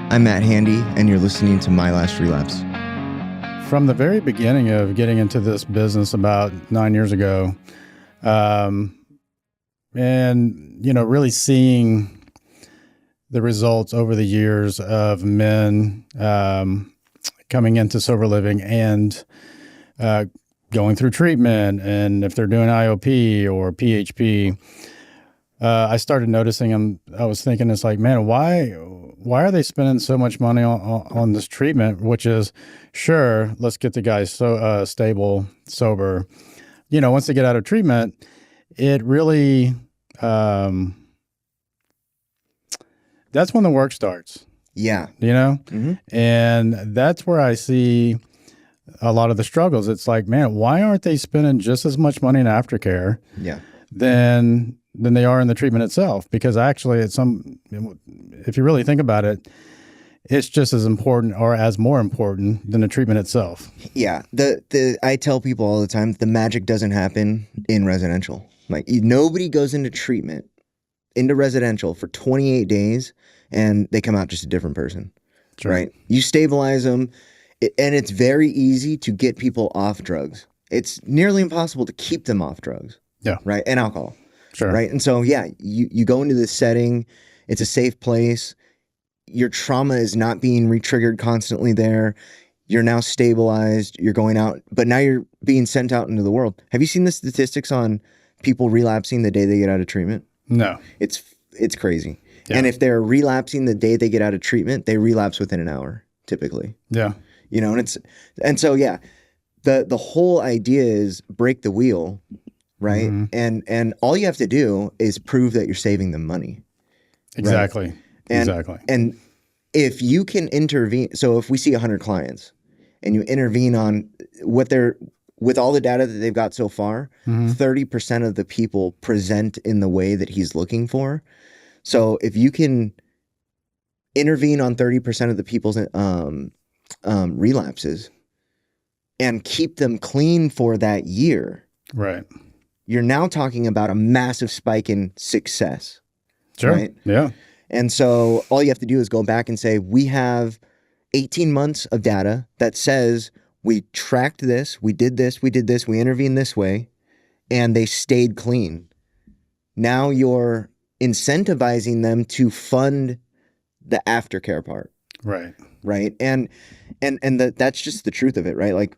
I'm Matt Handy, and you're listening to My Last Relapse. From the very beginning of getting into this business about 9 years ago, and, really seeing the results over the years of men coming into sober living and going through treatment, and if they're doing IOP or PHP, I started noticing them. I was thinking, it's like, man, why are they spending so much money on this treatment? Which is, sure, let's get the guys stable, sober. Once they get out of treatment, it really, that's when the work starts. Yeah. Mm-hmm. And that's where I see a lot of the struggles. It's like, man, why aren't they spending just as much money in aftercare than they are in the treatment itself? Because actually, if you really think about it, it's just as important or as more important than the treatment itself. Yeah. I tell people all the time, the magic doesn't happen in residential. Like, nobody goes into treatment, into residential for 28 days and they come out just a different person. Sure. Right? You stabilize them, and it's very easy to get people off drugs. It's nearly impossible to keep them off drugs. Yeah. Right? And alcohol. Sure. Right? And so, you go into this setting, it's a safe place. Your trauma is not being re-triggered constantly there. You're now stabilized. You're going out, but now you're being sent out into the world. Have you seen the statistics on people relapsing the day they get out of treatment? No. It's crazy. Yeah. And if they're relapsing the day they get out of treatment, they relapse within an hour, typically. Yeah. And so the whole idea is break the wheel, right? Mm-hmm. And all you have to do is prove that you're saving them money. Exactly. Right? And if you can intervene, so if we see 100 clients and you intervene on with all the data that they've got so far, 30% of the people present in the way that he's looking for. So if you can intervene on 30% of the people's relapses and keep them clean for that year, right? You're now talking about a massive spike in success. Sure. Right? Yeah. And so all you have to do is go back and say, we have 18 months of data that says we tracked this, we did this, we intervened this way, and they stayed clean. Now you're incentivizing them to fund the aftercare part. Right. Right. And that's just the truth of it, right? Like,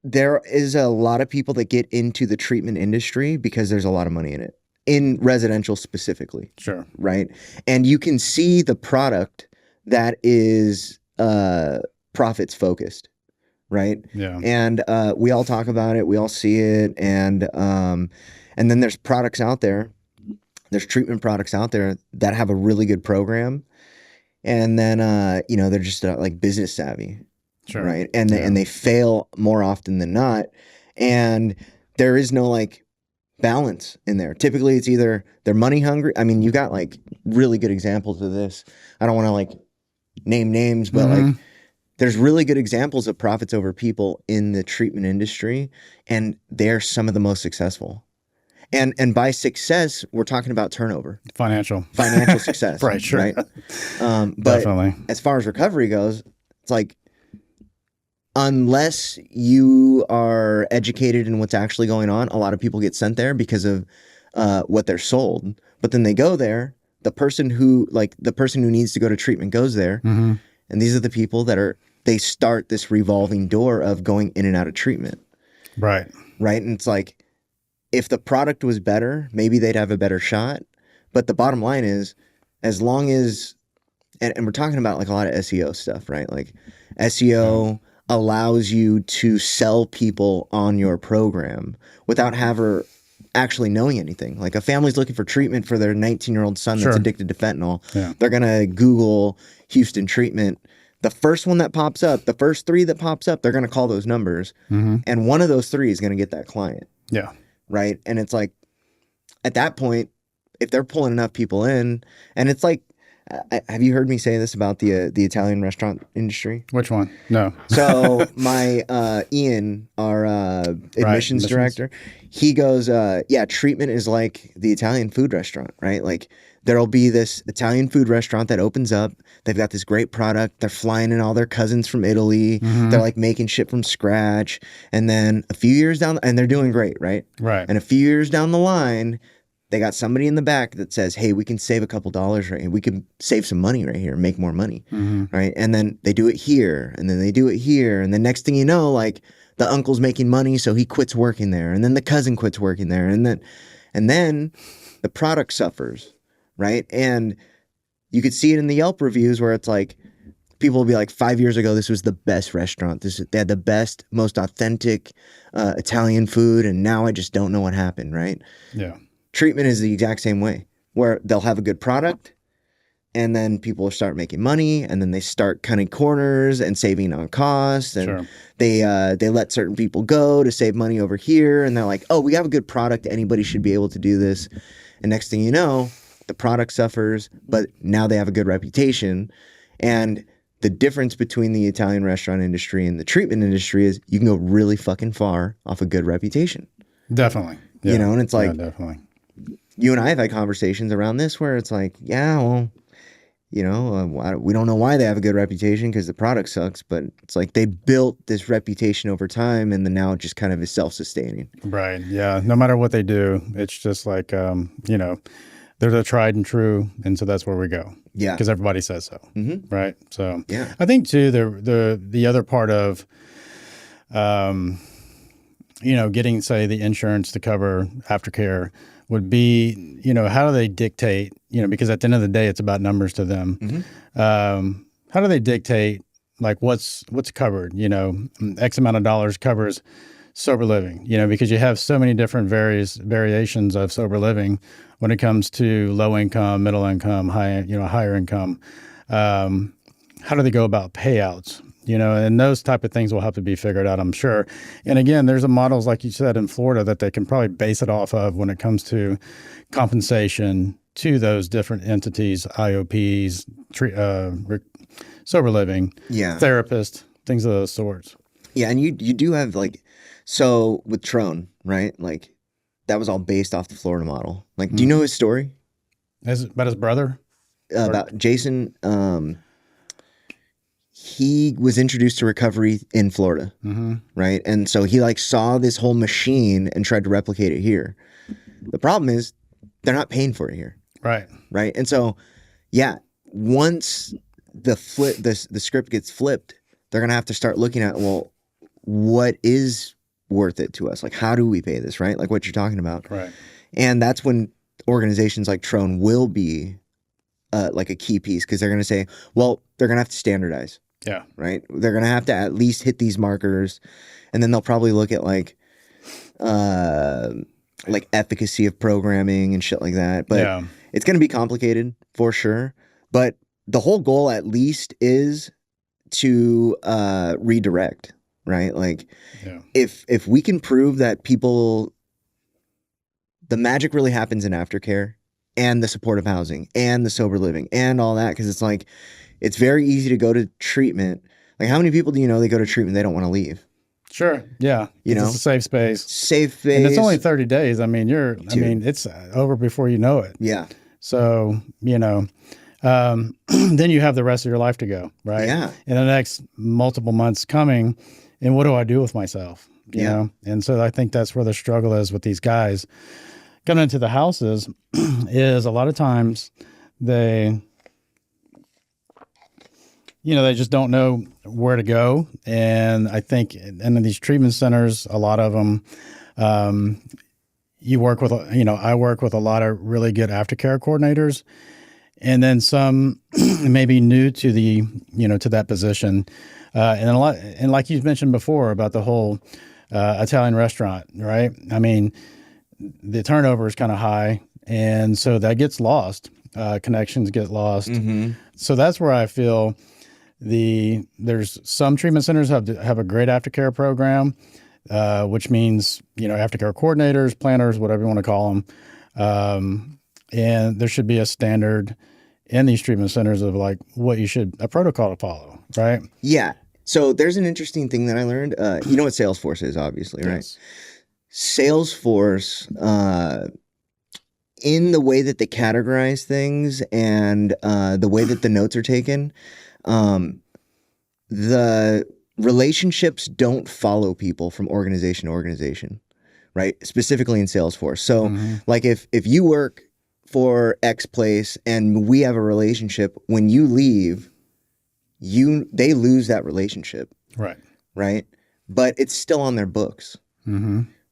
there is a lot of people that get into the treatment industry because there's a lot of money in it, in residential specifically. Sure. Right. And you can see the product that is profits focused. Right. Yeah. And we all talk about it. We all see it. And then there's products out there. There's treatment products out there that have a really good program. And then, they're just like business savvy. Sure. Right. And they fail more often than not. And there is no like balance in there. Typically it's either they're money hungry. I mean, you got like really good examples of this. I don't want to like name names, but like there's really good examples of profits over people in the treatment industry. And they're some of the most successful. And by success, we're talking about turnover. Financial success. Right, sure. Right? But definitely. As far as recovery goes, it's like, unless you are educated in what's actually going on, a lot of people get sent there because of what they're sold. But then they go there, the person who needs to go to treatment goes there. Mm-hmm. And these are the people they start this revolving door of going in and out of treatment. Right. Right. And it's like, if the product was better, maybe they'd have a better shot. But the bottom line is, as long as, and we're talking about like a lot of SEO stuff, right? Like SEO allows you to sell people on your program without actually knowing anything. Like, a family's looking for treatment for their 19-year-old son that's addicted to fentanyl. Yeah. They're going to Google Houston treatment. The first one that pops up, the first 3 that pops up, they're going to call those numbers. Mm-hmm. And one of those 3 is going to get that client. Yeah. Right. And it's like, at that point, if they're pulling enough people in, and it's like, Have you heard me say this about the Italian restaurant industry? Which one? No. So my Ian, our admissions director, he goes, yeah, treatment is like the Italian food restaurant, right? Like there'll be this Italian food restaurant that opens up. They've got this great product. They're flying in all their cousins from Italy. They're like making shit from scratch. And then a few years down, and they're doing great, right? Right. And a few years down the line, they got somebody in the back that says, hey, we can save a couple dollars right here. We can save some money right here, make more money, right? And then they do it here, and then they do it here. And the next thing you know, like the uncle's making money, so he quits working there. And then the cousin quits working there. And then the product suffers, right? And you could see it in the Yelp reviews where it's like, people will be like, 5 years ago, this was the best restaurant. They had the best, most authentic Italian food, and now I just don't know what happened, right? Yeah. Treatment is the exact same way, where they'll have a good product and then people will start making money, and then they start cutting corners and saving on costs, and they let certain people go to save money over here, and they're like, oh, we have a good product, anybody should be able to do this. And next thing you know, the product suffers, but now they have a good reputation. And the difference between the Italian restaurant industry and the treatment industry is you can go really fucking far off a good reputation. Definitely. Yeah. You know, and it's like, definitely. You and I have had conversations around this where it's like, yeah, well, you know, we don't know why they have a good reputation because the product sucks, but it's like they built this reputation over time, and then now it just kind of is self-sustaining. Right. Yeah. No matter what they do, it's just like, you know, they're the tried and true, and so that's where we go. Yeah. Because everybody says so. Right. So yeah, I think too the other part of, you know, getting say the insurance to cover aftercare would be, you know, how do they dictate, you know, because at the end of the day, it's about numbers to them. How do they dictate like what's covered, you know, X amount of dollars covers sober living, you know, because you have so many different variations of sober living when it comes to low income, middle income, higher income. How do they go about payouts? You know, and those type of things will have to be figured out, I'm sure. And again, there's a models, like you said, in Florida that they can probably base it off of when it comes to compensation to those different entities, IOPs, sober living, therapists, things of those sorts. Yeah, and you do have like, so with Trone, right? Like that was all based off the Florida model. Like, do you know his story? About his brother? About Jason. He was introduced to recovery in Florida, right? And so he like saw this whole machine and tried to replicate it here. The problem is they're not paying for it here. Right. Right. And so, yeah, once the script gets flipped, they're going to have to start looking at, well, what is worth it to us? Like, how do we pay this? Right. Like what you're talking about. Right. And that's when organizations like Trone will be like a key piece, because they're going to say, well, they're going to have to standardize. Yeah. Right. They're going to have to at least hit these markers, and then they'll probably look at like efficacy of programming and shit like that. But it's going to be complicated for sure. But the whole goal at least is to redirect, right? Like if we can prove that people, the magic really happens in aftercare and the supportive housing and the sober living and all that, because it's like, it's very easy to go to treatment. Like, how many people do you know they go to treatment, they don't want to leave? Sure. Yeah. You know, it's a safe space. Safe space. And it's only 30 days. I mean, it's over before you know it. Yeah. So, you know, then you have the rest of your life to go, right? Yeah. In the next multiple months coming, and what do I do with myself? You know? And so I think that's where the struggle is with these guys coming into the houses is a lot of times they just don't know where to go. And I think in these treatment centers, a lot of them, I work with a lot of really good aftercare coordinators, and then some maybe new to to that position. And like you mentioned before about the whole Italian restaurant, right? I mean, the turnover is kind of high, and so that gets lost. Connections get lost. So that's where I feel there's some treatment centers have a great aftercare program, which means, aftercare coordinators, planners, whatever you want to call them. And there should be a standard in these treatment centers of like what you should, a protocol to follow, right? Yeah. So there's an interesting thing that I learned. You know what Salesforce is, obviously, right? Yes. Salesforce, in the way that they categorize things and the way that the notes are taken, the relationships don't follow people from organization to organization, right? Specifically in Salesforce. So, like if you work for X place and we have a relationship, when you leave, they lose that relationship, Right. right? But it's still on their books,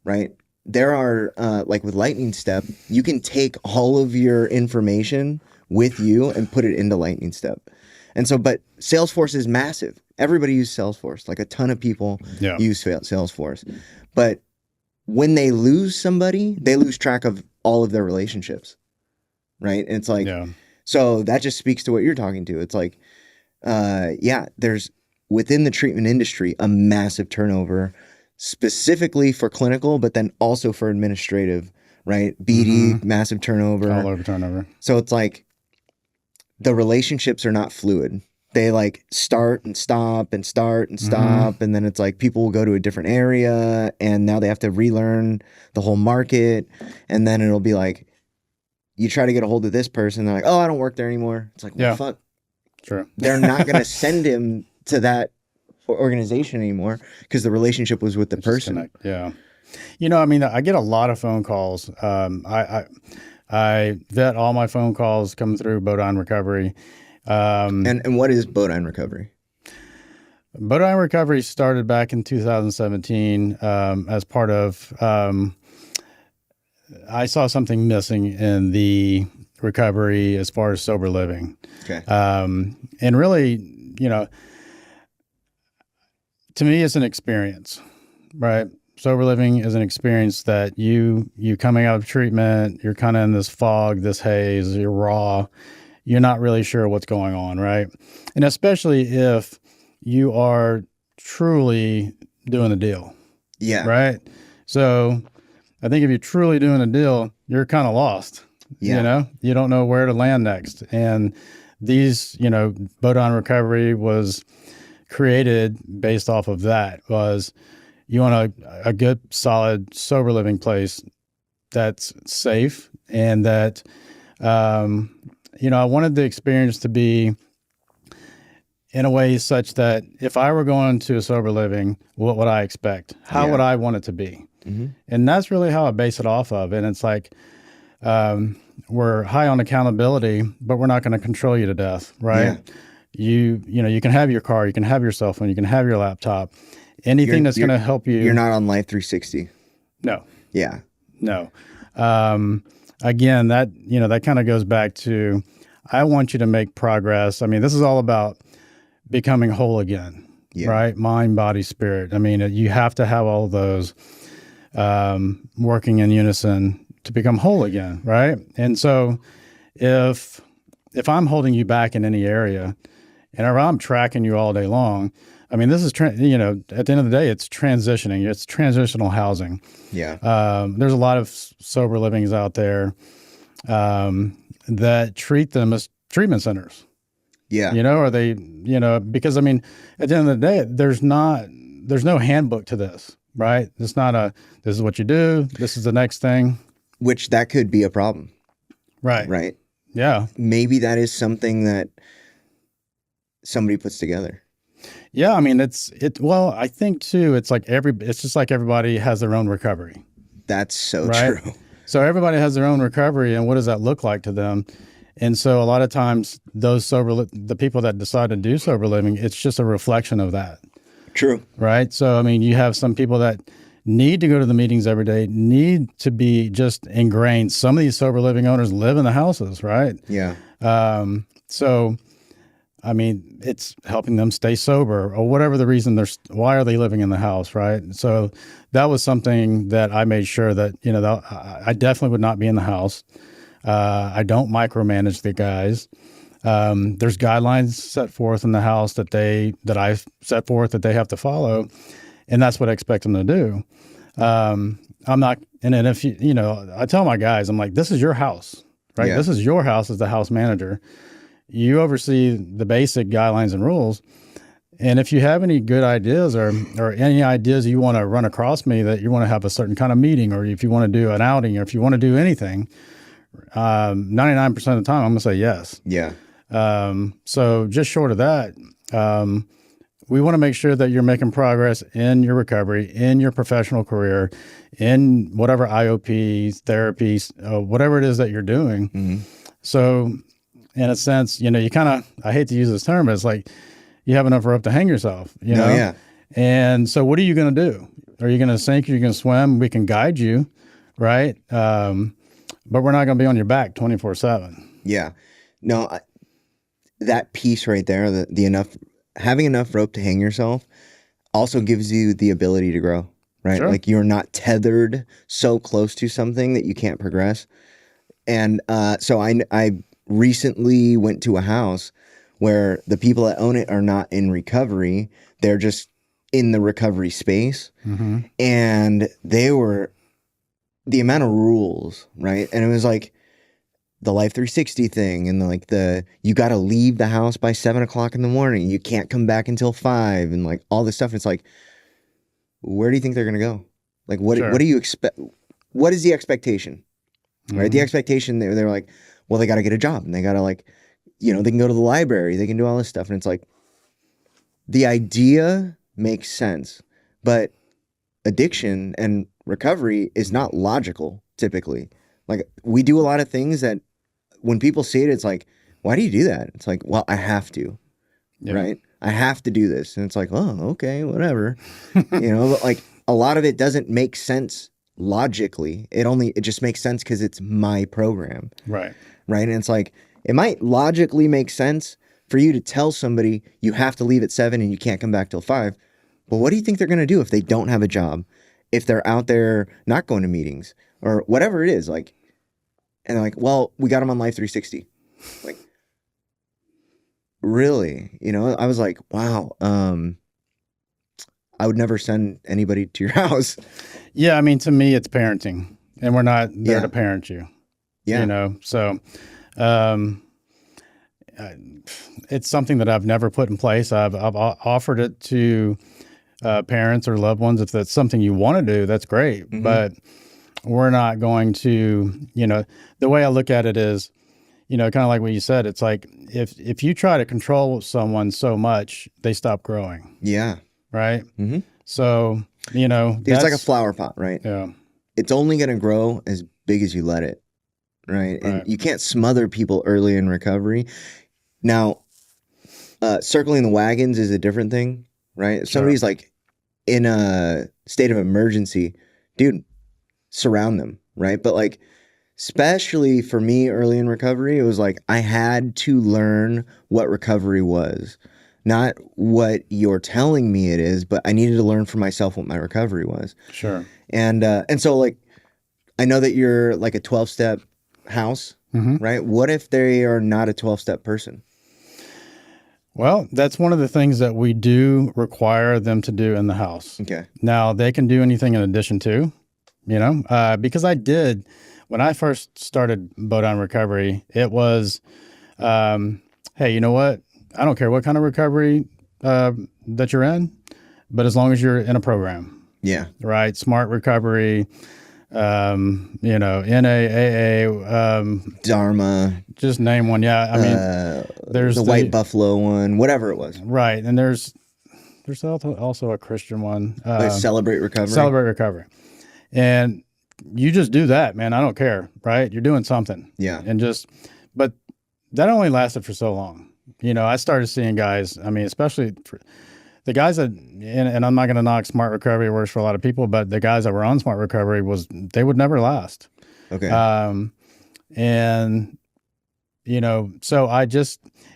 right? There are like with Lightning Step, you can take all of your information with you and put it into Lightning Step. And so, but Salesforce is massive. Everybody uses Salesforce. Like a ton of people use Salesforce. But when they lose somebody, they lose track of all of their relationships, right? And it's like, so that just speaks to what you're talking to. It's like, there's within the treatment industry a massive turnover, specifically for clinical, but then also for administrative, right? BD, massive turnover. All over turnover. So it's like the relationships are not fluid. They like start and stop and start and stop. And then it's like people will go to a different area and now they have to relearn the whole market. And then it'll be like, you try to get a hold of this person. They're like, oh, I don't work there anymore. It's like, well, fuck. Sure. They're not going to send him to that organization anymore because the relationship was with the person. Yeah. You know, I mean, I get a lot of phone calls. I vet all my phone calls coming through Bodine Recovery. And what is Bodine Recovery? Bodine Recovery started back in 2017 as part of, I saw something missing in the recovery as far as sober living. Okay. And really, you know, to me, it's an experience, right? Sober living is an experience that you coming out of treatment, you're kind of in this fog, this haze, you're raw. You're not really sure what's going on, right? And especially if you are truly doing a deal. Yeah. Right? So I think if you're truly doing a deal, you're kind of lost. Yeah. You know, you don't know where to land next. And these, you know, Bodine Recovery was created based off of that. Was you want a good, solid, sober living place that's safe and that, you know, I wanted the experience to be in a way such that if I were going to a sober living, what would I expect? How would I want it to be? And that's really how I base it off of. And it's like, we're high on accountability, but we're not going to control you to death, right? Yeah. You know, you can have your car, you can have your cell phone, you can have your laptop, anything that's going to help you. You're not on Life 360. No. Yeah. No. Again, that, you know, that kind of goes back to, I want you to make progress. I mean, this is all about becoming whole again, right? Mind, body, spirit. I mean, you have to have all of those working in unison to become whole again, right? And so if I'm holding you back in any area and if I'm tracking you all day long, I mean, this is, you know, at the end of the day, it's transitioning. It's transitional housing. Yeah. There's a lot of sober livings out there that treat them as treatment centers. Yeah. You know, or they, you know, because I mean, at the end of the day, there's no handbook to this, right? It's not this is what you do. This is the next thing. Which that could be a problem. Right. Right. Yeah. Maybe that is something that somebody puts together. Yeah, I mean, well, I think too, it's just like everybody has their own recovery. That's so right? true. So everybody has their own recovery, and what does that look like to them? And so a lot of times the people that decide to do sober living, it's just a reflection of that. True. Right? So, I mean, you have some people that need to go to the meetings every day, need to be just ingrained. Some of these sober living owners live in the houses, right? Yeah. So, I mean, it's helping them stay sober or whatever the reason why are they living in the house, right? So that was something that I made sure that, you know, I definitely would not be in the house. I don't micromanage the guys. There's guidelines set forth in the house that I've set forth that they have to follow, and that's what I expect them to do. I'm not, and if you know, I tell my guys, I'm like, this is your house, right? Yeah. This is your house as the house manager. you oversee the basic guidelines and rules. And if you have any good ideas or any ideas you want to run across me that you want to have a certain kind of meeting, or if you want to do an outing, or if you want to do anything, 99% of the time, I'm going to say yes. Yeah. So just short of that, we want to make sure that you're making progress in your recovery, in your professional career, in whatever IOPs, therapies, whatever it is that you're doing. Mm-hmm. So in a sense, you kind of, I hate to use this term, but it's like you have enough rope to hang yourself, know? Yeah. And so what are you going to do? Are you going to sink? Are you going to swim? We can guide you, right? But we're not going to be on your back 24/7. Yeah. No, that piece right there, having enough rope to hang yourself also gives you the ability to grow, right? Sure. Like you're not tethered so close to something that you can't progress. And so I recently went to a house where the people that own it are not in recovery. They're just in the recovery space. Mm-hmm. And the amount of rules, right? And it was like the Life 360 thing, and you got to leave the house by 7:00 in the morning. You can't come back until 5, and like all this stuff. And it's like, where do you think they're going to go? Like, what do you expect? What is the expectation? Mm-hmm. Right? The expectation, they're like, well, they got to get a job, and they got to they can go to the library, they can do all this stuff. And it's like, the idea makes sense, but addiction and recovery is not logical typically. Like, we do a lot of things that when people see it, it's like, why do you do that? It's like, well, I have to, right? I have to do this. And it's like, oh, okay, whatever. But like a lot of it doesn't make sense logically. It just makes sense because it's my program. Right. Right. And it's like, it might logically make sense for you to tell somebody you have to leave at 7 and you can't come back till 5. But what do you think they're going to do if they don't have a job? If they're out there not going to meetings or whatever it is, like, and they're like, well, we got them on Life 360. Like, really? I was like, wow. I would never send anybody to your house. Yeah. I mean, to me, it's parenting, and we're not there to parent you. Yeah. So, it's something that I've never put in place. I've offered it to parents or loved ones. If that's something you want to do, that's great. Mm-hmm. But we're not going to, the way I look at it is, kind of like what you said, it's like if you try to control someone so much, they stop growing. Yeah. Right. Mm-hmm. So, it's like a flower pot, right? Yeah. It's only going to grow as big as you let it. Right. And you can't smother people early in recovery. Now, circling the wagons is a different thing, right? If somebody's like in a state of emergency, dude, surround them, right? But like, especially for me early in recovery, it was like I had to learn what recovery was. Not what you're telling me it is, but I needed to learn for myself what my recovery was. Sure. And so like, I know that you're like a 12-step house, mm-hmm. right? What if they are not a 12-step person? Well, that's one of the things that we do require them to do in the house. Okay. Now, they can do anything in addition to, because I did, when I first started Bodine Recovery, it was, hey, you know what? I don't care what kind of recovery that you're in, but as long as you're in a program. Yeah. Right? Smart recovery, NAAA, Dharma. Just name one. Yeah. I mean, there's the White Buffalo one, whatever it was. Right. And there's also a Christian one. Celebrate Recovery. Celebrate Recovery. And you just do that, man. I don't care. Right. You're doing something. Yeah. But that only lasted for so long. I started seeing guys, I mean, especially the guys that, and I'm not going to knock Smart Recovery, it works for a lot of people, but the guys that were on Smart Recovery they would never last. Okay. And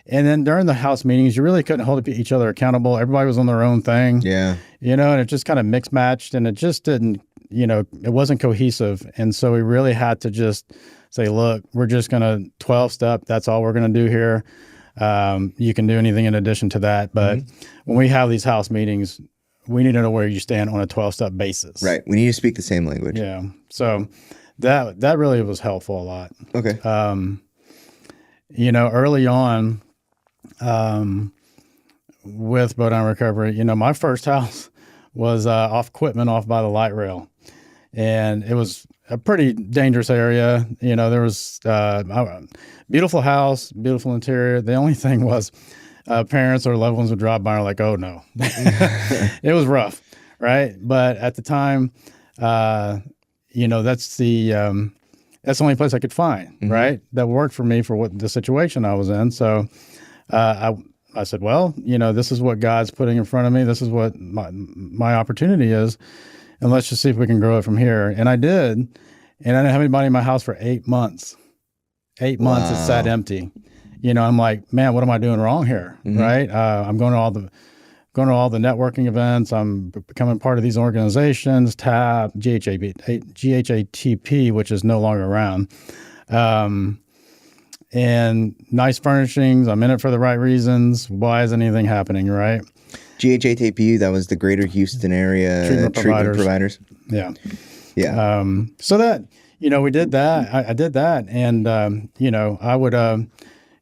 then during the house meetings, you really couldn't hold each other accountable. Everybody was on their own thing. Yeah. And it just kind of mixed matched, and it just didn't, it wasn't cohesive. And so we really had to just say, look, we're just going to 12-step. That's all we're going to do here. You can do anything in addition to that. But when we have these house meetings, we need to know where you stand on a 12-step basis. Right. We need to speak the same language. Yeah. So that really was helpful a lot. Okay. Early on, with Bodine Recovery, my first house was off Quitman, off by the light rail. And it was a pretty dangerous area. There was a beautiful house, beautiful interior. The only thing was parents or loved ones would drive by and are like, oh, no. It was rough, right? But at the time, that's the only place I could find, right? That worked for me for what the situation I was in. So I said, well, this is what God's putting in front of me. This is what my opportunity is. And let's just see if we can grow it from here. And I did. And I didn't have anybody in my house for 8 months. 8 months, it sat empty. I'm like, man, what am I doing wrong here? Right? I'm going to all the networking events. I'm becoming part of these organizations, TAP, GHATP, which is no longer around. And nice furnishings. I'm in it for the right reasons. Why is anything happening, right? GHATP, that was the Greater Houston area treatment providers. Yeah. Yeah. So that, we did that. I did that. And, I would,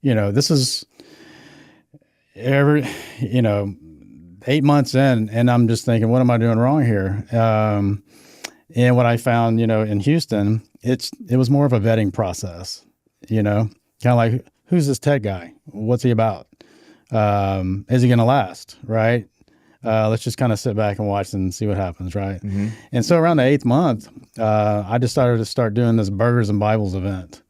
this is 8 months in, and I'm just thinking, what am I doing wrong here? And what I found, in Houston, it was more of a vetting process, kind of like, who's this Ted guy? What's he about? Is he going to last? Right. Let's just kind of sit back and watch and see what happens. Right. And so around the 8th month, I decided to start doing this Burgers and Bibles event.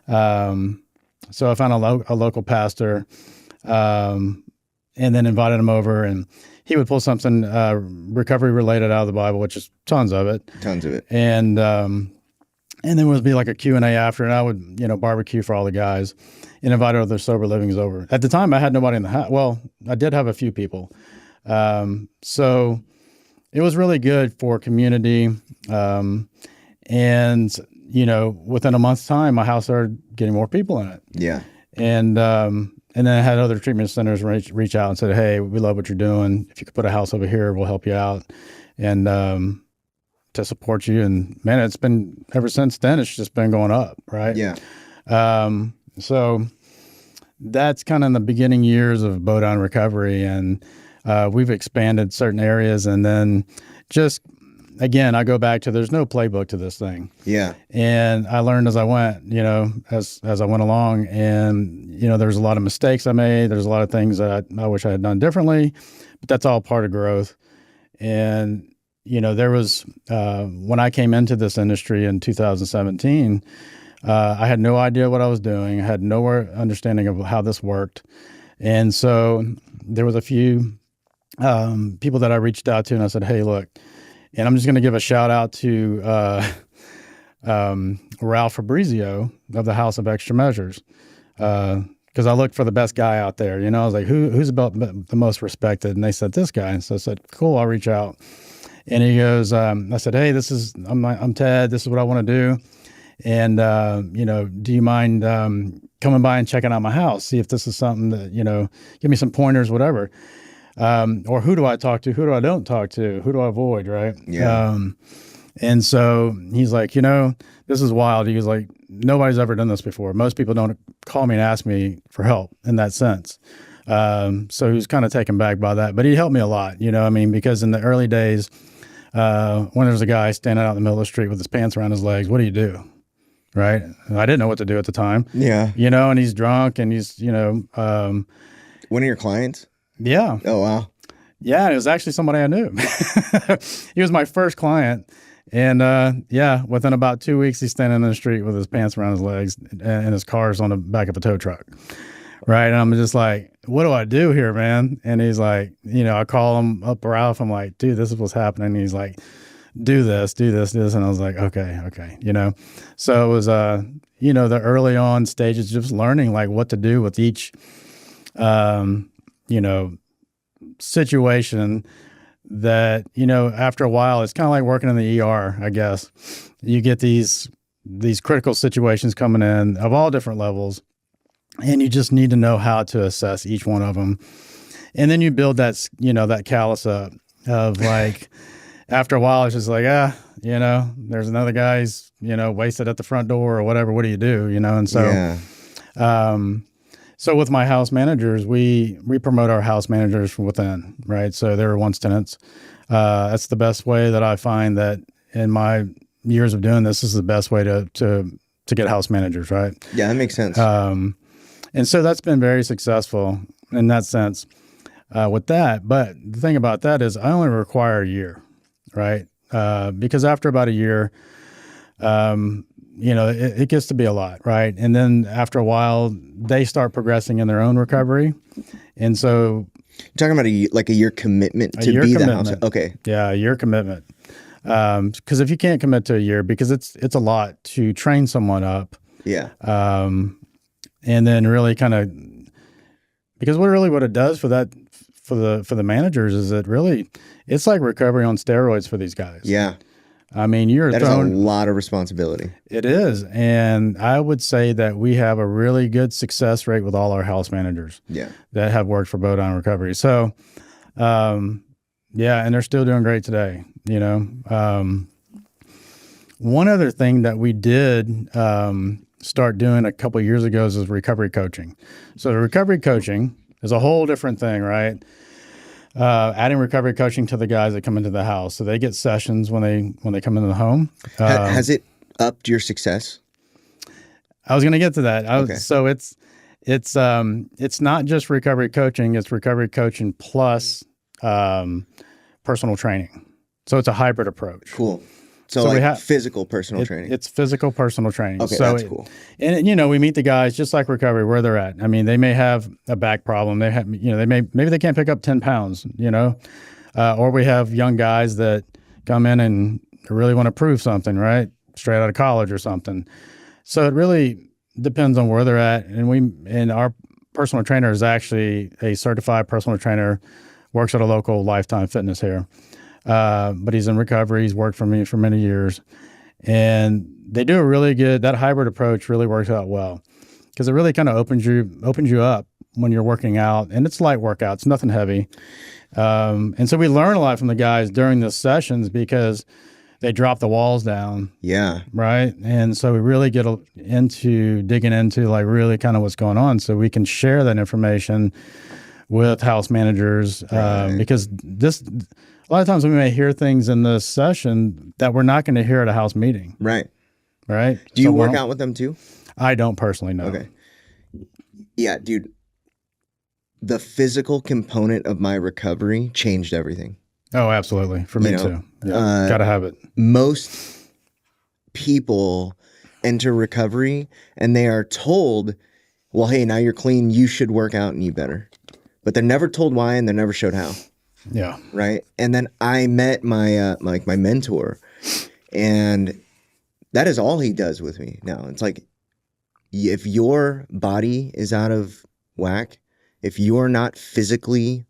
So I found a local pastor, and then invited him over, and he would pull something, recovery related out of the Bible, which is tons of it. And then there would be like a Q&A after, and I would, barbecue for all the guys and invite other sober livings over. At the time, I had nobody in the house. Well, I did have a few people. So it was really good for community. And, within a month's time, my house started getting more people in it. Yeah. And then I had other treatment centers reach out and said, hey, we love what you're doing. If you could put a house over here, we'll help you out. And, to support you. And man, it's been ever since then, it's just been going up. Right. Yeah. So that's kind of in the beginning years of Bodine Recovery. And, we've expanded certain areas, and then just, again, I go back to, there's no playbook to this thing. Yeah. And I learned as I went, as I went along, and, there's a lot of mistakes I made. There's a lot of things that I wish I had done differently, but that's all part of growth. And, there was, when I came into this industry in 2017, I had no idea what I was doing. I had no understanding of how this worked. And so there was a few people that I reached out to, and I said, hey, look, and I'm just going to give a shout out to Ralph Fabrizio of the House of Extra Measures, because I looked for the best guy out there. I was like, who's about the most respected? And they said, this guy. And so I said, cool, I'll reach out. And he goes, I said, hey, I'm Ted. This is what I want to do. And, do you mind coming by and checking out my house? See if this is something that, give me some pointers, whatever. Or who do I talk to? Who do I don't talk to? Who do I avoid? Right. Yeah. And so he's like, this is wild. He was like, nobody's ever done this before. Most people don't call me and ask me for help in that sense. So he was kind of taken back by that, but he helped me a lot, because in the early days, when there's a guy standing out in the middle of the street with his pants around his legs, what do you do? Right. And I didn't know what to do at the time. Yeah. And he's drunk, and he's, one of your clients? Yeah. Oh, wow. Yeah. It was actually somebody I knew. He was my first client. And, within about 2 weeks, he's standing in the street with his pants around his legs, and his car's on the back of a tow truck. Right. And I'm just like, what do I do here, man? And he's like, I call him up, Ralph. I'm like, dude, this is what's happening. And he's like, do this. And I was like, okay. So it was, the early on stages, just learning like what to do with each, situation that, after a while, it's kind of like working in the ER, I guess. You get these critical situations coming in of all different levels, and you just need to know how to assess each one of them. And then you build that, that callus up of like, after a while, it's just like, there's another guy's, wasted at the front door or whatever. What do you do? And so, yeah. So with my house managers, we promote our house managers from within, right? So they're once tenants. That's the best way that I find that in my years of doing this is the best way to get house managers, right? Yeah, that makes sense. And so that's been very successful in that sense with that. But the thing about that is I only require a year, right? Because after about a year, it gets to be a lot, right? And then after a while, they start progressing in their own recovery. And so You're talking about a year commitment to be the house. Okay. Yeah, a year commitment. Because if you can't commit to a year, because it's a lot to train someone up. Yeah. And then really kind of, because what it does for the managers is it's like recovery on steroids for these guys. Yeah. I mean, that is a lot of responsibility. It is. And I would say that we have a really good success rate with all our house managers that have worked for Bodine Recovery. So, and they're still doing great today, One other thing that we did start doing a couple of years ago is recovery coaching. So the recovery coaching is a whole different thing, right? Adding recovery coaching to the guys that come into the house. So they get sessions when they come into the home. Has it upped your success? I was going to get to that. Okay. So it's not just recovery coaching, it's recovery coaching plus personal training. So it's a hybrid approach. Cool. So we have physical personal training. It's physical personal training. Okay, so that's cool. And we meet the guys just like recovery where they're at. I mean, they may have a back problem. They have, maybe they can't pick up 10 pounds, or we have young guys that come in and really want to prove something, right? Straight out of college or something. So it really depends on where they're at. And our personal trainer is actually a certified personal trainer, works at a local Lifetime Fitness here. But he's in recovery. He's worked for me for many years, and they do a really good. That hybrid approach really works out well because it really kind of opens you up when you're working out, and it's light workouts, nothing heavy. And so we learn a lot from the guys during the sessions because they drop the walls down. Yeah. Right. And so we really get into digging into like really kind of what's going on, so we can share that information with house managers because a lot of times we may hear things in this session that we're not going to hear at a house meeting. Right. Right. Do you work out with them too? I don't personally, no. Okay. Yeah, dude. The physical component of my recovery changed everything. Oh, absolutely. For me too. Yeah. Gotta have it. Most people enter recovery and they are told, well, hey, now you're clean. You should work out and eat better. But they're never told why and they're never showed how. Yeah. Right. And then I met my my mentor, and that is all he does with me now. It's like, if your body is out of whack, if you're not physically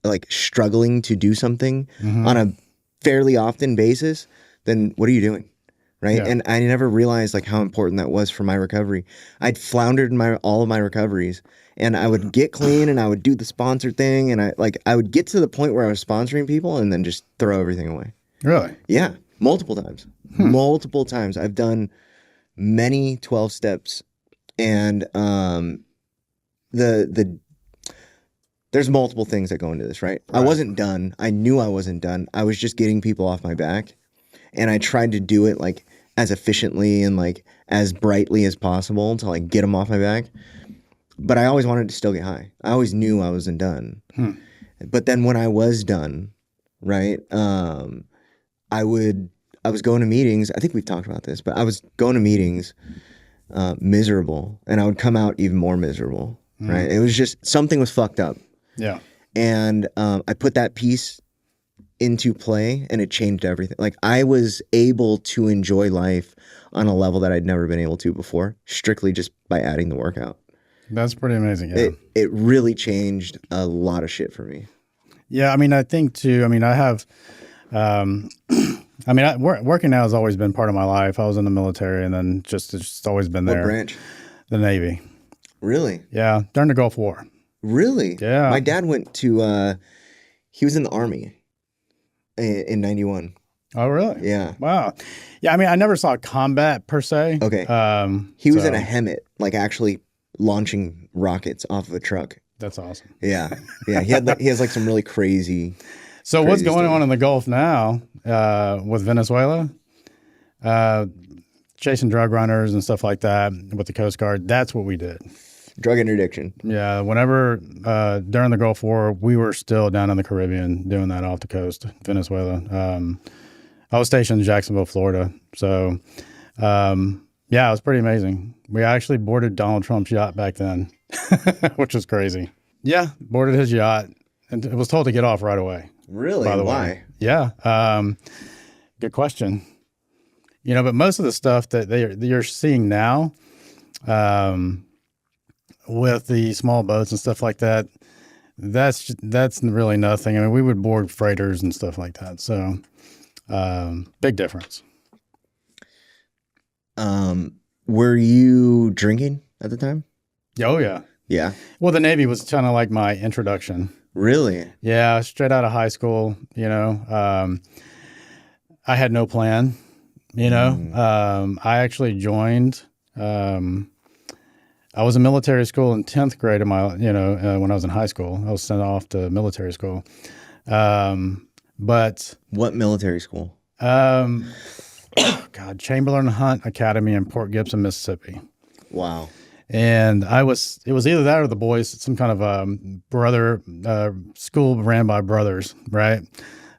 like struggling to do something on a fairly often basis, then what are you doing? Right. Yeah. And I never realized like how important that was for my recovery. I'd floundered in all of my recoveries. And I would get clean and I would do the sponsor thing. And I would get to the point where I was sponsoring people and then just throw everything away. Really? Yeah. Multiple times. Multiple times. I've done many 12 steps. And there's multiple things that go into this, right? I wasn't done. I knew I wasn't done. I was just getting people off my back. And I tried to do it like as efficiently and like as brightly as possible to like get them off my back. But I always wanted to still get high. I always knew I wasn't done. But then when I was done, right, I was going to meetings. I think we've talked about this, but I was going to meetings miserable, and I would come out even more miserable, right? It was just, something was fucked up. Yeah. And I put that piece into play, and it changed everything. Like, I was able to enjoy life on a level that I'd never been able to before, strictly just by adding the workout. That's pretty amazing. Yeah. It really changed a lot of shit for me. Yeah. I mean, I think too, I mean, I have, working out has always been part of my life. I was in the military, and then it's just always been there. What branch? The Navy. Really? Yeah. During the Gulf War. Really? Yeah. My dad went to, he was in the Army in 91. Oh, really? Yeah. Wow. Yeah. I mean, I never saw combat per se. Okay. He was in a HEMT, like actually launching rockets off of a truck. That's awesome. Yeah. Yeah. He has like some really crazy. So what's crazy going stuff. on in the Gulf now with Venezuela? Chasing drug runners and stuff like that with the Coast Guard. That's what we did. Drug interdiction. Yeah. Whenever during the Gulf War, we were still down in the Caribbean doing that off the coast, Venezuela. I was stationed in Jacksonville, Florida. So, yeah, it was pretty amazing. We actually boarded Donald Trump's yacht back then, which was crazy. Yeah, boarded his yacht and was told to get off right away. Really? By the Why? way. Yeah. Good question. But most of the stuff that you're seeing now, with the small boats and stuff like that, that's really nothing. I mean, we would board freighters and stuff like that. So, big difference. Were you drinking at the time? Oh yeah. Yeah. Well, the Navy was kind of like my introduction. Really? Yeah, straight out of high school. I had no plan. I actually joined. I was in military school in 10th grade of my, when I was in high school. I was sent off to military school. But what military school? Chamberlain Hunt Academy in Port Gibson, Mississippi. Wow. And it was either that or the boys, some kind of brother school ran by brothers, right?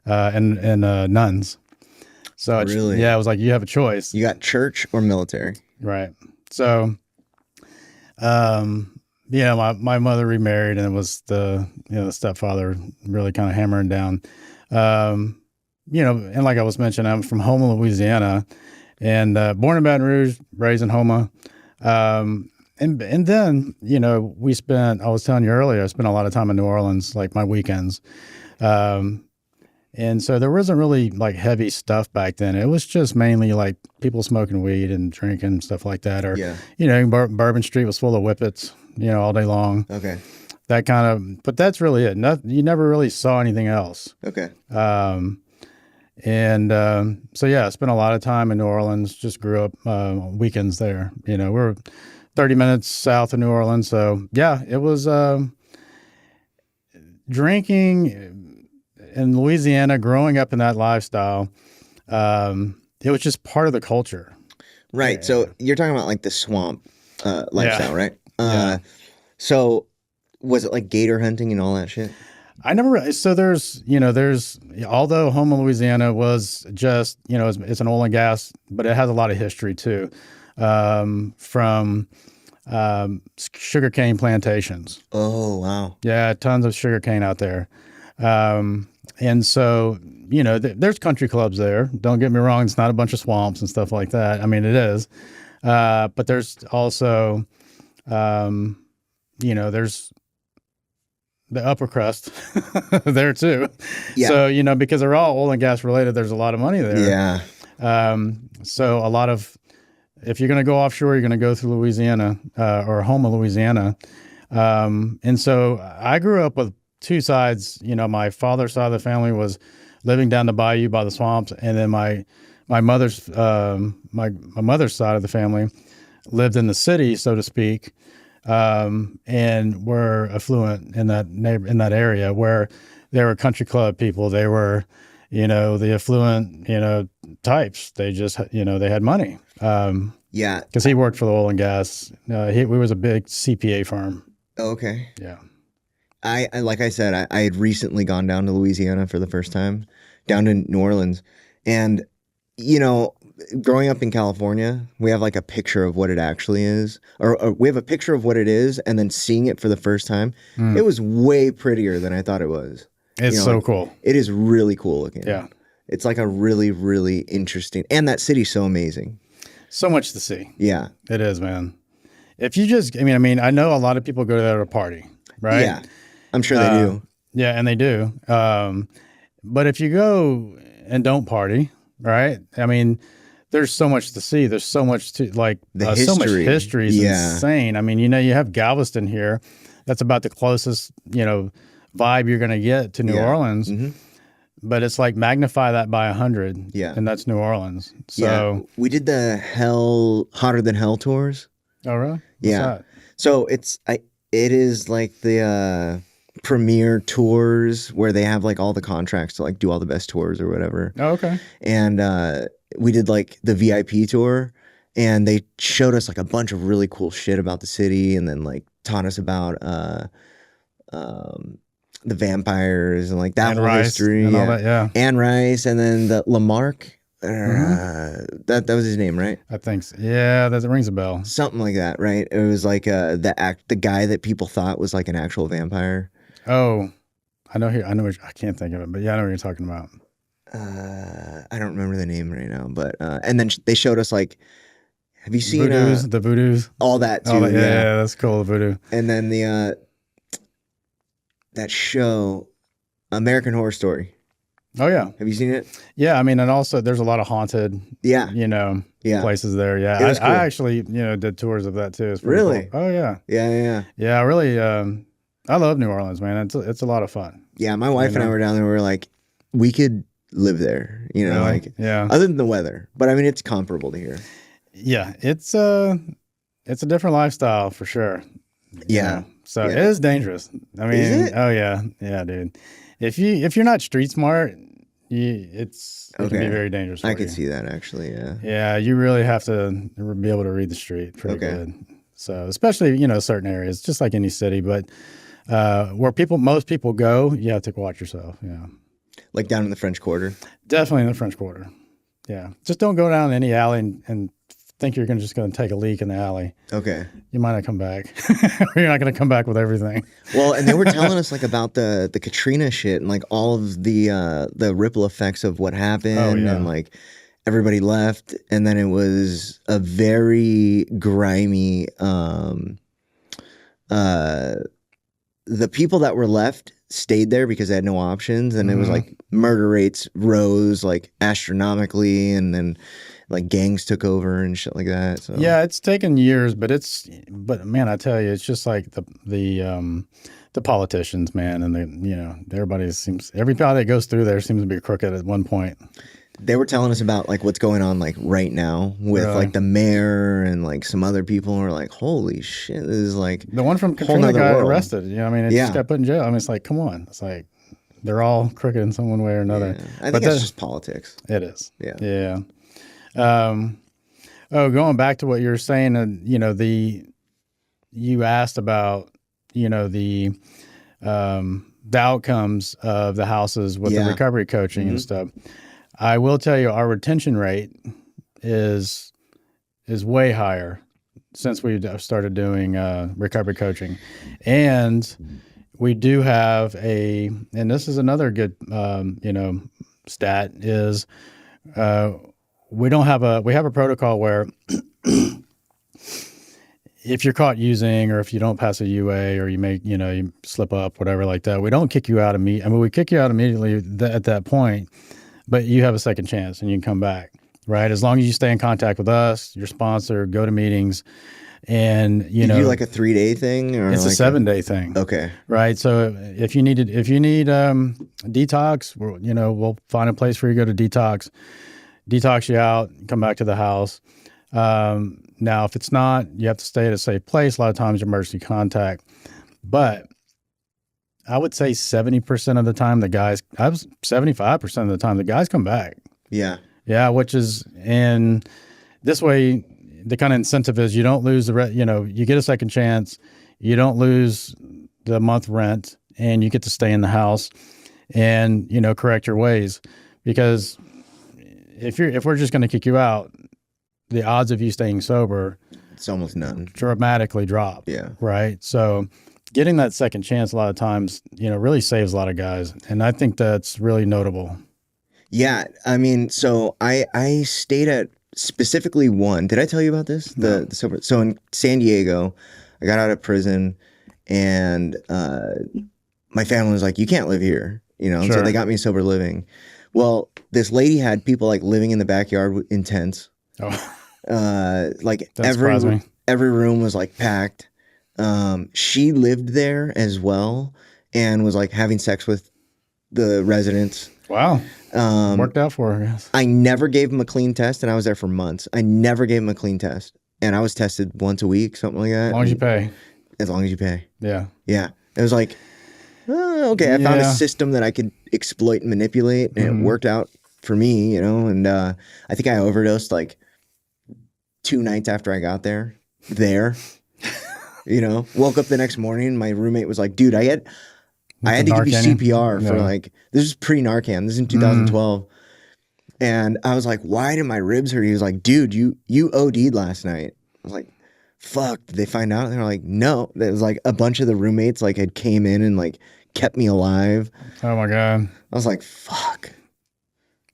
And nuns. So really? Yeah, it was like you have a choice. You got church or military. Right. So my mother remarried, and it was the stepfather really kind of hammering down. And like I was mentioning, I'm from Houma, Louisiana, and born in Baton Rouge, raised in Houma. And then, I was telling you earlier, I spent a lot of time in New Orleans, like my weekends. And so there wasn't really like heavy stuff back then. It was just mainly like people smoking weed and drinking stuff like that. Or, Bourbon Street was full of whippets, all day long. Okay. That kind of, but that's really it. You never really saw anything else. Okay. So yeah, I spent a lot of time in New Orleans, just grew up weekends there. We're 30 minutes south of New Orleans. So yeah, it was drinking in Louisiana, growing up in that lifestyle. It was just part of the culture. Right. Yeah. So you're talking about like the swamp lifestyle, right? Yeah. So was it like gator hunting and all that shit? I never. So there's although Houma, Louisiana was just, it's an oil and gas, but it has a lot of history too, from sugarcane plantations. Oh, wow. Yeah, tons of sugarcane out there. And so, there's country clubs there. Don't get me wrong. It's not a bunch of swamps and stuff like that. I mean, it is. But there's also, there's the upper crust there too. Yeah. So, because they're all oil and gas related, there's a lot of money there. Yeah. So a lot of, if you're going to go offshore, you're going to go through Louisiana, or Houma, Louisiana. And so I grew up with two sides. My father's side of the family was living down the bayou by the swamps, and then my mother's my mother's side of the family lived in the city, so to speak, and were affluent in that area where there were country club people. They were, the affluent, types. They just, they had money. Yeah. Because he worked for the oil and gas. We was a big CPA firm. Okay. Yeah. I like I said, I had recently gone down to Louisiana for the first time, down to New Orleans. And, growing up in California, we have like a picture of what it actually is, or we have a picture of what it is, and then seeing it for the first time, it was way prettier than I thought it was. It's so cool. It is really cool looking. Yeah. It's like a really, really interesting, and that city's so amazing. So much to see. Yeah. It is, man. If you just, I know a lot of people go there to party, right? Yeah. I'm sure they do. Yeah, and they do. But if you go and don't party, right? There's so much to see. There's so much to so much history is insane. You have Galveston here. That's about the closest, vibe you're going to get to New Orleans. Mm-hmm. But it's like magnify that by 100. Yeah. And that's New Orleans. So we did the Hotter Than Hell tours. Oh, really? What's yeah. that? So it is like the premier tours where they have like all the contracts to like do all the best tours or whatever. Oh, okay. And we did like the VIP tour, and they showed us like a bunch of really cool shit about the city, and then like taught us about the vampires and like that Anne whole Rice history. and all that, yeah. Anne Rice, and then the Lamarck. Mm-hmm. That was his name, right? I think so. Yeah, that rings a bell. Something like that, right? It was like the guy that people thought was like an actual vampire. Oh, I know. I can't think of it, but yeah, I know what you're talking about. I don't remember the name right now, but and then they showed us like, have you seen the voodoos, all that too? all that, yeah, that's cool. The voodoo, and then the that show, American Horror Story. Oh yeah, have you seen it? Yeah, I mean, and also there's a lot of haunted, yeah, places there. Yeah, cool. I actually did tours of that too. It's pretty really? Cool. Oh yeah, yeah. Really, I love New Orleans, man. It's a lot of fun. Yeah, my wife and I were down there. We were like, we could live there, really? Like other than the weather, but I mean, it's comparable to here. Yeah, it's a different lifestyle for sure. Yeah. So it is dangerous. I mean, is it? Oh yeah, dude. If you're not street smart, it can be very dangerous. I could see that actually. Yeah. Yeah, you really have to be able to read the street pretty good. So especially certain areas, just like any city, but where most people go, you have to watch yourself. Yeah. Like down in the French Quarter. Definitely in the French Quarter. Yeah, just don't go down any alley and think you're just going to take a leak in the alley. Okay. You might not come back. You're not going to come back with everything. Well, and they were telling us like about the Katrina shit and like all of the ripple effects of what happened. Oh, yeah. And like everybody left, and then it was a very grimy the people that were left stayed there because they had no options, and it was like murder rates rose like astronomically, and then like gangs took over and shit like that. So yeah, it's taken years, but man, I tell you, it's just like the politicians, man, and everybody everybody that goes through there seems to be crooked at one point. They were telling us about like what's going on like right now with like the mayor and like some other people, and we're like, holy shit, this is like the one from Katrina got arrested. I mean, it just got put in jail. I mean, it's like, come on, it's like they're all crooked in some one way or another. Yeah. I think it's just politics. It is. Yeah. Going back to what you were saying, you asked about the outcomes of the houses with the recovery coaching and stuff. I will tell you, our retention rate is way higher since we started doing recovery coaching, and we do have and this is another good stat is we have a protocol where if you're caught using, or if you don't pass a UA, or you slip up, whatever like that, we don't kick you out immediately. I mean, we kick you out immediately at that point. But you have a second chance and you can come back, right? As long as you stay in contact with us, your sponsor, go to meetings, and you do like a 3-day thing, or it's like a 7-day thing. Okay. Right. So if you need detox, we'll find a place for you to go to detox you out, come back to the house. Now, if it's not, you have to stay at a safe place. A lot of times, emergency contact, but I would say 70% of the time, 75% of the time, the guys come back. Yeah. Yeah. And this way, the kind of incentive is you don't lose you get a second chance, you don't lose the month rent, and you get to stay in the house and, correct your ways. Because if we're just going to kick you out, the odds of you staying sober, it's almost none. Dramatically drop. Yeah. Right. So getting that second chance a lot of times, really saves a lot of guys. And I think that's really notable. Yeah. I mean, so I stayed at specifically one. Did I tell you about this? No. The sober. So in San Diego, I got out of prison, and my family was like, you can't live here, Sure. So they got me sober living. Well, this lady had people like living in the backyard in tents. Oh. Like every room was like packed. She lived there as well and was like having sex with the residents. Wow. Worked out for her. Yes. I never gave him a clean test, and I was there for months. I never gave him a clean test, and I was tested once a week, something like that. As long as you pay. as long as you pay. Yeah. Yeah. It was like, oh, okay, I found a Yeah. system that I could exploit and manipulate, and it worked out for me, and I think I overdosed like 2 nights after I got there. Woke up the next morning, my roommate was like, dude, I had to give you Narcan? CPR for Yeah. like, this is pre-Narcan, this is in 2012. And I was like, why did my ribs hurt? He was like, dude, you OD'd last night. I was like, fuck, did they find out? And they're like, no. It was like a bunch of the roommates like had came in and like kept me alive. Oh my God. I was like, fuck.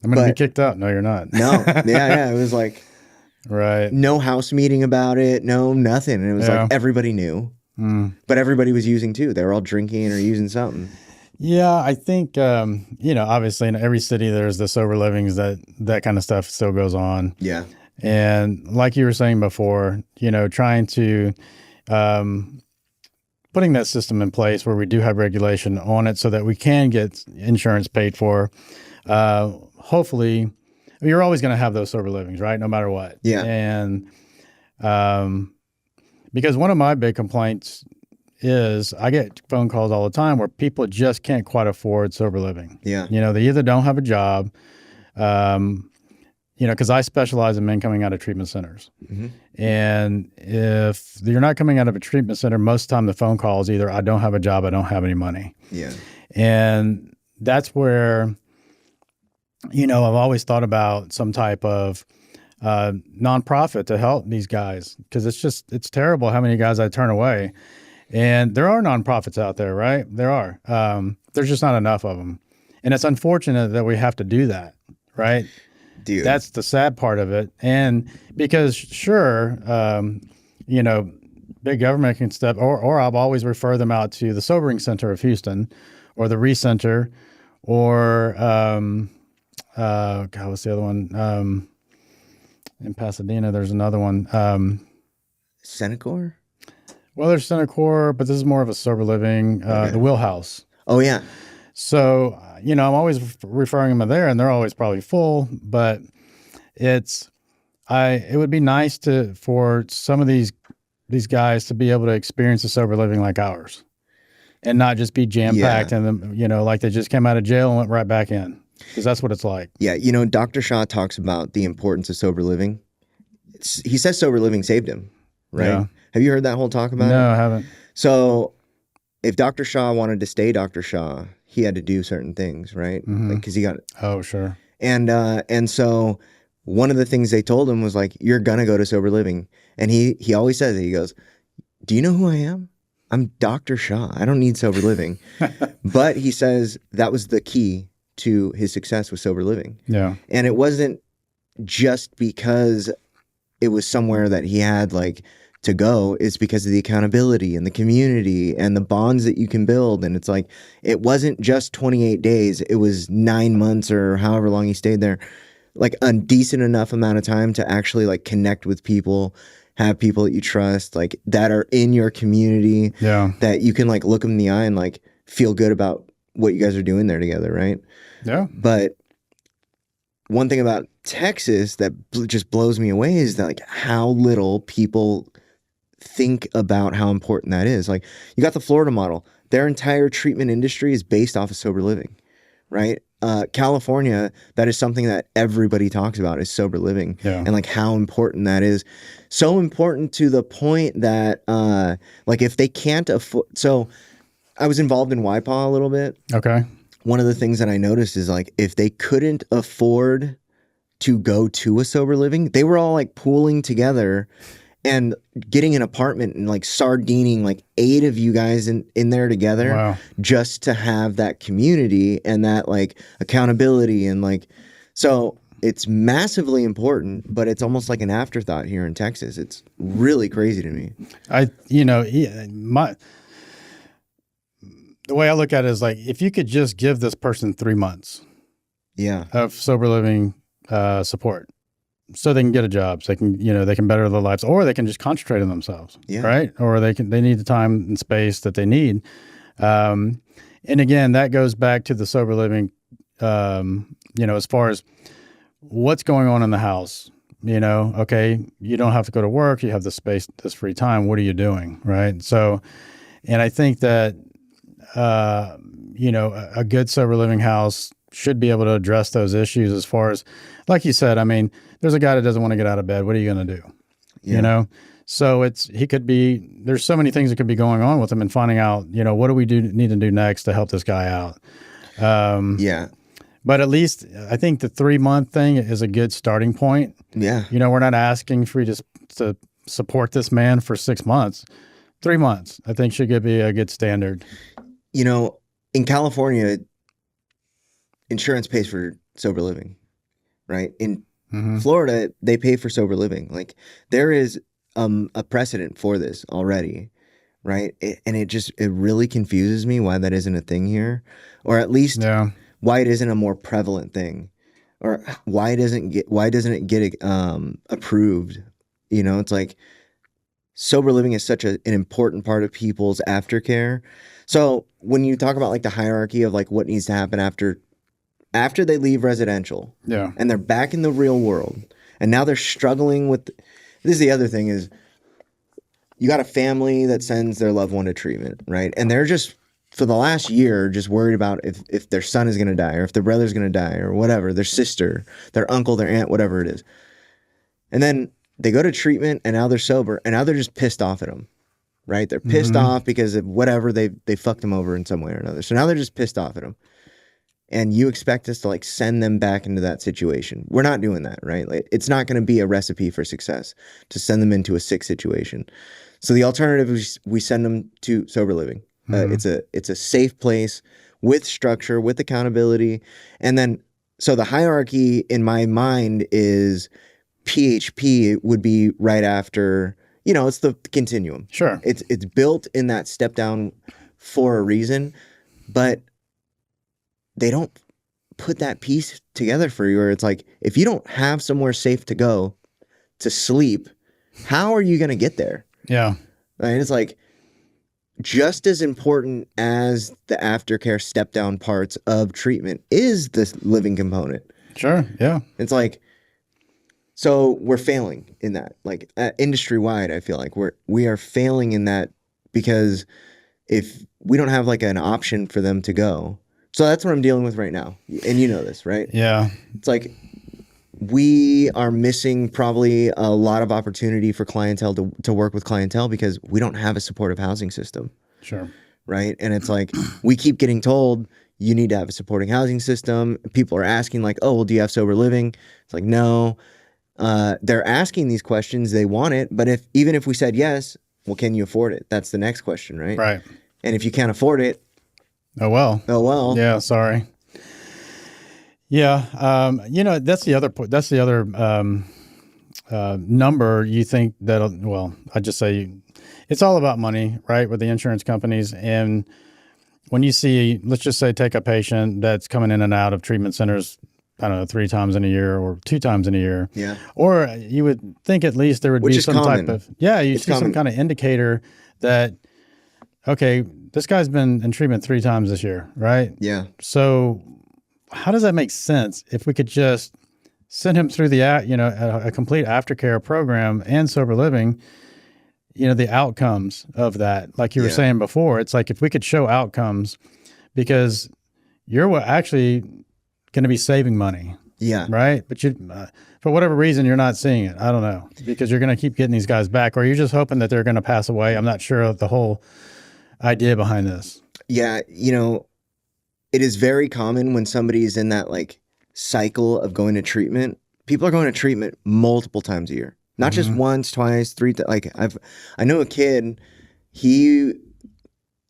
I'm going to be kicked out. No, you're not. No. Yeah. It was like, right. no house meeting about it. No, nothing. And it was like, everybody knew, but everybody was using too. They were all drinking or using something. Yeah, I think, obviously in every city there's the sober livings that kind of stuff still goes on. Yeah. And like you were saying before, trying to, putting that system in place where we do have regulation on it so that we can get insurance paid for. Hopefully, you're always going to have those sober livings, right? No matter what. Yeah. And because one of my big complaints is I get phone calls all the time where people just can't quite afford sober living. Yeah. They either don't have a job, because I specialize in men coming out of treatment centers. And if you're not coming out of a treatment center, most of the time the phone call is either I don't have a job, I don't have any money. Yeah. And that's where, I've always thought about some type of nonprofit to help these guys, because it's terrible how many guys I turn away. And there are nonprofits out there, right? There are. There's just not enough of them. And it's unfortunate that we have to do that, right? Dude. That's the sad part of it. And because sure, big government can step, or I'll always refer them out to the Sobering Center of Houston or the Recenter or, what's the other one? In Pasadena, there's another one. Senecor? Well, there's Senecor, but this is more of a sober living, the Wheelhouse. Oh, yeah. So, I'm always referring them there, and they're always probably full, but it would be nice for some of these guys to be able to experience a sober living like ours and not just be jam-packed and, like they just came out of jail and went right back in, because that's what it's like. Yeah. Dr. Shaw talks about the importance of sober living. He says sober living saved him, right? Yeah. Have you heard that whole talk about it? No, I haven't. So if Dr. Shaw wanted to stay Dr. Shaw, he had to do certain things, right? Like, cause he got, oh, sure. And so one of the things they told him was like, you're going to go to sober living. And he always says it. He goes, do you know who I am? I'm Dr. Shaw. I don't need sober living. But he says that was the key to his success with sober living. Yeah. And it wasn't just because it was somewhere that he had like to go. It's because of the accountability and the community and the bonds that you can build. And it's like, it wasn't just 28 days. It was 9 months or however long he stayed there, like a decent enough amount of time to actually like connect with people, have people that you trust, like that are in your community, that you can like look them in the eye and like feel good about what you guys are doing there together. Right. Yeah. But one thing about Texas that just blows me away is that like how little people think about how important that is. Like you got the Florida model. Their entire treatment industry is based off of sober living, right? California, that is something that everybody talks about is sober living, and like how important that is. So important to the point that like if they can't afford, so I was involved in YPAW a little bit. Okay. One of the things that I noticed is like if they couldn't afford to go to a sober living, they were all like pooling together and getting an apartment and like sardining like 8 of you guys in there together, just to have that community and that like accountability. And like, so it's massively important, but it's almost like an afterthought here in Texas. It's really crazy to me. The way I look at it is like, if you could just give this person 3 months of sober living support, so they can get a job, so they can, they can better their lives, or they can just concentrate on themselves, right? Or they need the time and space that they need. And again, that goes back to the sober living, as far as what's going on in the house. okay, you don't have to go to work. You have the space, this free time. What are you doing? Right. So, and I think that, a good sober living house should be able to address those issues as far as, like you said, I mean, there's a guy that doesn't want to get out of bed. What are you going to do? Yeah. So there's so many things that could be going on with him, and finding out, what do we need to do next to help this guy out? Yeah. But at least I think the 3-month thing is a good starting point. Yeah. We're not asking for you to support this man for 6 months. 3 months, I think, should be a good standard. In California, insurance pays for sober living, right? In Florida, they pay for sober living. Like, there is a precedent for this already, right? And it really confuses me why that isn't a thing here, or at least why it isn't a more prevalent thing, or why doesn't it get approved? It's like, sober living is such an important part of people's aftercare. So when you talk about like the hierarchy of like what needs to happen after they leave residential, and they're back in the real world, and now they're struggling with, this is the other thing, is you got a family that sends their loved one to treatment, right? And they're just, for the last year, just worried about if their son is going to die, or if their brother's going to die, or whatever, their sister, their uncle, their aunt, whatever it is. And then they go to treatment, and now they're sober, and now they're just pissed off at them, right? They're pissed off because of whatever, they fucked them over in some way or another. So now they're just pissed off at them. And you expect us to like send them back into that situation. We're not doing that, right? Like, it's not going to be a recipe for success to send them into a sick situation. So the alternative is we send them to sober living. It's a safe place with structure, with accountability. And then, so the hierarchy in my mind is PHP would be right after, it's the continuum. Sure. It's built in that step down for a reason, but they don't put that piece together for you, where it's like, if you don't have somewhere safe to go to sleep, how are you going to get there? Yeah. Right? It's like, just as important as the aftercare step down parts of treatment is the living component. Sure. Yeah. It's like, so we're failing in that, like, industry wide. I feel like we are failing in that, because if we don't have like an option for them to go, so that's what I'm dealing with right now. And you know this, right? Yeah. It's like, we are missing probably a lot of opportunity for clientele to work with clientele, because we don't have a supportive housing system. Sure. Right. And it's like, we keep getting told you need to have a supporting housing system. People are asking like, oh, well, do you have sober living? It's like, no. They're asking these questions. They want it. But even if we said yes, well, can you afford it? That's the next question, right? Right. And if you can't afford it, oh well. Yeah. Sorry. Yeah. That's the other point. That's the other number you think that, well, I just say it's all about money, right? With the insurance companies. And when you see, let's just say, take a patient that's coming in and out of treatment centers, I don't know, 3 times in a year or 2 times in a year. Yeah. Or you would think at least there would be some common. type of, you see some kind of indicator that, okay, this guy's been in treatment 3 times this year, right? Yeah. So how does that make sense if we could just send him through a complete aftercare program and sober living, the outcomes of that, like you were saying before, it's like, if we could show outcomes, because you're actually going to be saving money. Yeah. Right. But for whatever reason, you're not seeing it. I don't know, because you're going to keep getting these guys back, or you're just hoping that they're going to pass away. I'm not sure of the whole idea behind this. Yeah. It is very common when somebody's in that like cycle of going to treatment. People are going to treatment multiple times a year, not just once, twice, 3. I know a kid,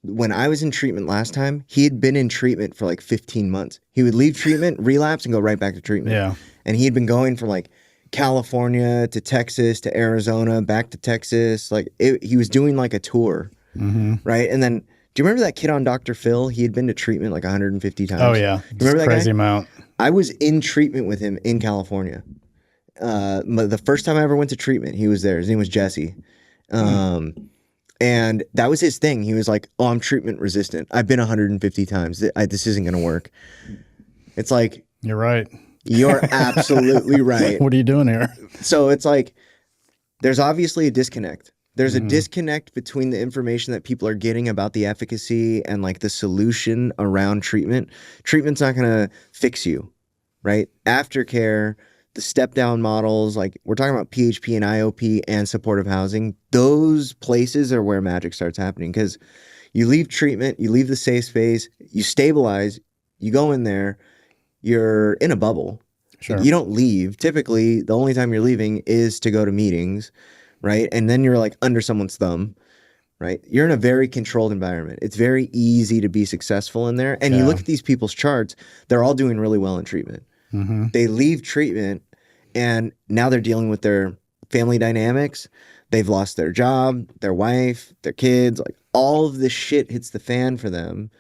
when I was in treatment last time, he had been in treatment for like 15 months. He would leave treatment, relapse, and go right back to treatment. Yeah. And he had been going from like California to Texas to Arizona, back to Texas. Like, he was doing like a tour. Right. And then, do you remember that kid on Dr. Phil? He had been to treatment like 150 times. Oh yeah. You remember that crazy guy? Amount. I was in treatment with him in California. The first time I ever went to treatment, he was there. His name was Jesse. And that was his thing. He was like, oh, I'm treatment resistant. I've been 150 times. This isn't going to work. It's like, you're right. You're absolutely right. What are you doing here? So it's like, there's obviously a disconnect. There's a disconnect between the information that people are getting about the efficacy and like the solution around treatment. Treatment's not going to fix you, right? Aftercare, the step down models, like we're talking about PHP and IOP and supportive housing. Those places are where magic starts happening, because you leave treatment, you leave the safe space, you stabilize, you go in there, you're in a bubble. Sure. You don't leave. Typically, the only time you're leaving is to go to meetings, right? And then you're like under someone's thumb, right? You're in a very controlled environment. It's very easy to be successful in there. And you look at these people's charts, they're all doing really well in treatment. They leave treatment and now they're dealing with their family dynamics. They've lost their job, their wife, their kids, like all of this shit hits the fan for them,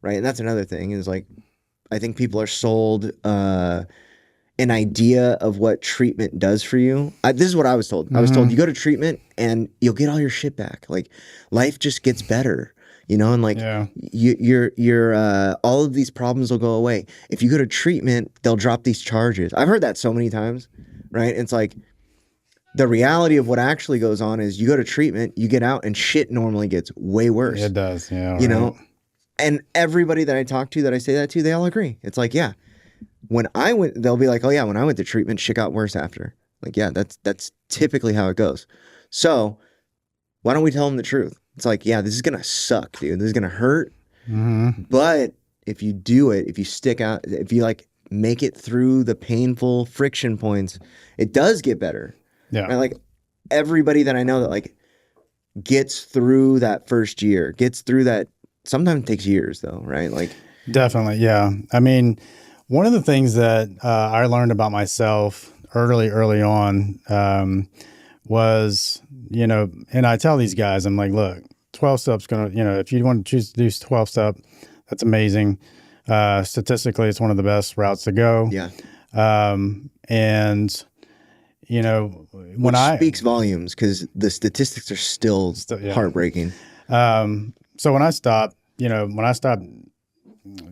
right? And that's another thing is like, I think people are sold an idea of what treatment does for you. This is what I was told. I was told you go to treatment and you'll get all your shit back. Like life just gets better, you know, and like all of these problems will go away. If you go to treatment, they'll drop these charges. I've heard that so many times, right? It's like the reality of what actually goes on is you go to treatment, you get out, and shit normally gets way worse. It does, yeah. You know, and everybody that I talk to that I say that to, they all agree. It's like, yeah. When I went, they'll be like, oh yeah, when I went to treatment, shit got worse after. Like, yeah, that's typically how it goes. So why don't we tell them the truth? It's like, yeah, this is going to suck, dude. This is going to hurt. But if you do it, if you stick out, if you like make it through the painful friction points, it does get better. Yeah. Right? Like everybody that I know that like gets through that first year, gets through that, sometimes it takes years though, right? Like definitely. Yeah. I mean, one of the things that I learned about myself early on was, you know, and I tell these guys, I'm like, look, 12 steps going to, you know, if you want to choose to do 12 step, that's amazing. Statistically, it's one of the best routes to go. Yeah. And, you know, when Which speaks volumes because the statistics are still heartbreaking. So when I stopped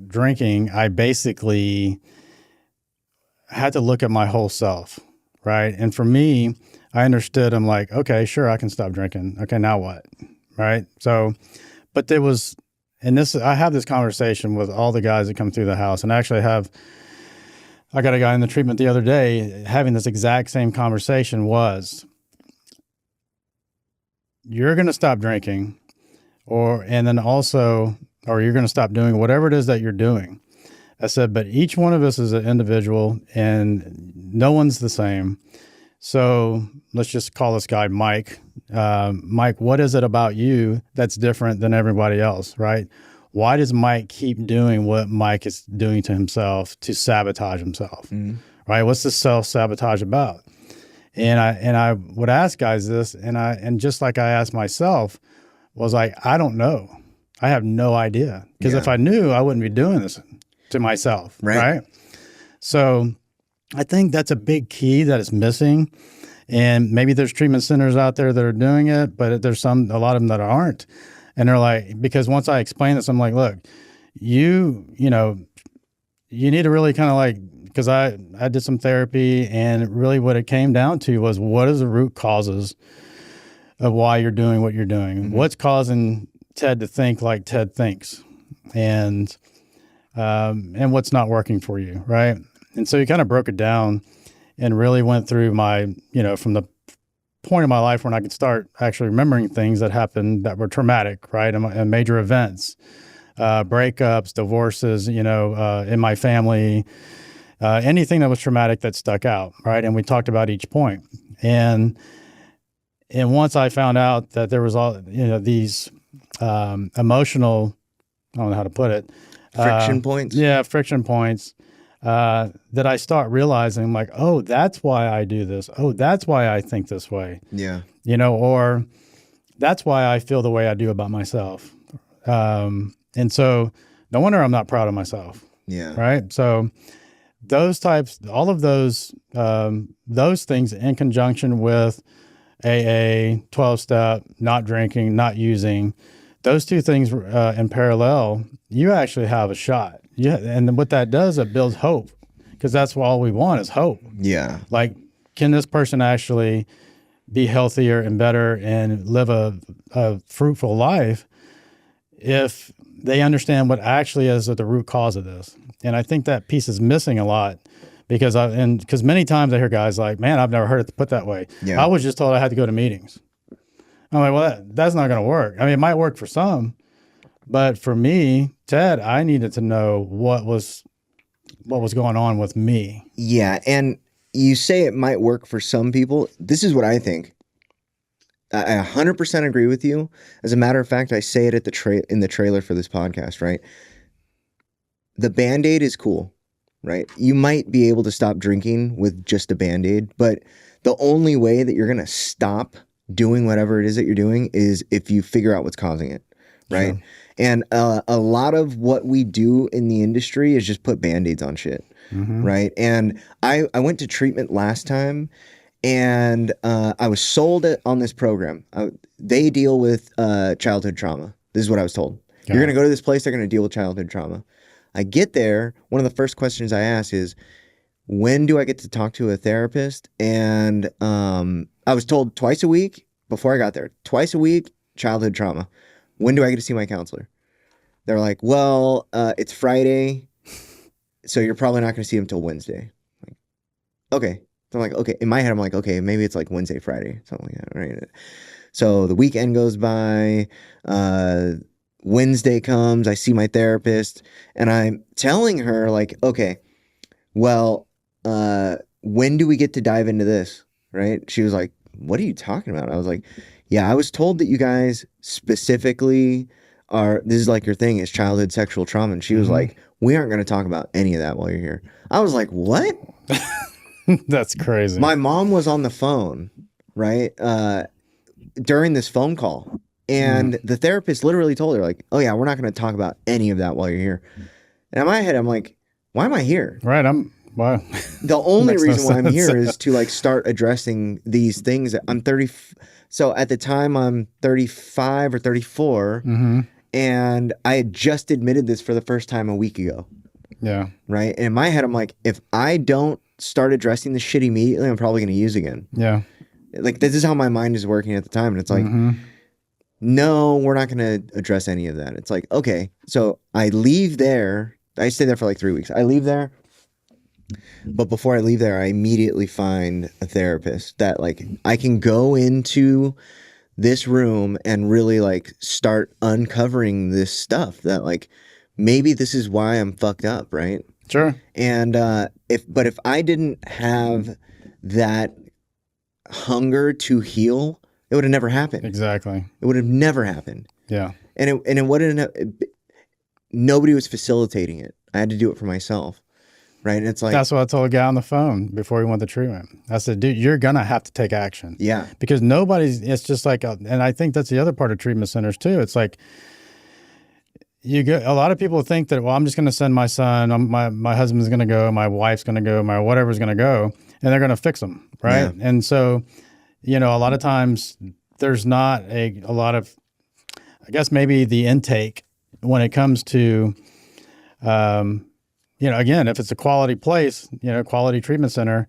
drinking, I basically had to look at my whole self, right? And for me, I understood, I'm like, okay, sure, I can stop drinking. Okay, now what? Right? So, but there was, and this, I have this conversation with all the guys that come through the house, and actually I got a guy in the treatment the other day having this exact same conversation was, you're going to stop drinking and then also, or you're going to stop doing whatever it is that you're doing. I said, but each one of us is an individual and no one's the same. So let's just call this guy Mike. Mike, what is it about you that's different than everybody else, right? Why does Mike keep doing what Mike is doing to himself to sabotage himself, right? What's the self-sabotage about? And I would ask guys this, and just like I asked myself, was like, I don't know. I have no idea. Because if I knew, I wouldn't be doing this to myself, right? So I think that's a big key that is missing. And maybe there's treatment centers out there that are doing it, but there's a lot of them that aren't. And they're like, because once I explain this, I'm like, look, you need to really kind of like, because I did some therapy, and really what it came down to was, what is the root causes of why you're doing what you're doing? What's causing Ted to think like Ted thinks, and what's not working for you, right? And so he kind of broke it down and really went through my, from the point of my life when I could start actually remembering things that happened that were traumatic, right? And major events, breakups, divorces, in my family, anything that was traumatic that stuck out, right? And we talked about each point. And once I found out that there was all, these emotional, I don't know how to put it. Friction points? Yeah, friction points. That I start realizing, I'm like, oh, that's why I do this. Oh, that's why I think this way. Yeah. Or that's why I feel the way I do about myself. And so no wonder I'm not proud of myself. Yeah. Right. So those types, all of those things in conjunction with AA, 12-step, not drinking, not using, those two things in parallel, you actually have a shot. Yeah, and what that does, it builds hope. because that's all we want is hope. Yeah. Like, can this person actually be healthier and better and live a fruitful life if they understand what actually is at the root cause of this? And I think that piece is missing a lot because many times I hear guys like, man, I've never heard it put that way. Yeah. I was just told I had to go to meetings. I'm like, well, that's not going to work. I mean, it might work for some, but for me, Ted, I needed to know what was going on with me. Yeah. And you say it might work for some people. This is what I think. I 100% agree with you. As a matter of fact, I say it at in the trailer for this podcast, right? The Band-Aid is cool, right? You might be able to stop drinking with just a Band-Aid, but the only way that you're going to stop doing whatever it is that you're doing is if you figure out what's causing it, right? Sure. And a lot of what we do in the industry is just put Band-Aids on shit, right? And I went to treatment last time, and I was sold on this program. They deal with childhood trauma. This is what I was told. You're going to go to this place, they're going to deal with childhood trauma. I get there, one of the first questions I ask is, when do I get to talk to a therapist? And I was told twice a week before I got there. Twice a week, childhood trauma. When do I get to see my counselor? They're like, well, it's Friday, so you're probably not going to see him till Wednesday. Like, okay. So I'm like, okay. In my head, I'm like, okay, maybe it's like Wednesday, Friday, something like that, right? So the weekend goes by, Wednesday comes, I see my therapist, and I'm telling her, like, okay, well, when do we get to dive into this, right? She was like, what are you talking about? I was like, yeah, I was told that you guys specifically this is like your thing, is childhood sexual trauma. And she was like, we aren't going to talk about any of that while you're here. I was like, what? That's crazy. My mom was on the phone, right? During this phone call. And the therapist literally told her, like, oh yeah, we're not going to talk about any of that while you're here. And in my head, I'm like, why am I here? Right. Wow. The only reason why I'm here is to like start addressing these things. I'm 30. So at the time I'm 35 or 34, and I had just admitted this for the first time a week ago. Yeah. Right. And in my head, I'm like, if I don't start addressing this shit immediately, I'm probably going to use again. Yeah. Like, this is how my mind is working at the time. And it's like, no, we're not going to address any of that. It's like, okay. So I leave there. I stay there for like 3 weeks. I leave there. But before I leave there, I immediately find a therapist that like I can go into this room and really like start uncovering this stuff that like maybe this is why I'm fucked up, right? Sure. And if I didn't have that hunger to heal, it would have never happened. Exactly. It would have never happened. Yeah. And it wouldn't have, nobody was facilitating it. I had to do it for myself. Right. And it's like, that's what I told a guy on the phone before he went to treatment. I said, dude, you're going to have to take action. Yeah. Because it's just like, and I think that's the other part of treatment centers too. It's like, a lot of people think that, well, I'm just going to send my son, my husband's going to go, my wife's going to go, my whatever's going to go, and they're going to fix them. Right. Yeah. And so, a lot of times there's not a lot of, I guess maybe the intake when it comes to, again, if it's a quality place, quality treatment center,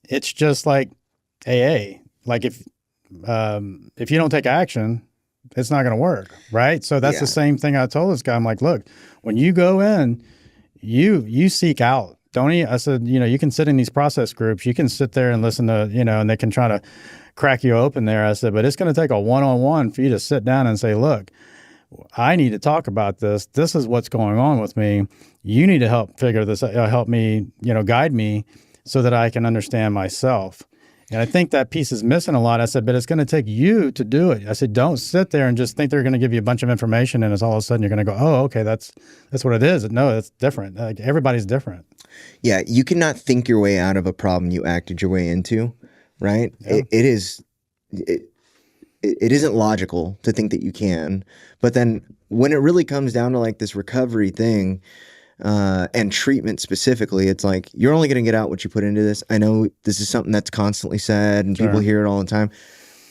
it's just like AA. Like if you don't take action, it's not going to work, right? So that's the same thing I told this guy. I'm like, look, when you go in, you seek out. Don't you? I said, you can sit in these process groups. You can sit there and listen to, and they can try to crack you open there. I said, but it's going to take a one-on-one for you to sit down and say, look, I need to talk about this. This is what's going on with me. You need to help figure this out, help me, guide me so that I can understand myself. And I think that piece is missing a lot. I said, but it's going to take you to do it. I said, don't sit there and just think they're going to give you a bunch of information and it's all of a sudden you're going to go, oh, okay, that's what it is. No, it's different. Like, everybody's different. Yeah. You cannot think your way out of a problem you acted your way into, right? Yeah. It isn't logical to think that you can. But then when it really comes down to like this recovery thing and treatment specifically, it's like you're only going to get out what you put into this. I know this is something that's constantly said and people hear it all the time.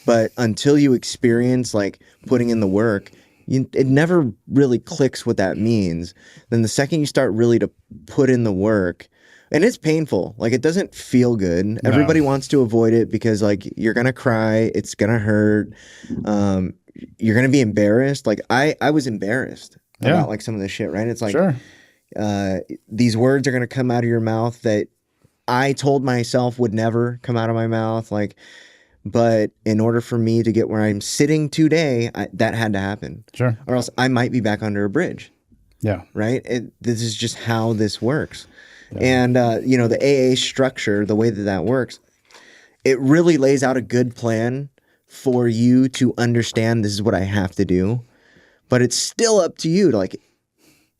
But until you experience like putting in the work, It never really clicks what that means. Then the second you start really to put in the work, and it's painful. Like, it doesn't feel good. No. Everybody wants to avoid it because, like, you're going to cry. It's going to hurt. You're going to be embarrassed. Like, I was embarrassed about, like, some of this shit, right? It's like, Sure. These words are going to come out of your mouth that I told myself would never come out of my mouth. Like, but in order for me to get where I'm sitting today, that had to happen. Sure. Or else I might be back under a bridge. Yeah. Right? This is just how this works. Yeah. And, the AA structure, the way that works, it really lays out a good plan for you to understand this is what I have to do. But it's still up to you to, like,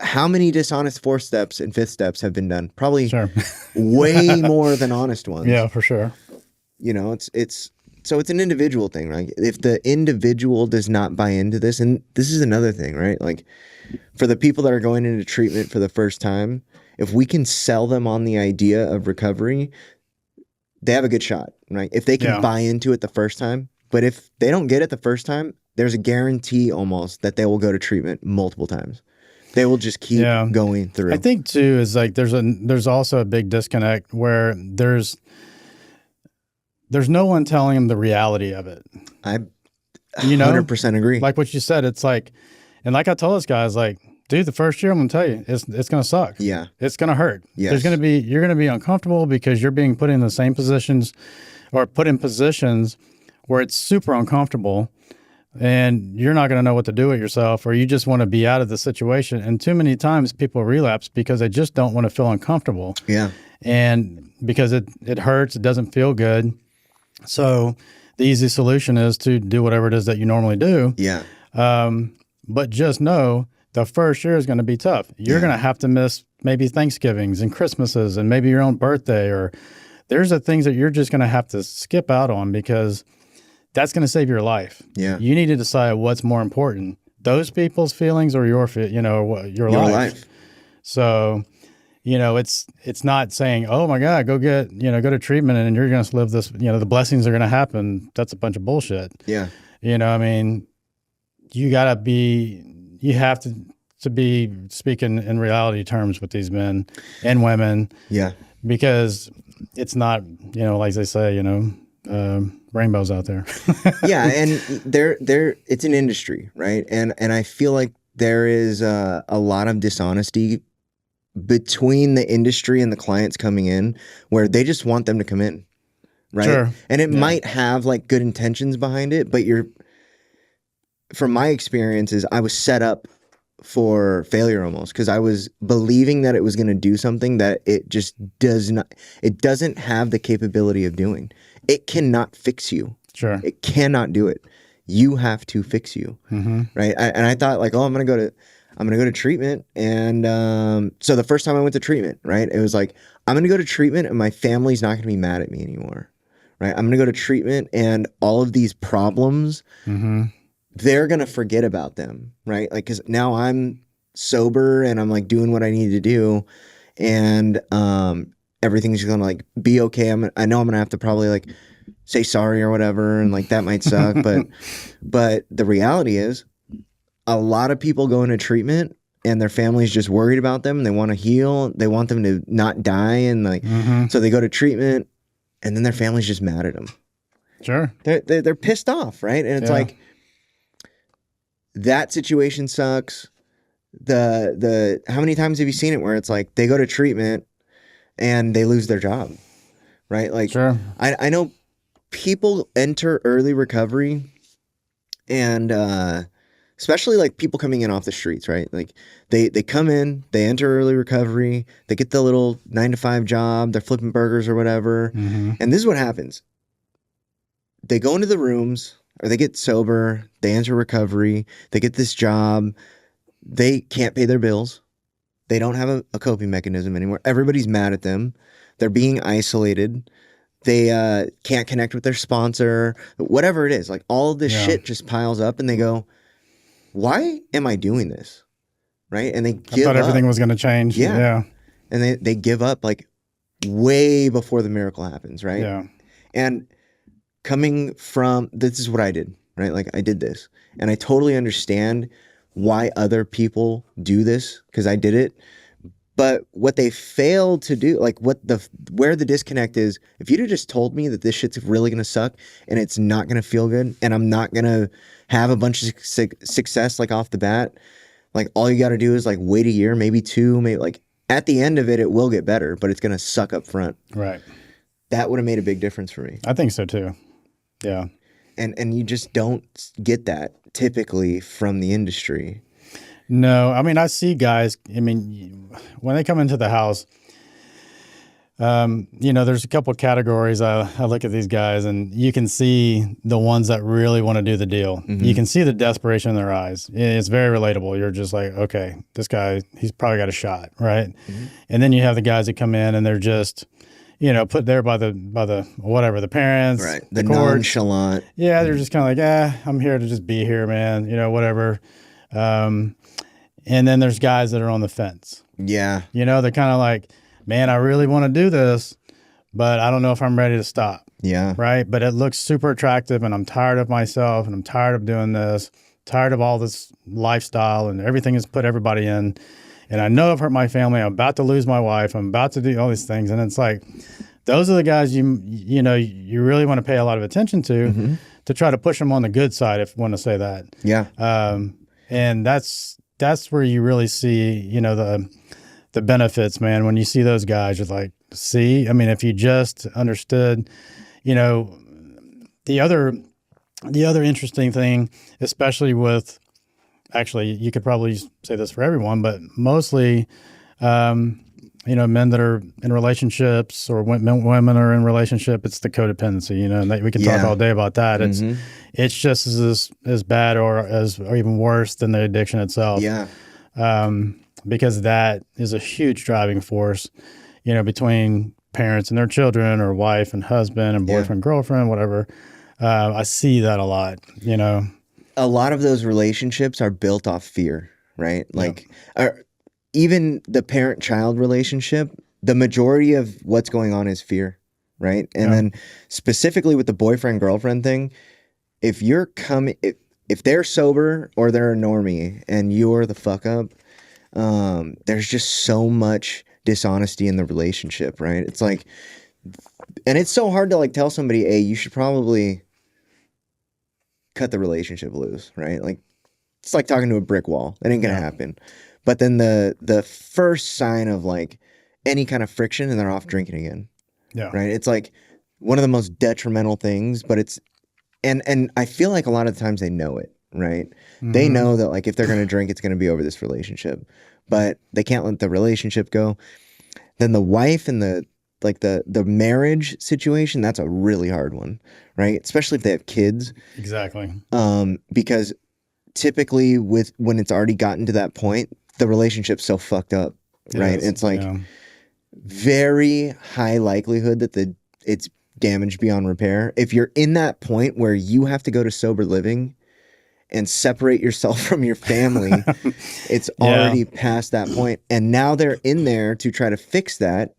how many dishonest 4th steps and 5th steps have been done? Probably way more than honest ones. Yeah, for sure. So it's an individual thing, right? If the individual does not buy into this, and this is another thing, right? Like, for the people that are going into treatment for the first time, if we can sell them on the idea of recovery, they have a good shot, right? If they can buy into it the first time. But if they don't get it the first time, there's a guarantee almost that they will go to treatment multiple times. They will just keep going through. I think too is like there's also a big disconnect where there's no one telling them the reality of it. I 100% agree. Like what you said, it's like, and like I told this guy, it's like, dude, the first year I'm going to tell you, it's going to suck. Yeah. It's going to hurt. Yes. You're going to be uncomfortable because you're being put in the same positions or put in positions where it's super uncomfortable and you're not going to know what to do with yourself, or you just want to be out of the situation. And too many times people relapse because they just don't want to feel uncomfortable. Yeah. And because it hurts, it doesn't feel good. So the easy solution is to do whatever it is that you normally do. Yeah. But just know the first year is going to be tough. You're going to have to miss maybe Thanksgivings and Christmases and maybe your own birthday, or there's the things that you're just going to have to skip out on because that's going to save your life. Yeah. You need to decide what's more important, those people's feelings or your life. So, it's not saying, oh my God, go to treatment and you're going to live this, the blessings are going to happen. That's a bunch of bullshit. Yeah. You have to be speaking in reality terms with these men and women. Yeah. Because it's not, like they say, rainbows out there. Yeah. And it's an industry, right? And I feel like there is a lot of dishonesty between the industry and the clients coming in where they just want them to come in. Right. Sure. And it might have like good intentions behind it, but from my experiences, I was set up for failure almost because I was believing that it was going to do something that it just doesn't have the capability of doing. It cannot fix you. Sure. It cannot do it. You have to fix you. Mm-hmm. Right. And I thought like, I'm going to go to treatment. And so the first time I went to treatment, right, it was like, I'm going to go to treatment and my family's not going to be mad at me anymore. Right. I'm going to go to treatment and all of these problems, they're going to forget about them. Right. Like, cause now I'm sober and I'm like doing what I need to do. And everything's going to like be okay. I know I'm going to have to probably like say sorry or whatever. And like, that might suck. But the reality is a lot of people go into treatment and their family's just worried about them. They want to heal. They want them to not die. And like, so they go to treatment and then their family's just mad at them. Sure. They're pissed off. Right. And it's like, that situation sucks. How many times have you seen it where it's like they go to treatment and they lose their job? Right. Like, sure. I know people enter early recovery and, especially like people coming in off the streets, right? Like they come in, they enter early recovery, they get the little 9-to-5 job, they're flipping burgers or whatever. And this is what happens. They go into the rooms or they get sober, they enter recovery, they get this job, they can't pay their bills. They don't have a coping mechanism anymore. Everybody's mad at them. They're being isolated. They can't connect with their sponsor, whatever it is. Like all of this shit just piles up and they go, why am I doing this? Right. And they give up. I thought everything was going to change. Yeah. And they give up like way before the miracle happens. Right. Yeah. And coming from, this is what I did, right? Like I did this and I totally understand why other people do this, because I did it. But what they failed to do, like where the disconnect is, if you'd have just told me that this shit's really gonna suck and it's not gonna feel good and I'm not gonna have a bunch of success like off the bat, like all you gotta do is like wait a year, maybe two, maybe like at the end of it, it will get better, but it's gonna suck up front. Right. That would have made a big difference for me. I think so too. Yeah. And you just don't get that typically from the industry. No, I mean, I see guys, I mean, when they come into the house, there's a couple of categories. I look at these guys and you can see the ones that really want to do the deal. Mm-hmm. You can see the desperation in their eyes. It's very relatable. You're just like, okay, this guy, he's probably got a shot, right? Mm-hmm. And then you have the guys that come in and they're just, put there by the whatever, the parents, right? The nonchalant. Yeah, they're just kind of like, I'm here to just be here, man. Whatever. And then there's guys that are on the fence. Yeah. They're kind of like, man, I really want to do this, but I don't know if I'm ready to stop. Yeah. Right. But it looks super attractive and I'm tired of myself and I'm tired of doing this, tired of all this lifestyle and everything has put everybody in. And I know I've hurt my family. I'm about to lose my wife. I'm about to do all these things. And it's like, those are the guys you really want to pay a lot of attention to try to push them on the good side, if you want to say that. Yeah. And that's where you really see, the benefits, man. When you see those guys, you're like, see, I mean, if you just understood, the other interesting thing, especially with, actually, you could probably say this for everyone, but mostly, men that are in relationships or women are in relationship, it's the codependency, and we can talk all day about that. It's just as bad or even worse than the addiction itself. Yeah. Because that is a huge driving force, between parents and their children or wife and husband and boyfriend, girlfriend, whatever. I see that a lot, A lot of those relationships are built off fear, right? Like, even the parent-child relationship, the majority of what's going on is fear, right? And then specifically with the boyfriend-girlfriend thing, if they're sober or they're a normie and you're the fuck up, there's just so much dishonesty in the relationship, right? It's like, and it's so hard to like tell somebody, hey, you should probably cut the relationship loose, right? Like, it's like talking to a brick wall. It ain't gonna happen. But then the first sign of like any kind of friction and they're off drinking again. Yeah. Right. It's like one of the most detrimental things, but it's, and I feel like a lot of the times they know it, right? Mm-hmm. They know that like if they're going to drink, it's going to be over this relationship, but they can't let the relationship go. Then the wife and the marriage situation, that's a really hard one, right? Especially if they have kids. Exactly. Because typically when it's already gotten to that point, the relationship's so fucked up, right? It's like very high likelihood that it's damaged beyond repair. If you're in that point where you have to go to sober living and separate yourself from your family, it's already past that point. And now they're in there to try to fix that.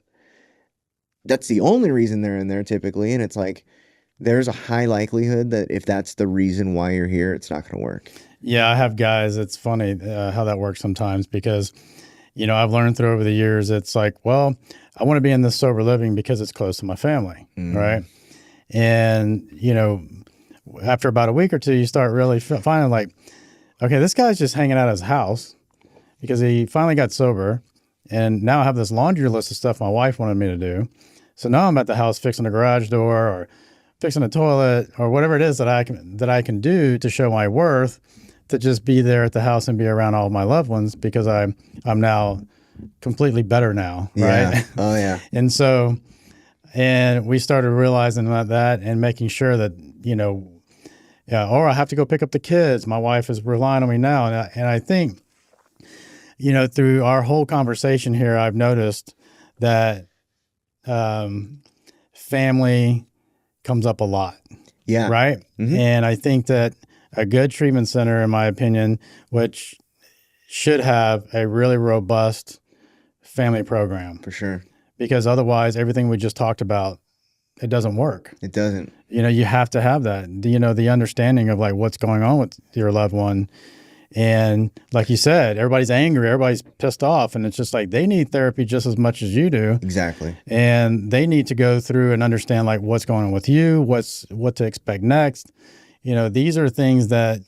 That's the only reason they're in there typically. And it's like, there's a high likelihood that if that's the reason why you're here, it's not going to work. Yeah, I have guys. It's funny how that works sometimes because, I've learned through over the years, it's like, well, I want to be in this sober living because it's close to my family, right? And, after about a week or two, you start really finding like, okay, this guy's just hanging out at his house because he finally got sober. And now I have this laundry list of stuff my wife wanted me to do. So now I'm at the house fixing a garage door or fixing a toilet or whatever it is that I can do to show my worth, to just be there at the house and be around all of my loved ones because I'm now completely better now, right? Yeah. Oh yeah. And we started realizing that and making sure that, or I have to go pick up the kids. My wife is relying on me now. And I think, through our whole conversation here, I've noticed that family comes up a lot. Yeah. Right? Mm-hmm. And I think that a good treatment center, in my opinion, which should have a really robust family program. For sure. Because otherwise, everything we just talked about, it doesn't work. It doesn't. You have to have that, the understanding of like what's going on with your loved one. And like you said, everybody's angry, everybody's pissed off, and it's just like they need therapy just as much as you do. Exactly. And they need to go through and understand like what's going on with you, what to expect next. These are things that,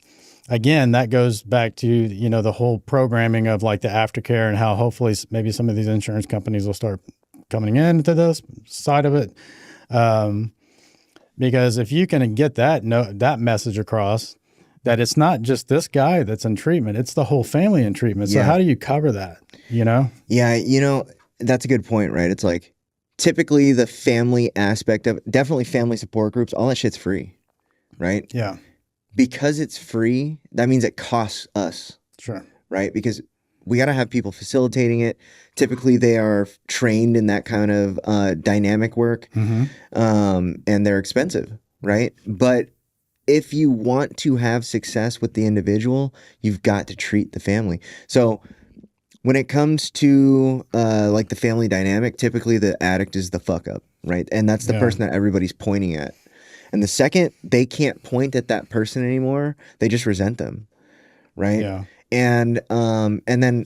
again, that goes back to, the whole programming of like the aftercare and how hopefully maybe some of these insurance companies will start coming into this side of it. Because if you can get that message across, that it's not just this guy that's in treatment, it's the whole family in treatment. So how do you cover that, Yeah, that's a good point, right? It's like typically the family aspect of definitely family support groups, all that shit's free, right? Yeah. Because it's free, that means it costs us. Sure. Right? Because we got to have people facilitating it. Typically, they are trained in that kind of dynamic work, and they're expensive, right? But if you want to have success with the individual, you've got to treat the family. So when it comes to like the family dynamic, typically the addict is the fuck up, right? And that's the person that everybody's pointing at. And the second they can't point at that person anymore, they just resent them, right? Yeah. And then,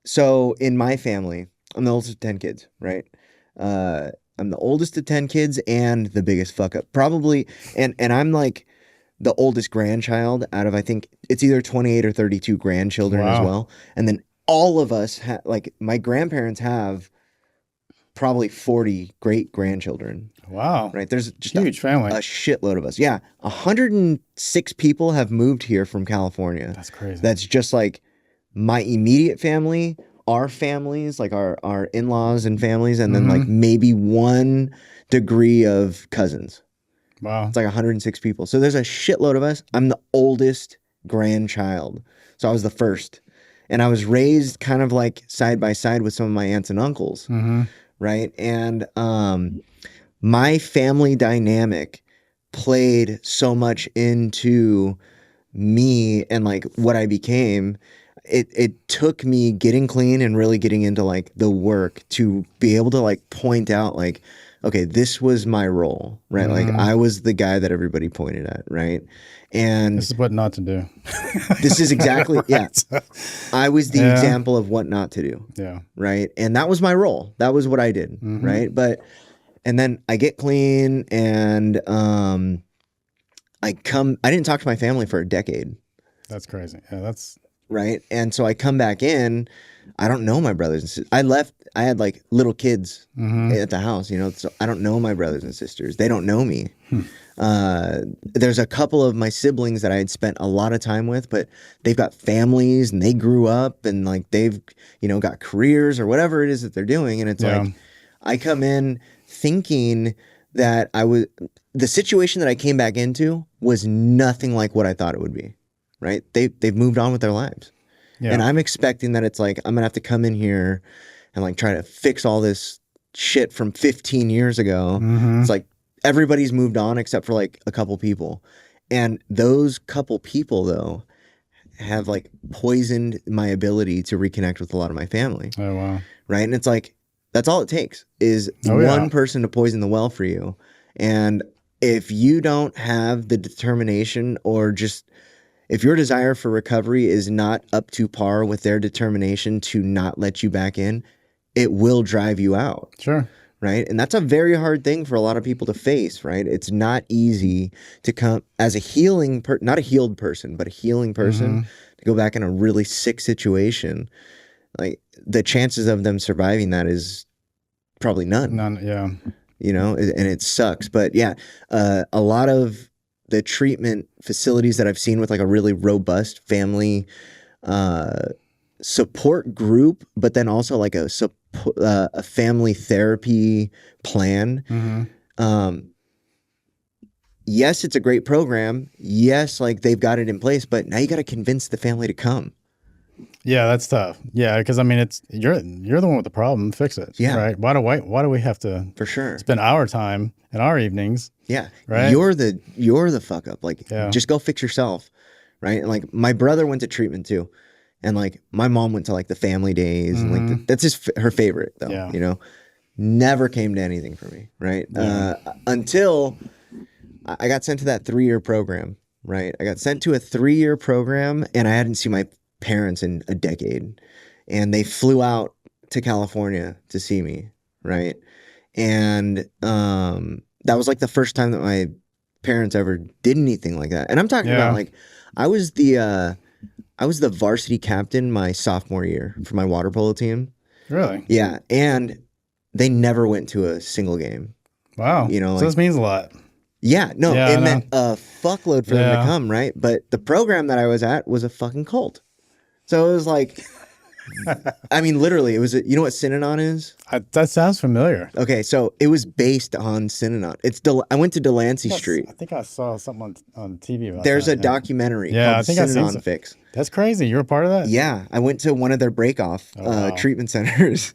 so in my family, I'm the oldest of 10 kids, right? I'm the oldest of 10 kids and the biggest fuck up, probably. And I'm like the oldest grandchild out of, I think it's either 28 or 32 grandchildren as well. And then all of us like my grandparents have probably 40 great grandchildren. Wow. Right. There's just huge family. A shitload of us. Yeah. 106 people have moved here from California. That's crazy. That's just like my immediate family, our families, like our in-laws and families, and then like maybe one degree of cousins. Wow. It's like 106 people. So there's a shitload of us. I'm the oldest grandchild. So I was the first. And I was raised kind of like side by side with some of my aunts and uncles. Right. And my family dynamic played so much into me and like what I became. It took me getting clean and really getting into like the work to be able to like point out like, okay, this was my role, right? Like I was the guy that everybody pointed at, right? And this is what not to do. This is exactly, I was the example of what not to do. Yeah. Right. And that was my role. That was what I did. Right. And then I get clean and I didn't talk to my family for a decade. That's crazy. Yeah, that's right. And so I come back in, I don't know my brothers and sisters. I had like little kids at the house, so I don't know my brothers and sisters. They don't know me. There's a couple of my siblings that I had spent a lot of time with, but they've got families and they grew up and like they've, got careers or whatever it is that they're doing. And it's like, I come in thinking that the situation that I came back into was nothing like what I thought it would be. Right. They've moved on with their lives. Yeah. And I'm expecting that it's like, I'm going to have to come in here and like try to fix all this shit from 15 years ago. It's like everybody's moved on except for like a couple people. And those couple people though have like poisoned my ability to reconnect with a lot of my family. Oh, wow. Right. And it's like, that's all it takes is one person to poison the well for you. And if you don't have the determination or just if your desire for recovery is not up to par with their determination to not let you back in, it will drive you out. Sure. Right. And that's a very hard thing for a lot of people to face. Right. It's not easy to come as a healing, not a healed person, but a healing person to go back in a really sick situation. Like the chances of them surviving that is probably none. None. Yeah. And it sucks. But yeah, a lot of the treatment facilities that I've seen with like a really robust family support group, but then also like a family therapy plan. Yes, it's a great program. Yes, like they've got it in place, but now you got to convince the family to come. Yeah, that's tough. Yeah, because I mean, you're the one with the problem. Fix it. Yeah. Right. Why do we have to for sure spend our time and our evenings? Yeah. Right. You're the fuck up. Like, just go fix yourself. Right. And like my brother went to treatment too, and like my mom went to like the family days, and like that's just her favorite though. Yeah. Never came to anything for me. Right. Until I got sent to that 3-year program. right? I got sent to a 3-year program, and I hadn't seen my parents in a decade. And they flew out to California to see me, right? And that was like the first time that my parents ever did anything like that. And I'm talking about like I was the varsity captain my sophomore year for my water polo team. Really? Yeah, and they never went to a single game. Wow. You know, so like, this means a lot. Yeah, no, Yeah, it meant a fuckload for them to Yeah. come, right? But the program that I was at was a fucking cult. So it was like, I mean, literally, it was. You know what Synanon is? That sounds familiar. Okay, so it was based on Synanon. I went to Delancey Street. I think I saw something on TV about There's that. a documentary Yeah, I called think I've seen Synanon Fix. That's crazy. You were part of that? Yeah, I went to one of their break-off wow. treatment centers.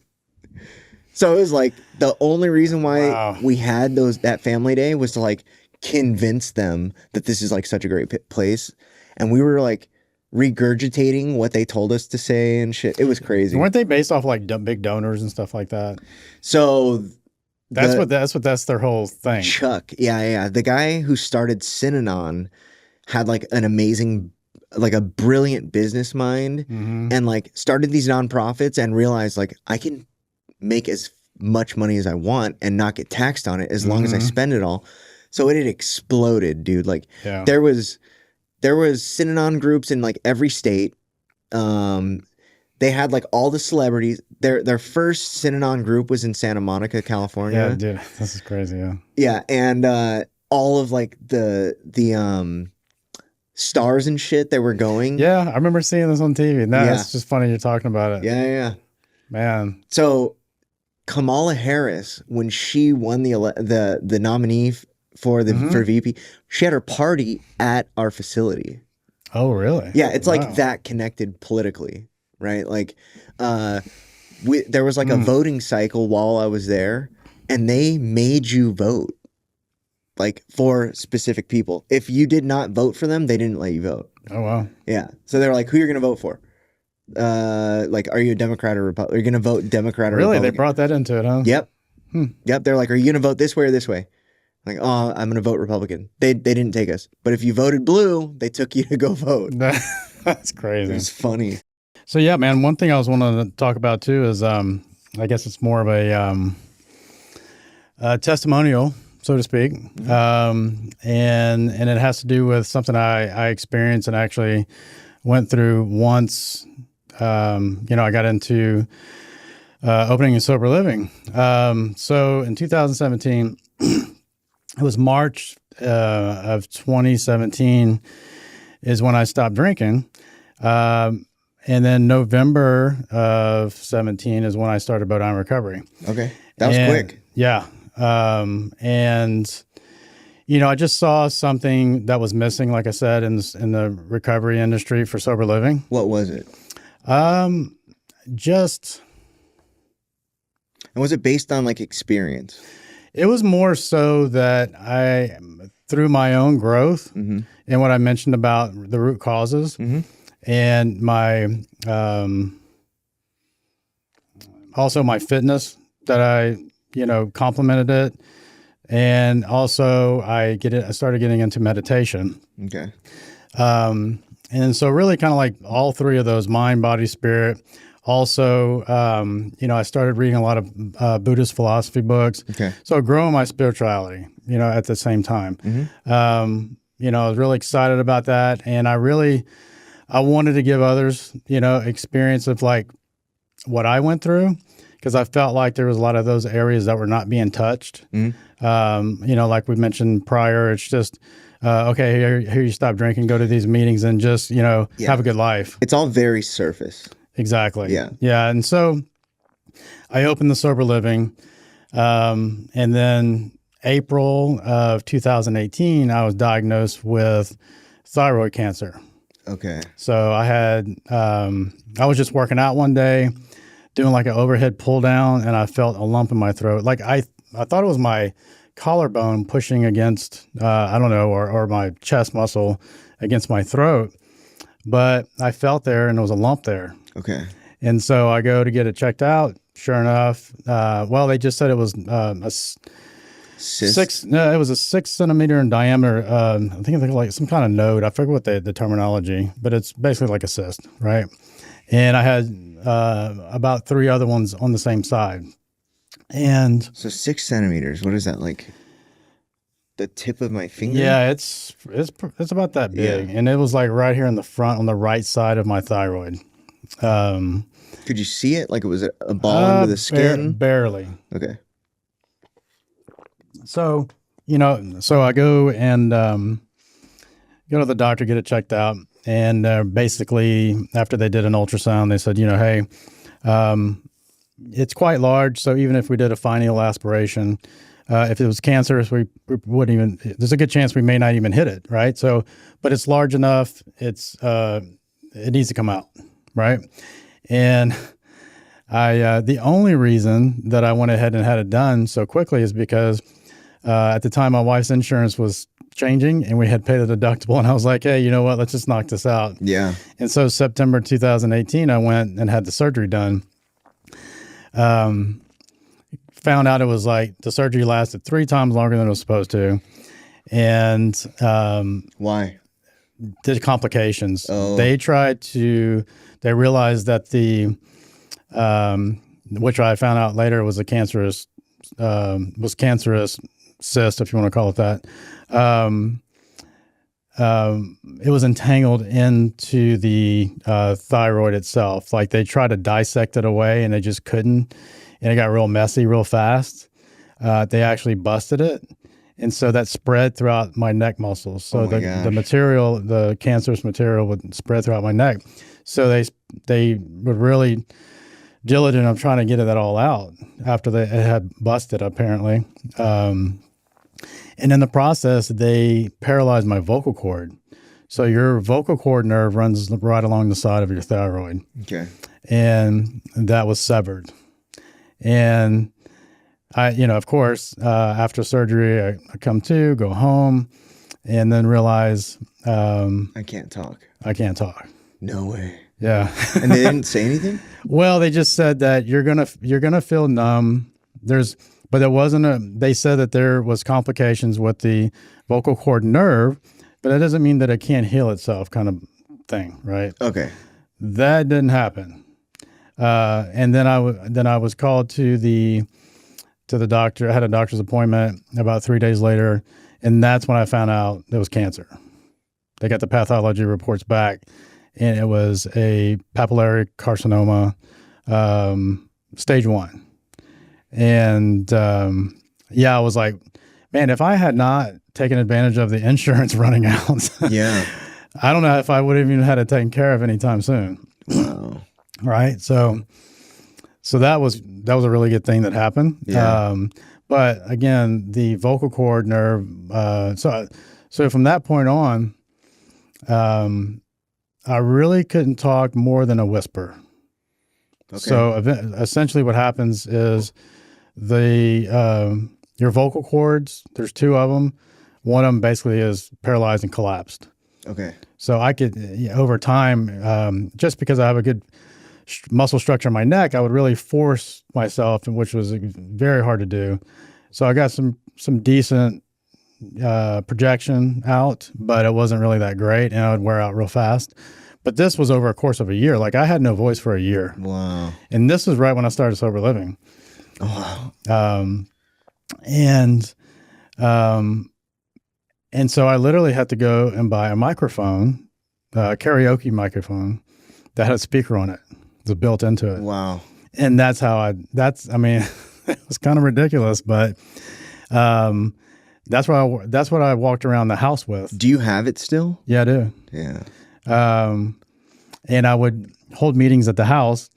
So it was like the only reason why we had that family day was to like convince them that this is like such a great place, and we were like regurgitating what they told us to say and shit. It was crazy. Weren't they based off like big donors and stuff like that? So that's their whole thing. Chuck, yeah. The guy who started Synanon had like an amazing, like a brilliant business mind, and like started these nonprofits and realized like I can make as much money as I want and not get taxed on it as long as I spend it all. So it had exploded, dude. Like there was Synanon groups in like every state. They had like all the celebrities. Their first Synanon group was in Santa Monica, California. Yeah, dude, this is crazy. Yeah. Yeah, and all of like the stars and shit that were going. Yeah, I remember seeing this on TV. No, it's just funny you're talking about it. Yeah. Man. So Kamala Harris, when she won the nominee for VP, she had her party at our facility. Oh, really? Yeah, it's like that connected politically, right? Like, there was like a voting cycle while I was there, and they made you vote, like for specific people. If you did not vote for them, they didn't let you vote. Oh wow. Yeah, so they're like, "Who you're gonna vote for? Like, are you a Democrat or Republican? Are you gonna vote Democrat or Republican?" Really, they brought that into it, huh? Yep. Yep. They're like, "Are you gonna vote this way or this way?" Like, "Oh, I'm gonna vote Republican." They didn't take us, but if you voted blue, they took you to go vote. That's crazy. It's funny. So yeah, man. One thing I was wanting to talk about too is, I guess it's more of a testimonial, so to speak, and it has to do with something I experienced and actually went through once. I got into opening and sober living. So in 2017, it was March of 2017 is when I stopped drinking. And then November of 17 is when I started Bodine Recovery. Okay. That was quick. Yeah. And, I just saw something that was missing, like I said, in the recovery industry for sober living. What was it? And was it based on like experience? It was more so that through my own growth and what I mentioned about the root causes and my, also my fitness that I, complemented it. And also I started getting into meditation. Okay. And so really kind of like all three of those, mind, body, spirit. Also, I started reading a lot of Buddhist philosophy books. Okay. So growing my spirituality, at the same time. I was really excited about that. And I wanted to give others, experience of like what I went through, because I felt like there was a lot of those areas that were not being touched. Like we mentioned prior, it's just, okay, here you stop drinking, go to these meetings and just, have a good life. It's all very surface. Exactly. Yeah. Yeah. And so I opened the sober living. And then April of 2018, I was diagnosed with thyroid cancer. Okay. So I was just working out one day, doing like an overhead pull down, and I felt a lump in my throat. Like I thought it was my collarbone pushing against, I don't know, or my chest muscle against my throat. But I felt there and there was a lump there. Okay. And so I go to get it checked out. Sure enough, they just said it was Cyst? No, it was a 6 centimeter in diameter. I think it's like some kind of node. I forget what the terminology, but it's basically like a cyst, right? And I had about 3 other ones on the same side. And So 6 centimeters. What is that, like the tip of my finger? yeah, it's about that big, and it was like right here in the front on the right side of my thyroid. Could you see it? Like it was a ball under the skin? Barely. Okay. So, so I go and go to the doctor, get it checked out. And basically, after they did an ultrasound, they said, hey, it's quite large. So even if we did a fine needle aspiration, if it was cancerous, we wouldn't even, there's a good chance we may not even hit it, right? So, but it's large enough, it needs to come out, right? And the only reason that I went ahead and had it done so quickly is because at the time my wife's insurance was changing and we had paid the deductible, and I was like, hey, you know what, let's just knock this out. Yeah. And so September 2018, I went and had the surgery done. Found out it was like the surgery lasted 3 times longer than it was supposed to. And why? The complications. Oh. They realized that which I found out later was cancerous cyst, if you want to call it that. It was entangled into the thyroid itself. Like they tried to dissect it away and they just couldn't. And it got real messy real fast. They actually busted it. And so that spread throughout my neck muscles. So the cancerous material would spread throughout my neck. So they were really diligent of trying to get that all out after it had busted, apparently. And in the process, they paralyzed my vocal cord. So your vocal cord nerve runs right along the side of your thyroid. Okay. And that was severed. And I, of course, after surgery, I come to, go home, and then realize I can't talk. I can't talk. No way. Yeah. And they didn't say anything? Well, they just said that you're gonna feel numb. But there wasn't they said that there was complications with the vocal cord nerve, but that doesn't mean that it can't heal itself, kind of thing, right? Okay. That didn't happen. And then I was called to the doctor. I had a doctor's appointment about 3 days later, and that's when I found out it was cancer. They got the pathology reports back, and it was a papillary carcinoma, stage 1. And I was like, man, if I had not taken advantage of the insurance running out, yeah, I don't know if I would have even had it taken care of anytime soon. Wow. Right. So that was a really good thing that happened. Yeah. But again, the vocal cord nerve. So from that point on, I really couldn't talk more than a whisper. Okay. So essentially, what happens is your vocal cords. There's 2 of them. One of them basically is paralyzed and collapsed. Okay. So I could, over time, just because I have a good muscle structure in my neck, I would really force myself, which was very hard to do. So I got some decent projection out, but it wasn't really that great, and I would wear out real fast. But this was over a course of a year. Like I had no voice for a year. Wow. And this was right when I started sober living. Oh, wow. And so I literally had to go and buy a microphone, a karaoke microphone that had a speaker on it. It was built into it. Wow. And that's how it was kind of ridiculous, but that's what I walked around the house with. Do you have it still? Yeah, I do. Yeah. And I would hold meetings at the house,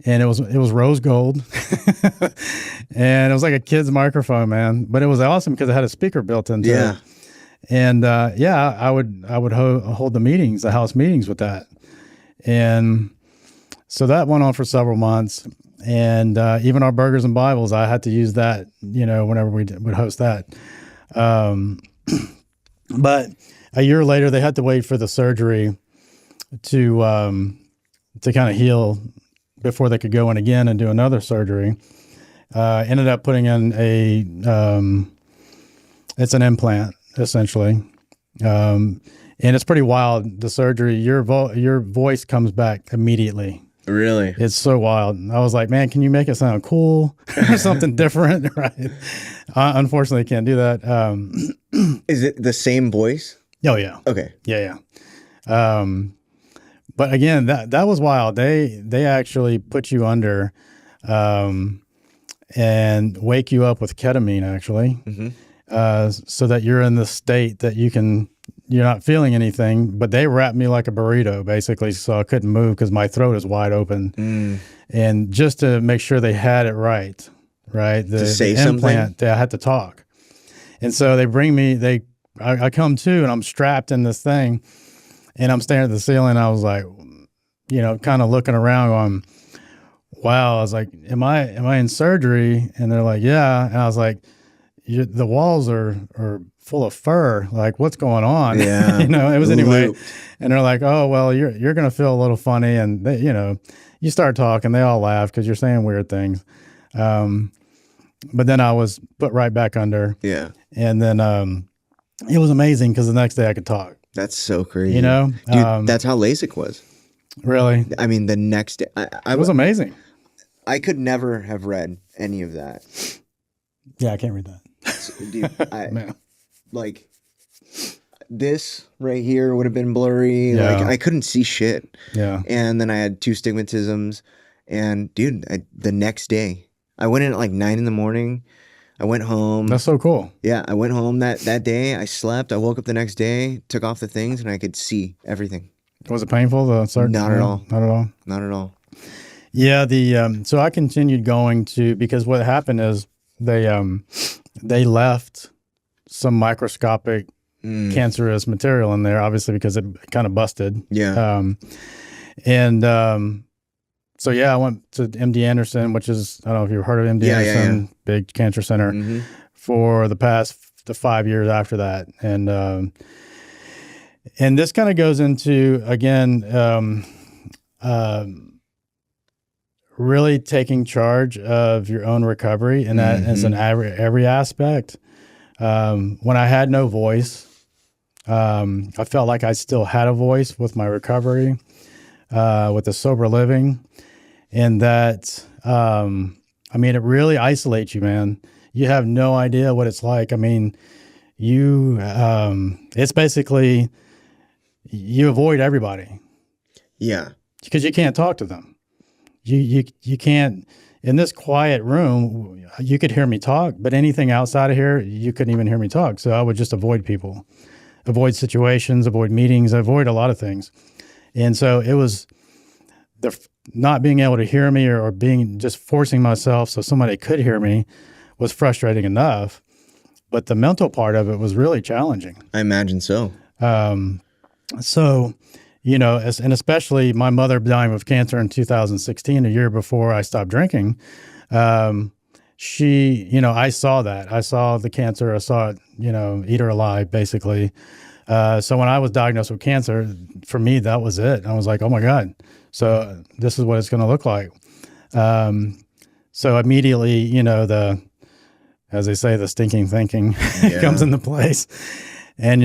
and it was rose gold, and it was like a kid's microphone, man. But it was awesome because it had a speaker built into it. And I would hold the house meetings with that, and so that went on for several months. And even our burgers and Bibles, I had to use that, whenever we would host that. But a year later, they had to wait for the surgery to kind of heal before they could go in again and do another surgery. Ended up putting in It's an implant, essentially. And it's pretty wild. The surgery, your voice comes back immediately. Really? It's so wild. I was like, man, can you make it sound cool or something different? Right. Unfortunately, can't do that. Is it the same voice? Oh yeah. Okay. Yeah. But again, that was wild. They actually put you under, and wake you up with ketamine actually, so that you're in the state that you're not feeling anything, but they wrapped me like a burrito basically. So I couldn't move because my throat is wide open. And just to make sure they had it right. To say the implant, something? I had to talk. And so they bring me, I come to and I'm strapped in this thing and I'm staring at the ceiling. I was like, kind of looking around going, wow. I was like, am I in surgery? And they're like, yeah. And I was like, the walls are full of fur. Like, what's going on? Yeah. It was anyway. And they're like, oh, well, you're going to feel a little funny. And they, you start talking, they all laugh because you're saying weird things. But then I was put right back under. Yeah. And then, it was amazing because the next day I could talk. That's so crazy. Dude, that's how LASIK was. Really? I mean, the next day, it was amazing. I could never have read any of that. Yeah, I can't read that. Dude, like this right here would have been blurry. Yeah. Like I couldn't see shit. Yeah. And then I had 2 stigmatisms. And dude, the next day, I went in at like 9 a.m. I went home. That's so cool. Yeah, I went home that day. I slept. I woke up the next day, took off the things, and I could see everything. Was it painful? Not at all. Not at all. Not at all. Yeah. So I continued going because what happened is they left some microscopic cancerous material in there, obviously because it kind of busted. Yeah. So yeah, I went to MD Anderson, which is, I don't know if you've heard of MD Anderson, big cancer center, for the past 5 years after that. And this kind of goes into, again, really taking charge of your own recovery. And that is in every aspect. When I had no voice, I felt like I still had a voice with my recovery, with the sober living. And that, it really isolates you, man. You have no idea what it's like. I mean, it's basically, you avoid everybody. Yeah. Because you can't talk to them. You can't, in this quiet room, you could hear me talk, but anything outside of here, you couldn't even hear me talk. So I would just avoid people, avoid situations, avoid meetings, avoid a lot of things. And so it was not being able to hear me or being just forcing myself so somebody could hear me was frustrating enough. But the mental part of it was really challenging. I imagine so. And especially my mother dying of cancer in 2016, a year before I stopped drinking. She, I saw that. I saw the cancer. I saw it, eat her alive, basically. So when I was diagnosed with cancer, for me, that was it. I was like, oh my God. So this is what it's going to look like. So immediately, as they say, the stinking thinking comes into place. And,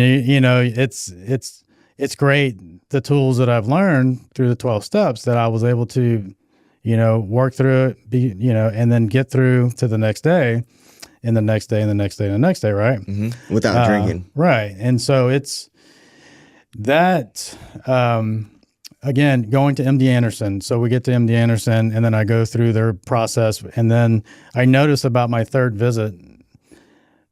it's great, the tools that I've learned through the 12 steps that I was able to, work through it, and then get through to the next day and the next day and the next day and the next day, right? Mm-hmm. Without drinking. Right. And so it's that, again, going to MD Anderson. So we get to MD Anderson and then I go through their process. And then I notice about my third visit,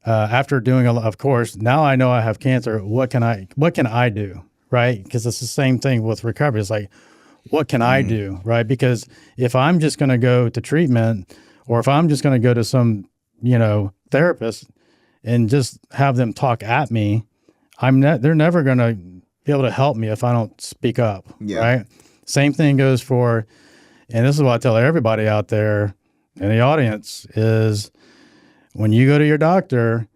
after doing of course, now I know I have cancer. What can I do? Right. Because it's the same thing with recovery. It's like, what can I do? Right. Because if I'm just going to go to treatment or if I'm just going to go to some, therapist and just have them talk at me, they're never going to be able to help me if I don't speak up. Yeah. Right. Same thing goes for, and this is what I tell everybody out there in the audience is when you go to your doctor,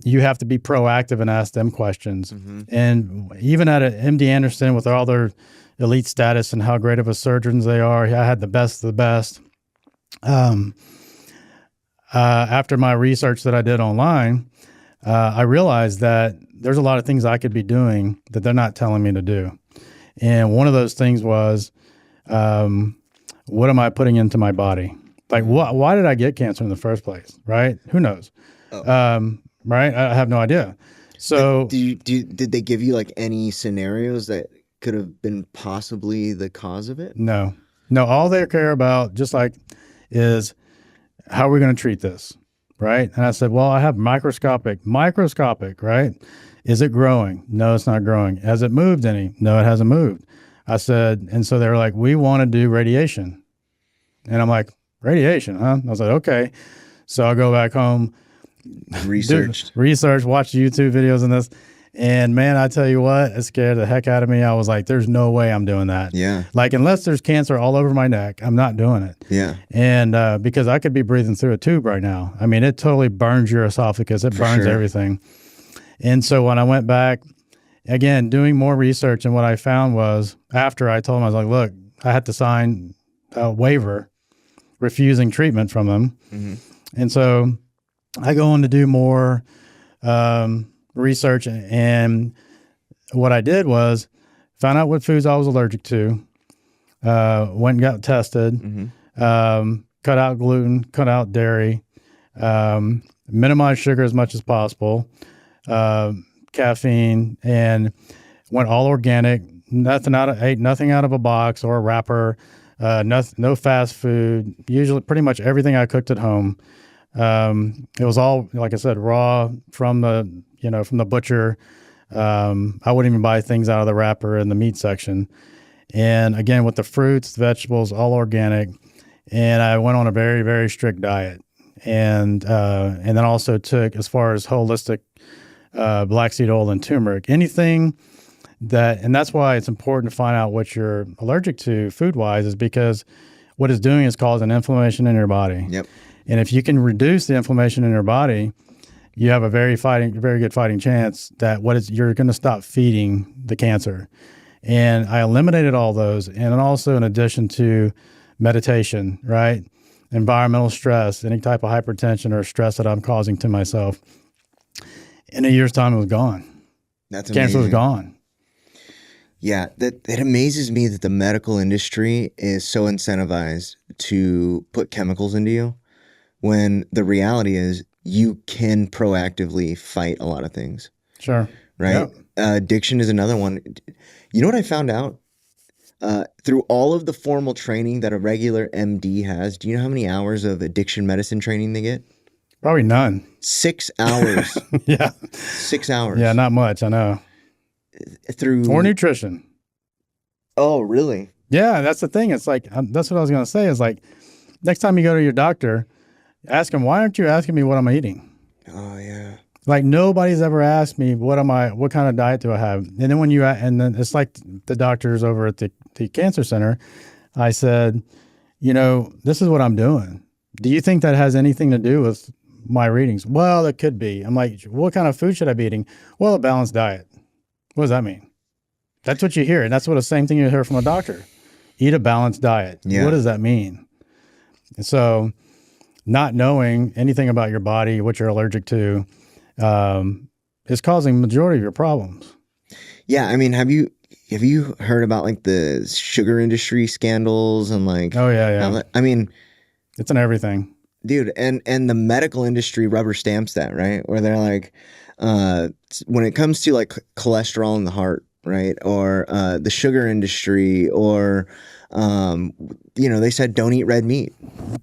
you have to be proactive and ask them questions. Mm-hmm. And even at MD Anderson with all their elite status and how great of a surgeons they are, I had the best of the best. After my research that I did online, I realized that there's a lot of things I could be doing that they're not telling me to do. And one of those things was, what am I putting into my body? Like, why did I get cancer in the first place? Right? Who knows? Right? I have no idea. So did they give you like any scenarios that could have been possibly the cause of it? no. All they care about, just like, is how are we going to treat this? Right? And I said, well, I have microscopic, right? Is it growing? No, it's not growing. Has it moved any? No, it hasn't moved. I said, and so they were like, we want to do radiation. And I'm like, radiation, huh? I was like, okay. So I'll go back home, Research, watch YouTube videos and this. And man, I tell you what, it scared the heck out of me. I was like, there's no way I'm doing that. Yeah. Like, unless there's cancer all over my neck, I'm not doing it. Yeah. And because I could be breathing through a tube right now. I mean, it totally burns your esophagus. It burns everything. And so when I went back, again, doing more research, and what I found was, after I told them, I was like, look, I had to sign a waiver refusing treatment from them. Mm-hmm. And so I go on to do more research, and what I did was found out what foods I was allergic to, went and got tested, cut out gluten, cut out dairy, minimize sugar as much as possible, caffeine, and went all organic, ate nothing out of a box or a wrapper, no fast food, usually pretty much everything I cooked at home. It was all, like I said, raw from the butcher. I wouldn't even buy things out of the wrapper in the meat section. And again, with the fruits, vegetables, all organic. And I went on a very, very strict diet. And then also took, as far as holistic, black seed oil and turmeric, anything and that's why it's important to find out what you're allergic to food-wise, is because what it's doing is causing inflammation in your body. Yep. And if you can reduce the inflammation in your body, you have a very good fighting chance that you're going to stop feeding the cancer. And I eliminated all those. And then also, in addition to meditation, right? Environmental stress, any type of hypertension or stress that I'm causing to myself. In a year's time, it was gone. That's amazing. Cancer was gone. Yeah, it amazes me that the medical industry is so incentivized to put chemicals into you, when the reality is you can proactively fight a lot of things. Sure. Right? Yep. Addiction is another one. You know what I found out? Through all of the formal training that a regular MD has, do you know how many hours of addiction medicine training they get? Probably none. 6 hours. Yeah. 6 hours. Yeah, not much, I know. Or nutrition. Oh, really? Yeah, that's the thing. It's like, that's what I was going to say, is like, next time you go to your doctor, ask him, why aren't you asking me what I'm eating? Oh, yeah. Like, nobody's ever asked me, what kind of diet do I have? And then and then it's like the doctors over at the cancer center, I said, this is what I'm doing. Do you think that has anything to do with my readings? Well, it could be. I'm like, what kind of food should I be eating? Well, a balanced diet. What does that mean? That's what you hear. And that's what the same thing you hear from a doctor. Eat a balanced diet. Yeah. What does that mean? And so not knowing anything about your body, what you're allergic to, is causing majority of your problems. Yeah. I mean, have you heard about like the sugar industry scandals and like, oh yeah. I mean, it's in everything. Dude, and the medical industry rubber stamps that, right? Where they're like, when it comes to like cholesterol in the heart, right? Or the sugar industry, or they said don't eat red meat,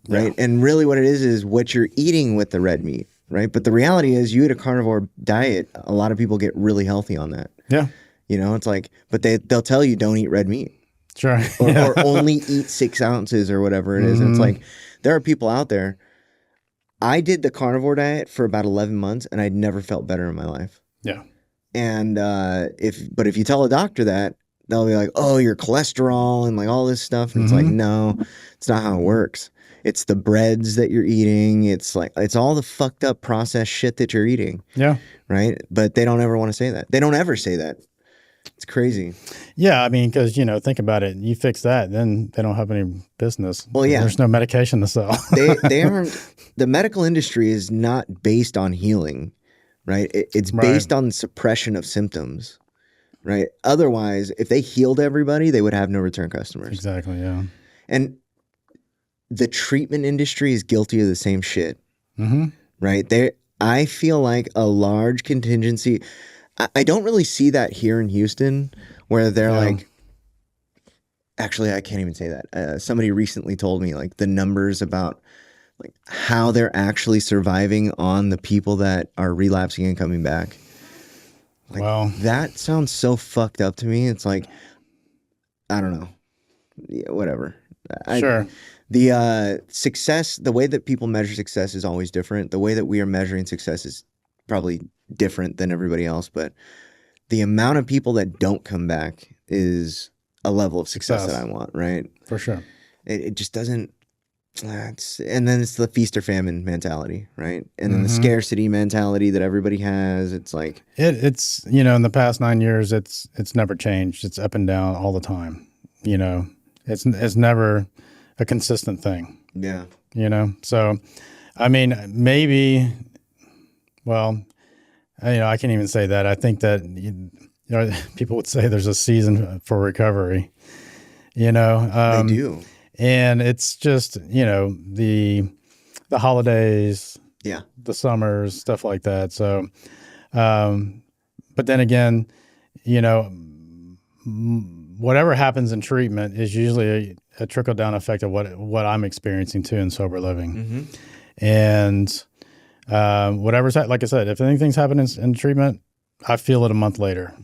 right? Yeah. And really what it is what you're eating with the red meat, right? But the reality is, you eat a carnivore diet, a lot of people get really healthy on that. Yeah. It's like, but they'll tell you don't eat red meat. Sure. Or only eat 6 ounces or whatever it is. And it's like, there are people out there. I did the carnivore diet for about 11 months and I'd never felt better in my life. Yeah. And if you tell a doctor that, they'll be like, oh, your cholesterol and like all this stuff. And it's like, no, it's not how it works. It's the breads that you're eating. It's like, it's all the fucked up processed shit that you're eating. Yeah. Right. But they don't ever want to say that. They don't ever say that. It's crazy. Yeah, I mean, because, think about it. You fix that, then they don't have any business. Well, yeah. There's no medication to sell. they aren't. The medical industry is not based on healing, right? It's Right. based on suppression of symptoms, right? Otherwise, if they healed everybody, they would have no return customers. Exactly. Yeah. And the treatment industry is guilty of the same shit, right? I feel like a large contingency. I don't really see that here in Houston, where they're like, actually, I can't even say that. Somebody recently told me like the numbers about like how they're actually surviving on the people that are relapsing and coming back. Like, Well, that sounds so fucked up to me. It's like, I don't know. Yeah, whatever. sure. The success, the way that people measure success is always different. The way that we are measuring success is probably different than everybody else, but the amount of people that don't come back is a level of success that I want, right? For sure. It just doesn't. And then it's the feast or famine mentality, right? And then the scarcity mentality that everybody has. It's like it's in the past 9 years, it's never changed. It's up and down all the time. It's never a consistent thing. Yeah. So, I mean, maybe. Well, I can't even say that. I think that people would say there's a season for recovery. They do. And it's just, the holidays, the summers, stuff like that. So, but then again, whatever happens in treatment is usually a trickle down effect of what I'm experiencing too in sober living. And whatever's like I said, if anything's happening in treatment, I feel it a month later.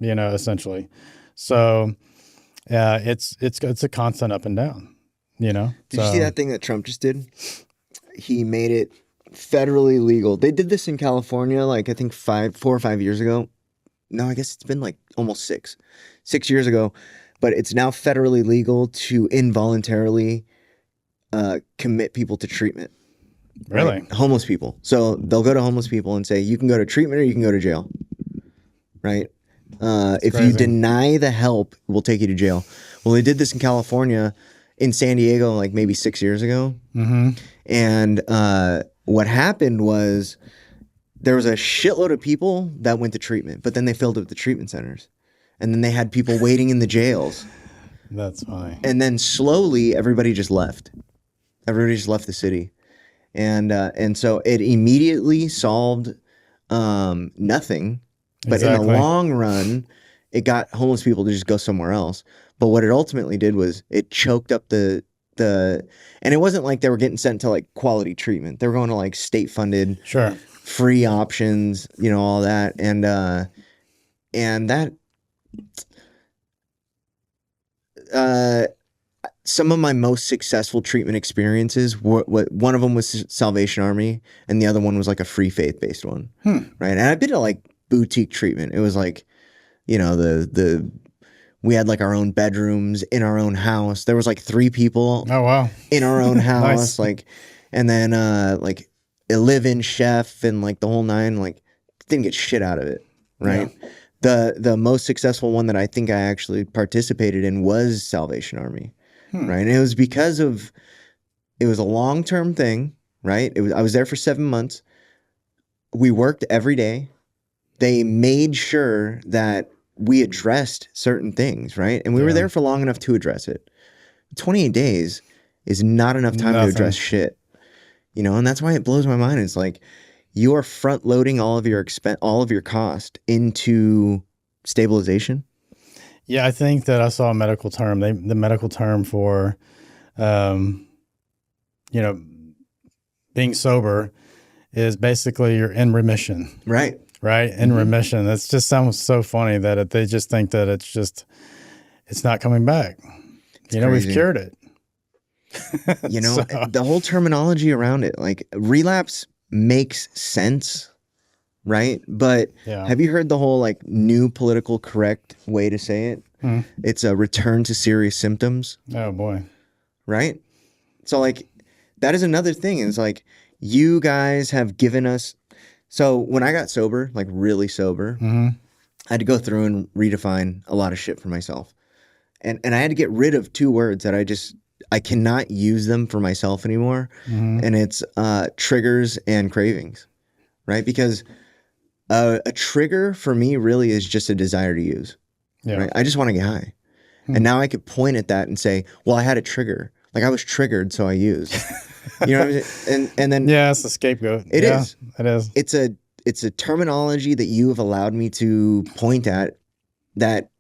Essentially. So. It's a constant up and down, Did you see that thing that Trump just did? He made it federally legal. They did this in California, like I think 4 or 5 years ago. No, I guess it's been like almost 6 years ago. But it's now federally legal to involuntarily commit people to treatment. Really? Right? Homeless people. So they'll go to homeless people and say, you can go to treatment or you can go to jail. Right? If crazy. you deny the help, we'll take you to jail. Well, they did this in California, in San Diego, like maybe 6 years ago. And what happened was there was a shitload of people that went to treatment, but then they filled up the treatment centers. And then they had people waiting in the jails. That's funny. And then slowly everybody just left. Everybody just left the city. And so it immediately solved nothing. But in the long run, it got homeless people to just go somewhere else. But what it ultimately did was it choked up the and it wasn't like they were getting sent to like quality treatment. They were going to like state funded, free options, all that. And that some of my most successful treatment experiences one of them was Salvation Army and the other one was like a free faith-based one. Right. And I've been to like boutique treatment. It was like, we had like our own bedrooms in our own house. There was like 3 people. Oh, wow. In our own house. Nice. Like, and then like a live-in chef and like the whole 9, like didn't get shit out of it. Right. Yeah. The most successful one that I think I actually participated in was Salvation Army. Right. And it was because it was a long-term thing. Right. I was there for 7 months. We worked every day. They made sure that we addressed certain things, right? And we were there for long enough to address it. 28 days is not enough time to address shit, and that's why it blows my mind. It's like you are front loading all of your cost into stabilization. Yeah, I think that I saw a medical term. The medical term for, being sober is basically you're in remission. Right. Right. In remission. That just sounds so funny that they just think that it's not coming back. We've cured it. The whole terminology around it, like relapse makes sense. Right. But have you heard the whole like new political correct way to say it? It's a return to serious symptoms. Oh, boy. Right. So like that is another thing. It's like you guys have given us. So when I got sober, like really sober, I had to go through and redefine a lot of shit for myself. And I had to get rid of 2 words that I cannot use them for myself anymore. And it's triggers and cravings, right? Because A trigger for me really is just a desire to use. Yeah. Right? I just want to get high. And now I could point at that and say, well, I had a trigger. Like I was triggered, so I used. You know what I'm saying? And then Yeah, it's the scapegoat. it is. It is. It's a terminology that you have allowed me to point at that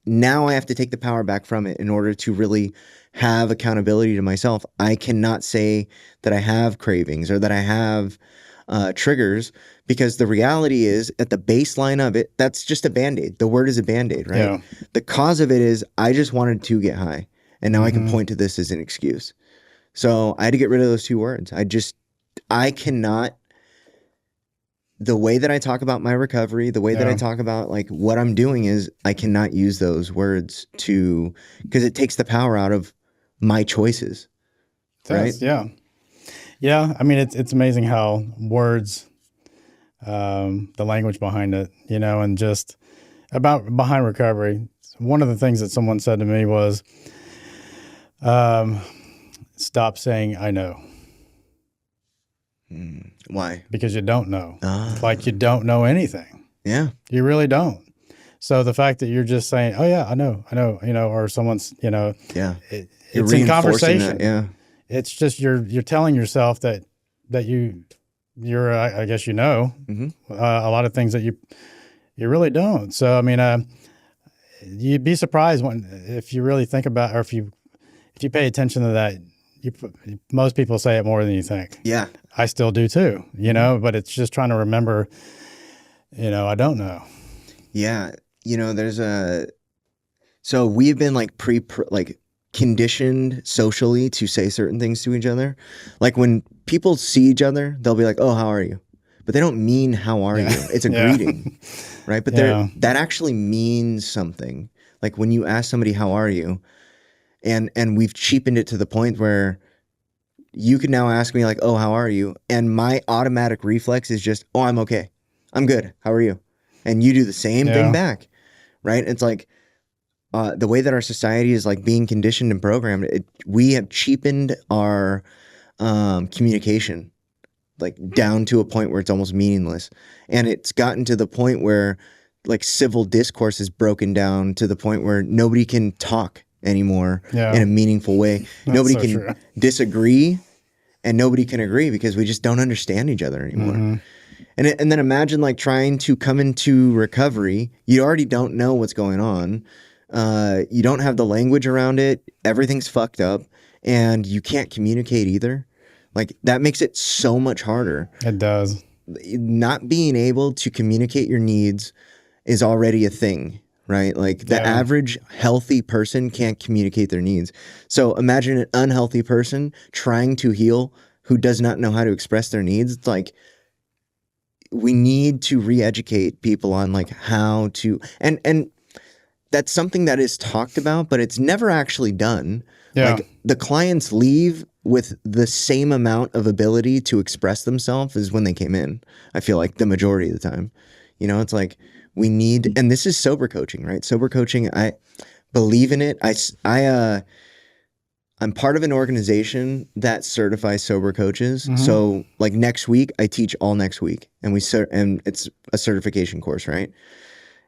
now I have to take the power back from it in order to really have accountability to myself. I cannot say that I have cravings or that I have triggers, because the reality is at the baseline of it, that's just a Band-Aid. The word is a Band-Aid, right? Yeah. The cause of it is I just wanted to get high, and now I can point to this as an excuse. So I had to get rid of those two words. I cannot, the way that I talk about my recovery, the way that I talk about like what I'm doing is I cannot use those words because it takes the power out of my choices. Right? Yeah. Yeah. I mean, it's amazing how words, the language behind it, and just behind recovery. One of the things that someone said to me was, stop saying, I know. Why? Because you don't know. Like you don't know anything. Yeah. You really don't. So the fact that you're just saying, oh yeah, I know, or someone's, Yeah. It's in conversation. That, yeah. It's just you're telling yourself that you're I guess a lot of things that you really don't. So I mean, you'd be surprised if you really think about, or if you pay attention to that. Most people say it more than you think. Yeah, I still do too. But it's just trying to remember. I don't know. Yeah, so we've been like conditioned socially to say certain things to each other. Like when people see each other, they'll be like, "Oh, how are you?" But they don't mean "How are you?" It's a greeting, right? But that actually means something. Like when you ask somebody, "How are you?" and we've cheapened it to the point where you can now ask me like, "Oh, how are you?" And my automatic reflex is just, "Oh, I'm okay. I'm good. How are you?" And you do the same thing back, right? It's like the way that our society is like being conditioned and programmed, we have cheapened our communication like down to a point where it's almost meaningless. And it's gotten to the point where like civil discourse is broken down to the point where nobody can talk anymore in a meaningful way. Nobody can disagree and nobody can agree because we just don't understand each other anymore. And then imagine like trying to come into recovery. You already don't know what's going on. You don't have the language around it. Everything's fucked up and you can't communicate either. Like that makes it so much harder. It does. Not being able to communicate your needs is already a thing, right? Like the average healthy person can't communicate their needs. So imagine an unhealthy person trying to heal who does not know how to express their needs. It's like we need to re-educate people on like how to, and that's something that is talked about, but it's never actually done. Yeah. Like the clients leave with the same amount of ability to express themselves as when they came in. I feel like the majority of the time, it's like we need, and this is sober coaching, right? Sober coaching, I believe in it. I'm part of an organization that certifies sober coaches. So like next week, I teach all next week, and and it's a certification course, right?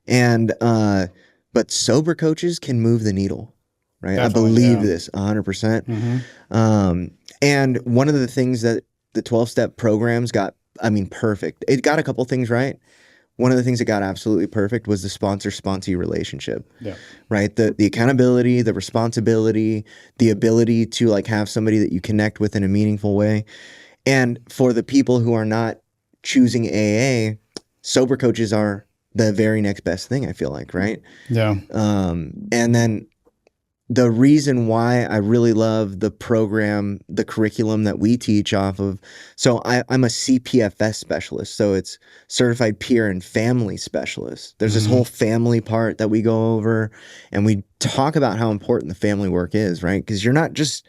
And but sober coaches can move the needle, right? Definitely, I believe this 100%. And one of the things that the 12-step programs got, perfect. It got a couple things right. One of the things that got absolutely perfect was the sponsor-sponsee relationship, right? The accountability, the responsibility, the ability to like have somebody that you connect with in a meaningful way. And for the people who are not choosing AA, sober coaches are the very next best thing, I feel like, right? Yeah. And then the reason why I really love the program, the curriculum that we teach off of. So I'm a CPFS specialist. So it's certified peer and family specialist. There's this whole family part that we go over, and we talk about how important the family work is, right? Because you're not just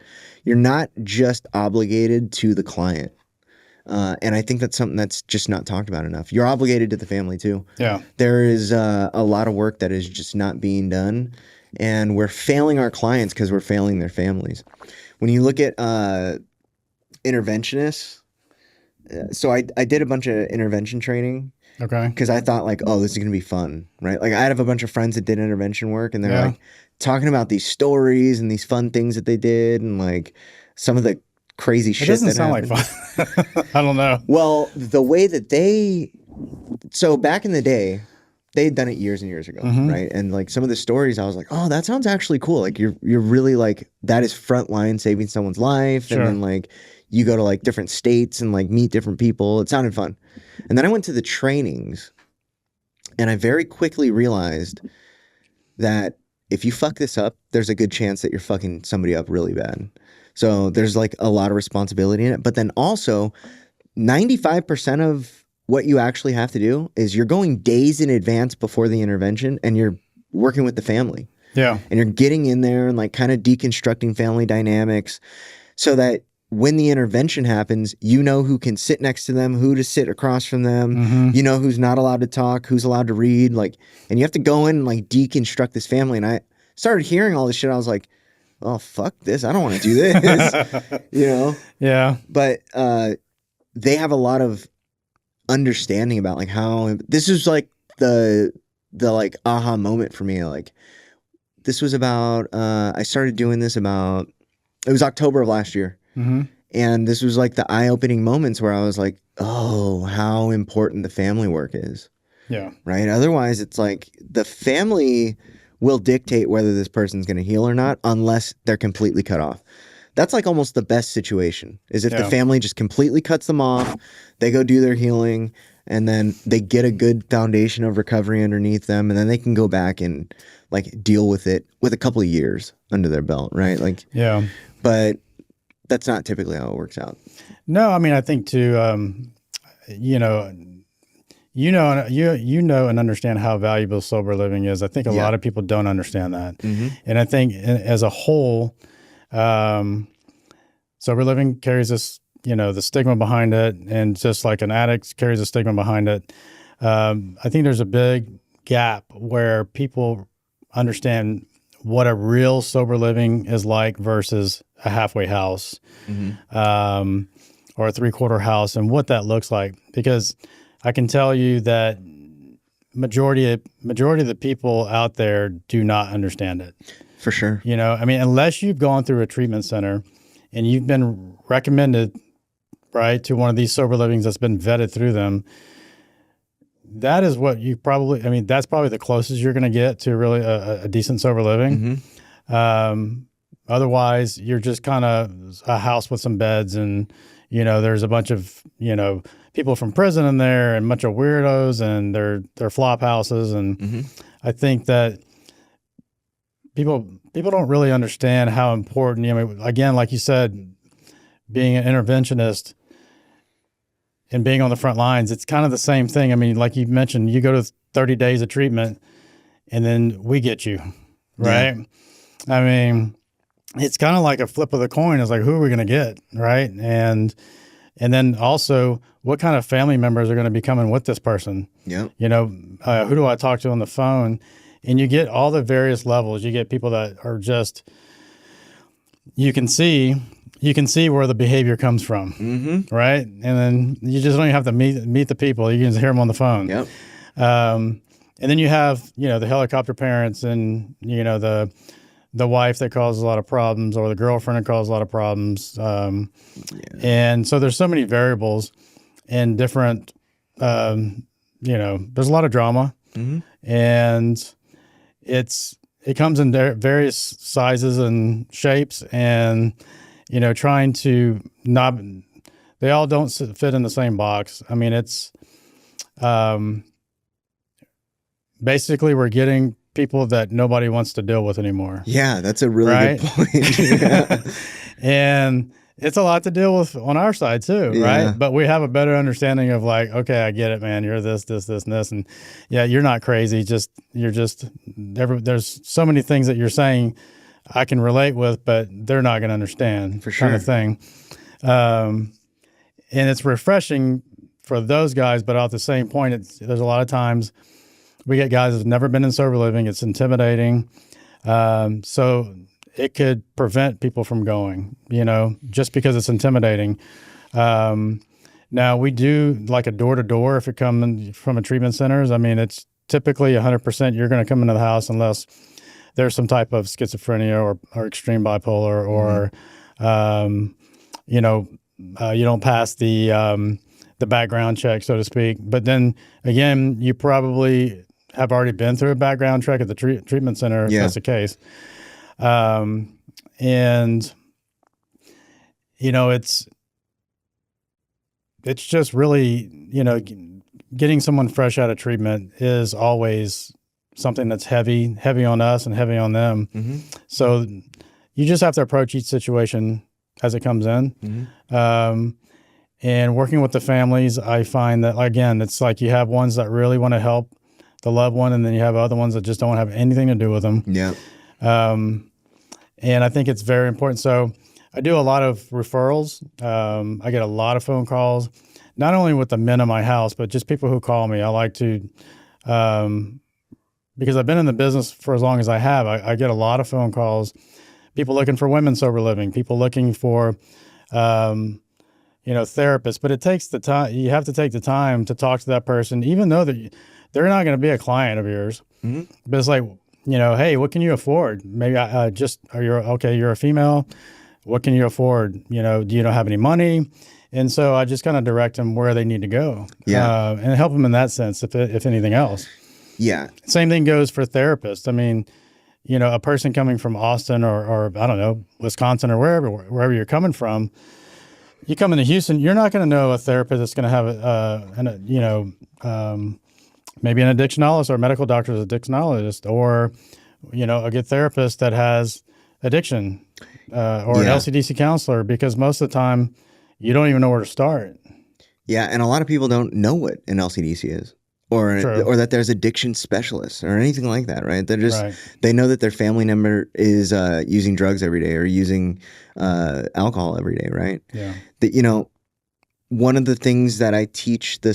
obligated to the client. And I think that's something that's just not talked about enough. You're obligated to the family too. Yeah. There is a lot of work that is just not being done. And we're failing our clients because we're failing their families. When you look at interventionists, so I did a bunch of intervention training, Okay. because I thought like, oh, this is gonna be fun, right? Like I have a bunch of friends that did intervention work, and they're Yeah. like talking about these stories and these fun things that they did, and like some of the crazy It shit doesn't that sound like happened. fun. I don't know. Well, the way that so back in the day, they had done it years and years ago, right? And like some of the stories, I was like, oh, that sounds actually cool. Like you're really like that is frontline saving someone's life, Sure. and then like you go to like different states and like meet different people. It sounded fun, and then I went to the trainings, and I very quickly realized that if you fuck this up, there's a good chance that you're fucking somebody up really bad. So there's like a lot of responsibility in it, but then also 95% of what you actually have to do is you're going days in advance before the intervention, and you're working with the family, Yeah. and you're getting in there and like kind of deconstructing family dynamics so that when the intervention happens, you know who can sit next to them, who to sit across from them, you know who's not allowed to talk, who's allowed to read, like, and you have to go in and like deconstruct this family. And I started hearing all this shit. I was like, oh, fuck this. I don't want to do this, you know? Yeah. But they have a lot of understanding about like how this is like the like aha moment for me. Like this was about I started doing this about it was October of last year. And this was like the eye-opening moments where I was like, oh, how important the family work is. Yeah. Right? Otherwise, it's like the family will dictate whether this person's going to heal or not unless they're completely cut off. That's like almost the best situation is if the family just completely cuts them off, they go do their healing, and then they get a good foundation of recovery underneath them, and then they can go back and like deal with it with a couple of years under their belt, right? Like, Yeah. But that's not typically how it works out. No, I mean, I think too, you know and understand how valuable sober living is. I think a lot of people don't understand that. And I think as a whole, sober living carries this, the stigma behind it. And just like an addict carries a stigma behind it. I think there's a big gap where people understand what a real sober living is like versus a halfway house, or a 3/4 house, and what that looks like. Because I can tell you that majority of the people out there do not understand it. For sure. I mean, unless you've gone through a treatment center and you've been recommended, right, to one of these sober livings that's been vetted through them, that is what you probably, that's probably the closest you're going to get to really a decent sober living. Otherwise, you're just kind of a house with some beds, and, there's a bunch of, people from prison in there and a bunch of weirdos, and they're flop houses. And I think that people don't really understand how important, again, like you said, being an interventionist and being on the front lines, it's kind of the same thing. I mean, like you mentioned, you go to 30 days of treatment and then we get you, right? Yeah. I mean, it's kind of like a flip of the coin. It's like, who are we going to get, right? And then also, what kind of family members are going to be coming with this person? Yeah. Who do I talk to on the phone? And you get all the various levels. You get people that are just, you can see where the behavior comes from, right? And then you just don't even have to meet the people. You can just hear them on the phone. Yep. And then you have, the helicopter parents, and, the wife that causes a lot of problems, or the girlfriend that causes a lot of problems. And so there's so many variables and different, there's a lot of drama. And it comes in various sizes and shapes, and, trying to not, they all don't fit in the same box. I mean, it's, basically we're getting people that nobody wants to deal with anymore. Yeah, that's a really good point. Yeah. And it's a lot to deal with on our side too, right? But we have a better understanding of like, okay, I get it, man. You're this, and this. And yeah, you're not crazy. There's so many things that you're saying I can relate with, but they're not going to understand. For sure. Kind of thing. And it's refreshing for those guys, but at the same point, there's a lot of times we get guys that've never been in sober living. It's intimidating. So it could prevent people from going, just because it's intimidating. And Now we do like a door to door if you're coming from a treatment centers. I mean, it's typically 100% you're going to come into the house unless there's some type of schizophrenia or extreme bipolar or, you know, you don't pass the background check, so to speak. But then again, you probably have already been through a background check at the treatment center if that's the case. And, you know, it's just really, you know, getting someone fresh out of treatment is always something that's heavy on us and heavy on them. So you just have to approach each situation as it comes in. And working with the families, I find that, again, it's like you have ones that really want to help the loved one, and then you have other ones that just don't have anything to do with them. Yeah. And I think it's very important. So I do a lot of referrals. I get a lot of phone calls, not only with the men in my house, but just people who call me. I like to, because I've been in the business for as long as I have, I get a lot of phone calls, people looking for women sober living, people looking for, you know, therapists. But it takes the time. You have to take the time to talk to that person, even though that they're not going to be a client of yours. But it's like, you know, hey, what can you afford? Maybe you're a female. What can you afford? You know, do you not have any money? And so I just kind of direct them where they need to go. And help them in that sense, if anything else. Yeah. Same thing goes for therapists. I mean, you know, a person coming from Austin or I don't know, Wisconsin or wherever you're coming from, you come into Houston, you're not going to know a therapist that's going to have maybe an addictionologist or a medical doctor is addictionologist, or, you know, a good therapist that has addiction or an LCDC counselor, because most of the time you don't even know where to start. Yeah, and a lot of people don't know what an LCDC is, or that there's addiction specialists or anything like that, right? They're just they know that their family member is using drugs every day or using alcohol every day, right? Yeah. That, you know, one of the things that I teach the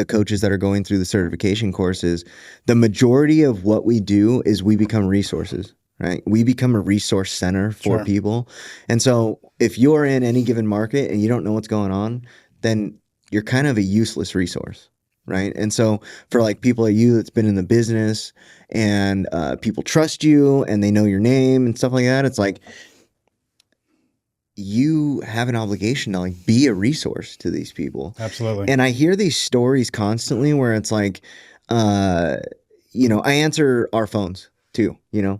coaches that are going through the certification courses, the majority of what we do is we become resources, right? We become a resource center for people. And so if you're in any given market and you don't know what's going on, then you're kind of a useless resource, right? And so for like people like you that's been in the business and people trust you and they know your name and stuff like that, it's like, you have an obligation to like be a resource to these people. Absolutely. And I hear these stories constantly where it's like, you know, I answer our phones too, you know,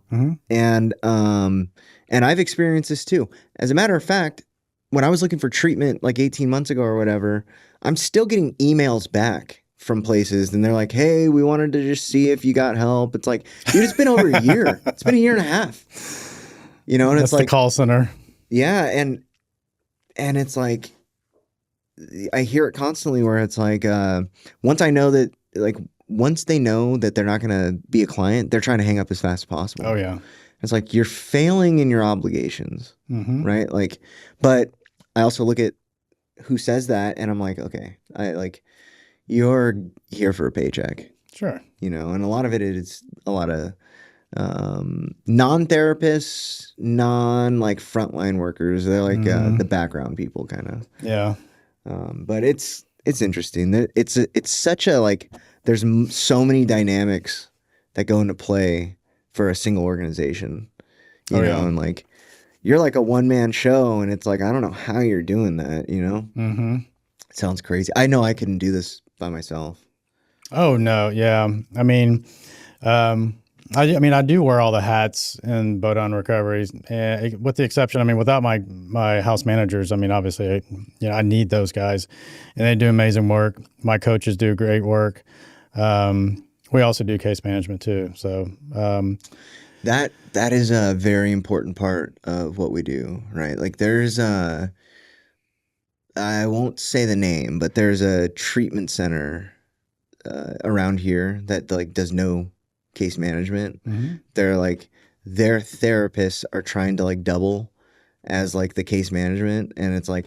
and I've experienced this too. As a matter of fact, when I was looking for treatment like 18 months ago or whatever, I'm still getting emails back from places and they're like, hey, we wanted to just see if you got help. It's like, dude, it's been over a year. It's been a year and a half, you know, and that's it's like the call center. Yeah, and it's like I hear it constantly where it's like once they know that they're not going to be a client, they're trying to hang up as fast as possible. Oh yeah. It's like you're failing in your obligations, right? Like, but I also look at who says that and I'm like, okay, you're here for a paycheck. Sure. You know, and a lot of it is a lot of non-therapists, like frontline workers. They're like the background people kind of. Yeah. But it's interesting that it's such a like there's so many dynamics that go into play for a single organization, you know, and like you're like a one-man show and it's like, I don't know how you're doing that, you know? It sounds crazy. I know I couldn't do this by myself. Oh no. Yeah. I mean, I do wear all the hats in Bodine Recovery, with the exception, I mean, without my house managers, I mean, obviously, I need those guys, and they do amazing work. My coaches do great work. We also do case management too. So that is a very important part of what we do, right? Like there's I won't say the name, but there's a treatment center around here that like does no case management. They're like their therapists are trying to like double as like the case management, and it's like,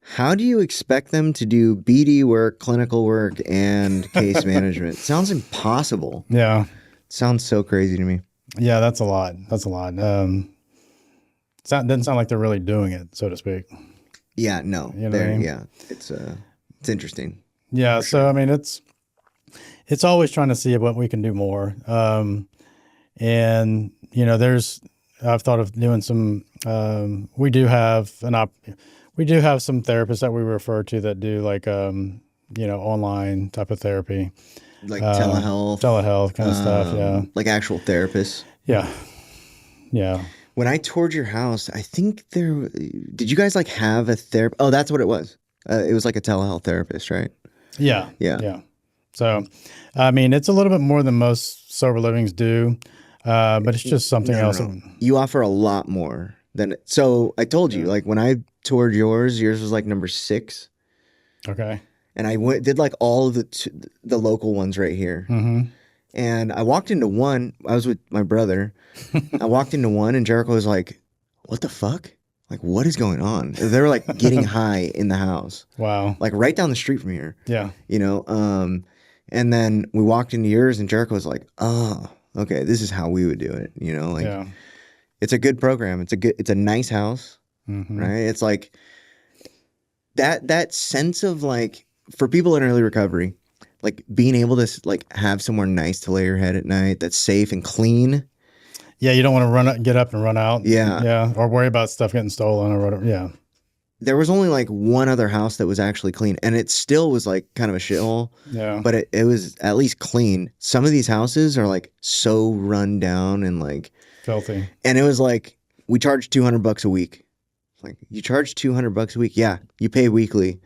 how do you expect them to do BD work, clinical work, and case management? Sounds impossible. Yeah, sounds so crazy to me. Yeah, that's a lot. Doesn't sound like they're really doing it, so to speak. Yeah, no, You know what I mean? yeah, it's interesting. Yeah. So, I mean, it's always trying to see what we can do more. And, you know, I've thought of doing some, we do have some therapists that we refer to that do like, you know, online type of therapy, Like telehealth, kind of stuff. Yeah. like actual therapists. Yeah. Yeah. When I toured your house, I think did you guys like have a therapist? Oh, that's what it was. It was like a telehealth therapist, right? Yeah. Yeah. Yeah. So, I mean, it's a little bit more than most sober livings do, but it's just something else. No. You offer a lot more than. So I told you, like when I toured yours was like number 6. Okay. And I did like all of the local ones right here. Mm-hmm. And I walked into one. I was with my brother. I walked into one, and Jericho was like, "What the fuck? Like, what is going on?" They were like getting high in the house. Wow. Like right down the street from here. Yeah. You know. And then we walked into yours, and Jericho was like, "Oh, okay, this is how we would do it." You know, like it's a good program. It's a nice house, right? It's like that sense of like for people in early recovery. Like being able to like have somewhere nice to lay your head at night that's safe and clean. Yeah, you don't want to get up and run out. Yeah. Yeah, or worry about stuff getting stolen or whatever. Yeah. There was only like one other house that was actually clean, and it still was like kind of a shithole. Yeah. But it was at least clean. Some of these houses are like so run down and like filthy. And it was like we charge $200 a week. Like, you charge $200 a week? Yeah, you pay weekly.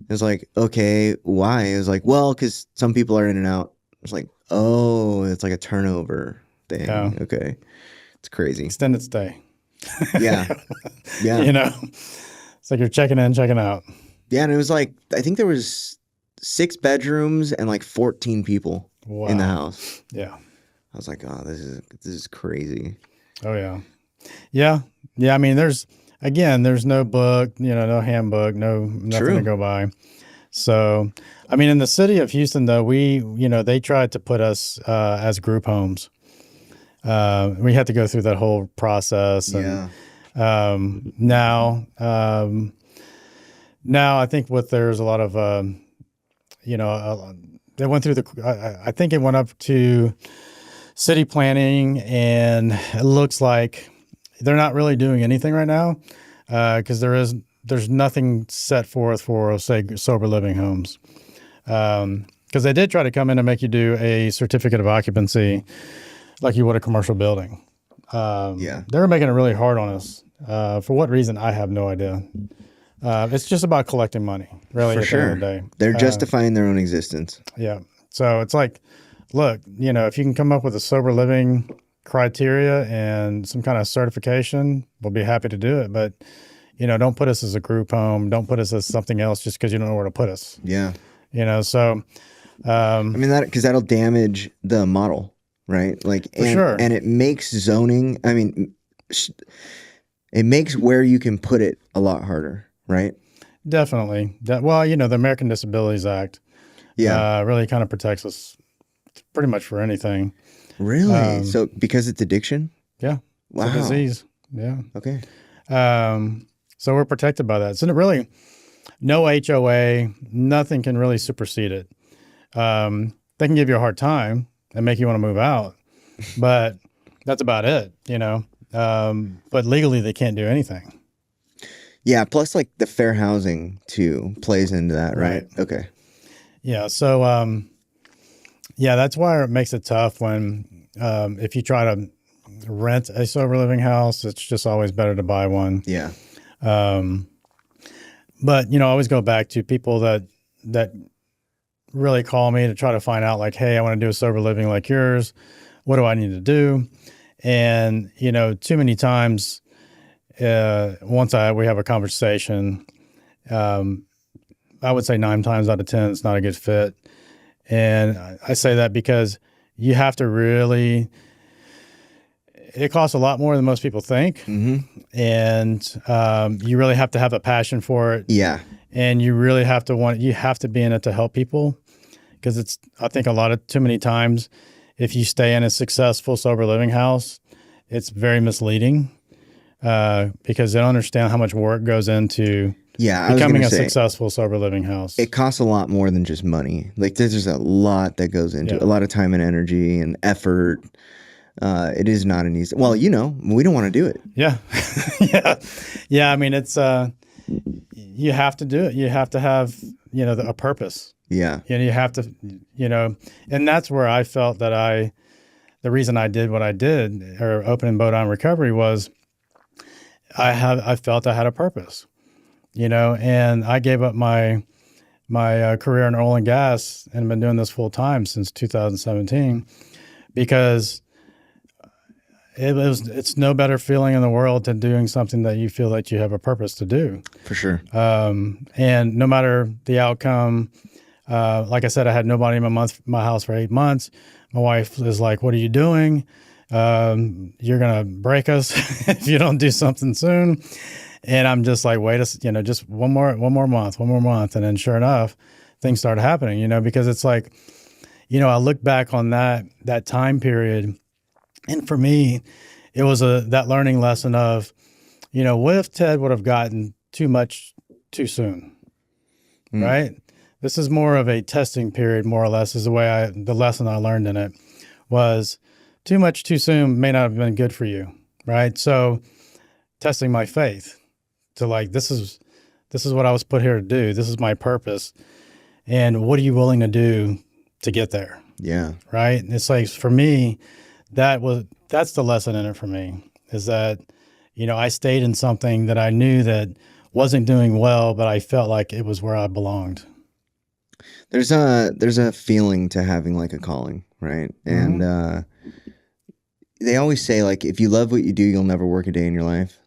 It was like, okay, why? It was like, well, because some people are in and out. It was like, oh, it's like a turnover thing. Yeah. Okay. It's crazy. Extended stay. Yeah. Yeah. You know, it's like you're checking in, checking out. Yeah. And it was like, I think there was 6 bedrooms and like 14 people in the house. Yeah. I was like, oh, this is crazy. Oh, yeah. Yeah. Yeah. I mean, there's no book, you know, no handbook, nothing True. to go by. So, I mean, in the city of Houston, though, they tried to put us as group homes. We had to go through that whole process. And, now I think there's a lot of, they went through I think it went up to city planning, and it looks like they're not really doing anything right now because there's nothing set forth for, say, sober living homes. Because they did try to come in and make you do a certificate of occupancy like you would a commercial building. They were making it really hard on us. For what reason, I have no idea. It's just about collecting money, really, at the end of the day. They're justifying their own existence. Yeah. So it's like, look, you know, if you can come up with a sober living criteria and some kind of certification, we'll be happy to do it. But, you know, don't put us as a group home. Don't put us as something else just because you don't know where to put us. Yeah. You know, so. I mean, because that'll damage the model, right? Like, sure. And it makes zoning, I mean, it makes where you can put it a lot harder, right? Definitely. Well, you know, the American Disabilities Act really kind of protects us pretty much for anything. Really? So because it's addiction? Yeah. Wow. It's a disease. Yeah. Okay. So we're protected by that. So really, no HOA, nothing can really supersede it. They can give you a hard time and make you want to move out, but that's about it, you know. But legally, they can't do anything. Yeah. Plus, like the fair housing too plays into that, right? Okay. Yeah. So, that's why it makes it tough when if you try to rent a sober living house, it's just always better to buy one. Yeah. But you know, I always go back to people that really call me to try to find out, like, hey, I want to do a sober living like yours. What do I need to do? And you know, too many times, once we have a conversation, I would say 9 times out of 10, it's not a good fit. And I say that because you have to really. It costs a lot more than most people think. Mm-hmm. And you really have to have a passion for it. Yeah. And you really have to be in it to help people. Because I think too many times, if you stay in a successful sober living house, it's very misleading because they don't understand how much work goes into Yeah, I was becoming gonna a say successful sober living house. it costs a lot more than just money. Like there's just a lot that goes into it, a lot of time and energy and effort. It is not an easy. Well, we don't want to do it. Yeah. Yeah. I mean, it's, you have to do it. You have to have, a purpose. Yeah. You have to, and that's where I felt that the reason I did what I did or opening Bodine Recovery was I felt I had a purpose, and I gave up my career in oil and gas and been doing this full time since 2017 because it's no better feeling in the world than doing something that you feel that you have a purpose to do. For sure. And no matter the outcome, like I said, I had nobody in my house for 8 months. My wife is like, "What are you doing? You're gonna break us if you don't do something soon." And I'm just like, wait just one more month. And then sure enough, things started happening, because it's like, I look back on that time period. And for me, it was that learning lesson of, what if Ted would have gotten too much too soon, right? This is more of a testing period, more or less, is the lesson I learned in it was too much too soon may not have been good for you, right? So testing my faith to like, this is what I was put here to do. This is my purpose. And what are you willing to do to get there? Yeah. Right. And it's like, for me, that's the lesson in it for me is that, I stayed in something that I knew that wasn't doing well, but I felt like it was where I belonged. There's a feeling to having like a calling, right? Mm-hmm. And they always say like, if you love what you do, you'll never work a day in your life,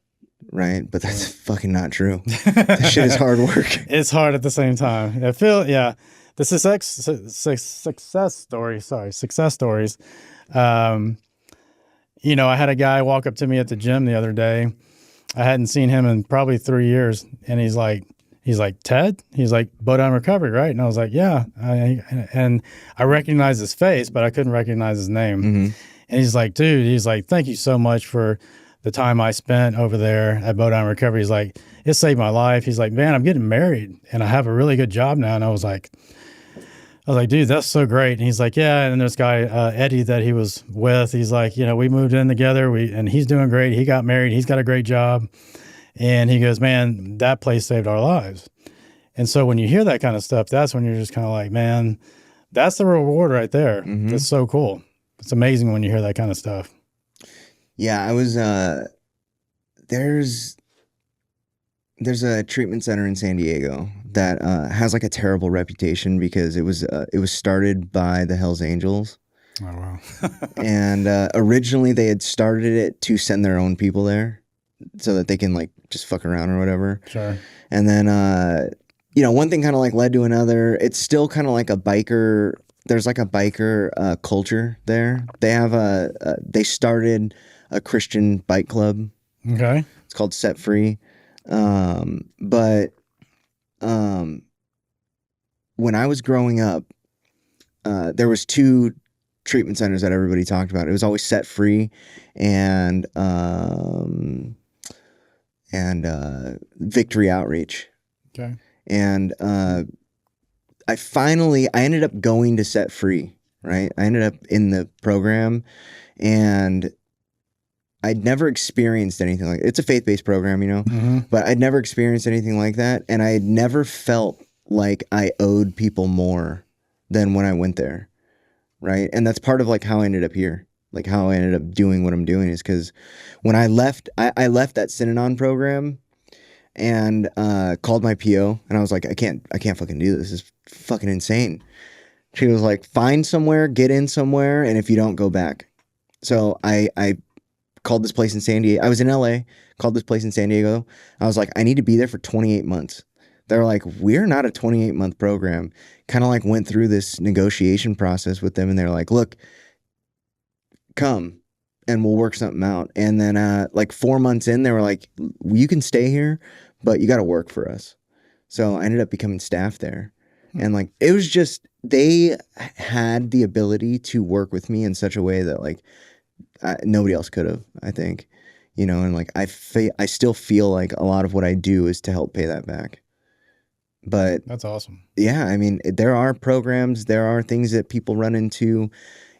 right? But that's fucking not true. That shit is hard work. It's hard at the same time. The success stories. I had a guy walk up to me at the gym the other day. I hadn't seen him in probably 3 years. And he's like, "Ted?" He's like, "Bodine Recovery, right?" And I was like, "Yeah." And I recognized his face, but I couldn't recognize his name. Mm-hmm. And he's like, "Dude," "thank you so much for the time I spent over there at Bodine Recovery." He's like, "It saved my life." He's like, "Man, I'm getting married and I have a really good job now." And I was like, "Dude, that's so great." And he's like, "Yeah." And this guy, Eddie, that he was with, he's like, "We moved in together. And he's doing great. He got married. He's got a great job." And he goes, "Man, that place saved our lives." And so when you hear that kind of stuff, that's when you're just kind of like, man, that's the reward right there. Mm-hmm. That's so cool. It's amazing when you hear that kind of stuff. Yeah, I was, there's a treatment center in San Diego that has like a terrible reputation because it was started by the Hells Angels. Oh, wow. And originally they had started it to send their own people there so that they can like just fuck around or whatever. Sure. And then, one thing kind of like led to another. It's still kind of like a biker. There's like a biker culture there. They have they started a Christian bike club. Okay. It's called Set Free. But when I was growing up, there was two treatment centers that everybody talked about. It was always Set Free and Victory Outreach. Okay. And I ended up going to Set Free, right? I ended up in the program and I'd never experienced anything like it. It's a faith-based program, Mm-hmm. but I'd never experienced anything like that. And I had never felt like I owed people more than when I went there, right? And that's part of like how I ended up here, like how I ended up doing what I'm doing is because when I left, I left that Synanon program and called my PO and I was like, I can't fucking do this. This is fucking insane. She was like, find somewhere, get in somewhere, and if you don't, go back. So I called this place in San Diego. I was in LA, called this place in San Diego. I was like, I need to be there for 28 months. They're like, we're not a 28-month program. Kind of like went through this negotiation process with them. And they're like, look, come and we'll work something out. And then like 4 months in, they were like, you can stay here, but you got to work for us. So I ended up becoming staff there. And like, it was just, they had the ability to work with me in such a way that like, nobody else could have, I think, And like I still feel like a lot of what I do is to help pay that back. But That's awesome. yeah, I mean, there are programs, there are things that people run into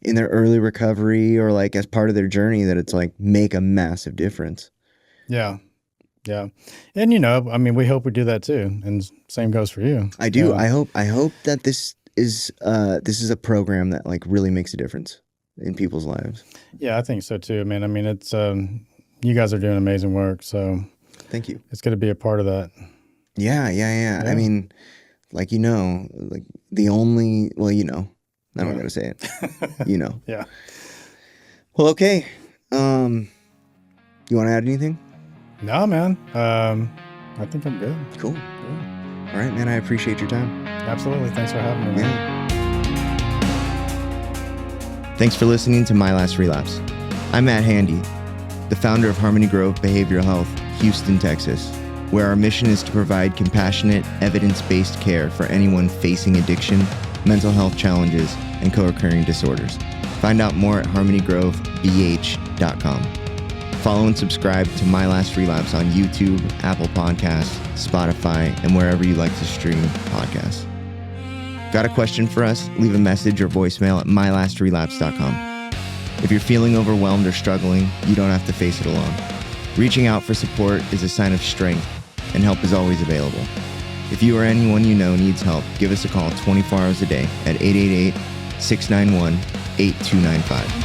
in their early recovery or like as part of their journey that it's like make a massive difference. Yeah. Yeah. And, I mean, we hope we do that too. And same goes for you. I do. Yeah. I hope that this is a program that like really makes a difference in people's lives. Yeah, I think so too, man. I mean, it's, you guys are doing amazing work. So thank you. It's going to be a part of that. Yeah. I mean, like, like the only, well, I'm not going to say it, Yeah. Well, okay. You want to add anything? No, man. I think I'm good. Cool. Yeah. All right, man. I appreciate your time. Absolutely. Thanks for having me, man. Thanks for listening to My Last Relapse. I'm Matt Handy, the founder of Harmony Grove Behavioral Health, Houston, Texas, where our mission is to provide compassionate, evidence-based care for anyone facing addiction, mental health challenges, and co-occurring disorders. Find out more at harmonygrovebh.com. Follow and subscribe to My Last Relapse on YouTube, Apple Podcasts, Spotify, and wherever you like to stream podcasts. Got a question for us? Leave a message or voicemail at mylastrelapse.com. If you're feeling overwhelmed or struggling, you don't have to face it alone. Reaching out for support is a sign of strength, and help is always available. If you or anyone you know needs help, give us a call 24 hours a day at 888-691-8295.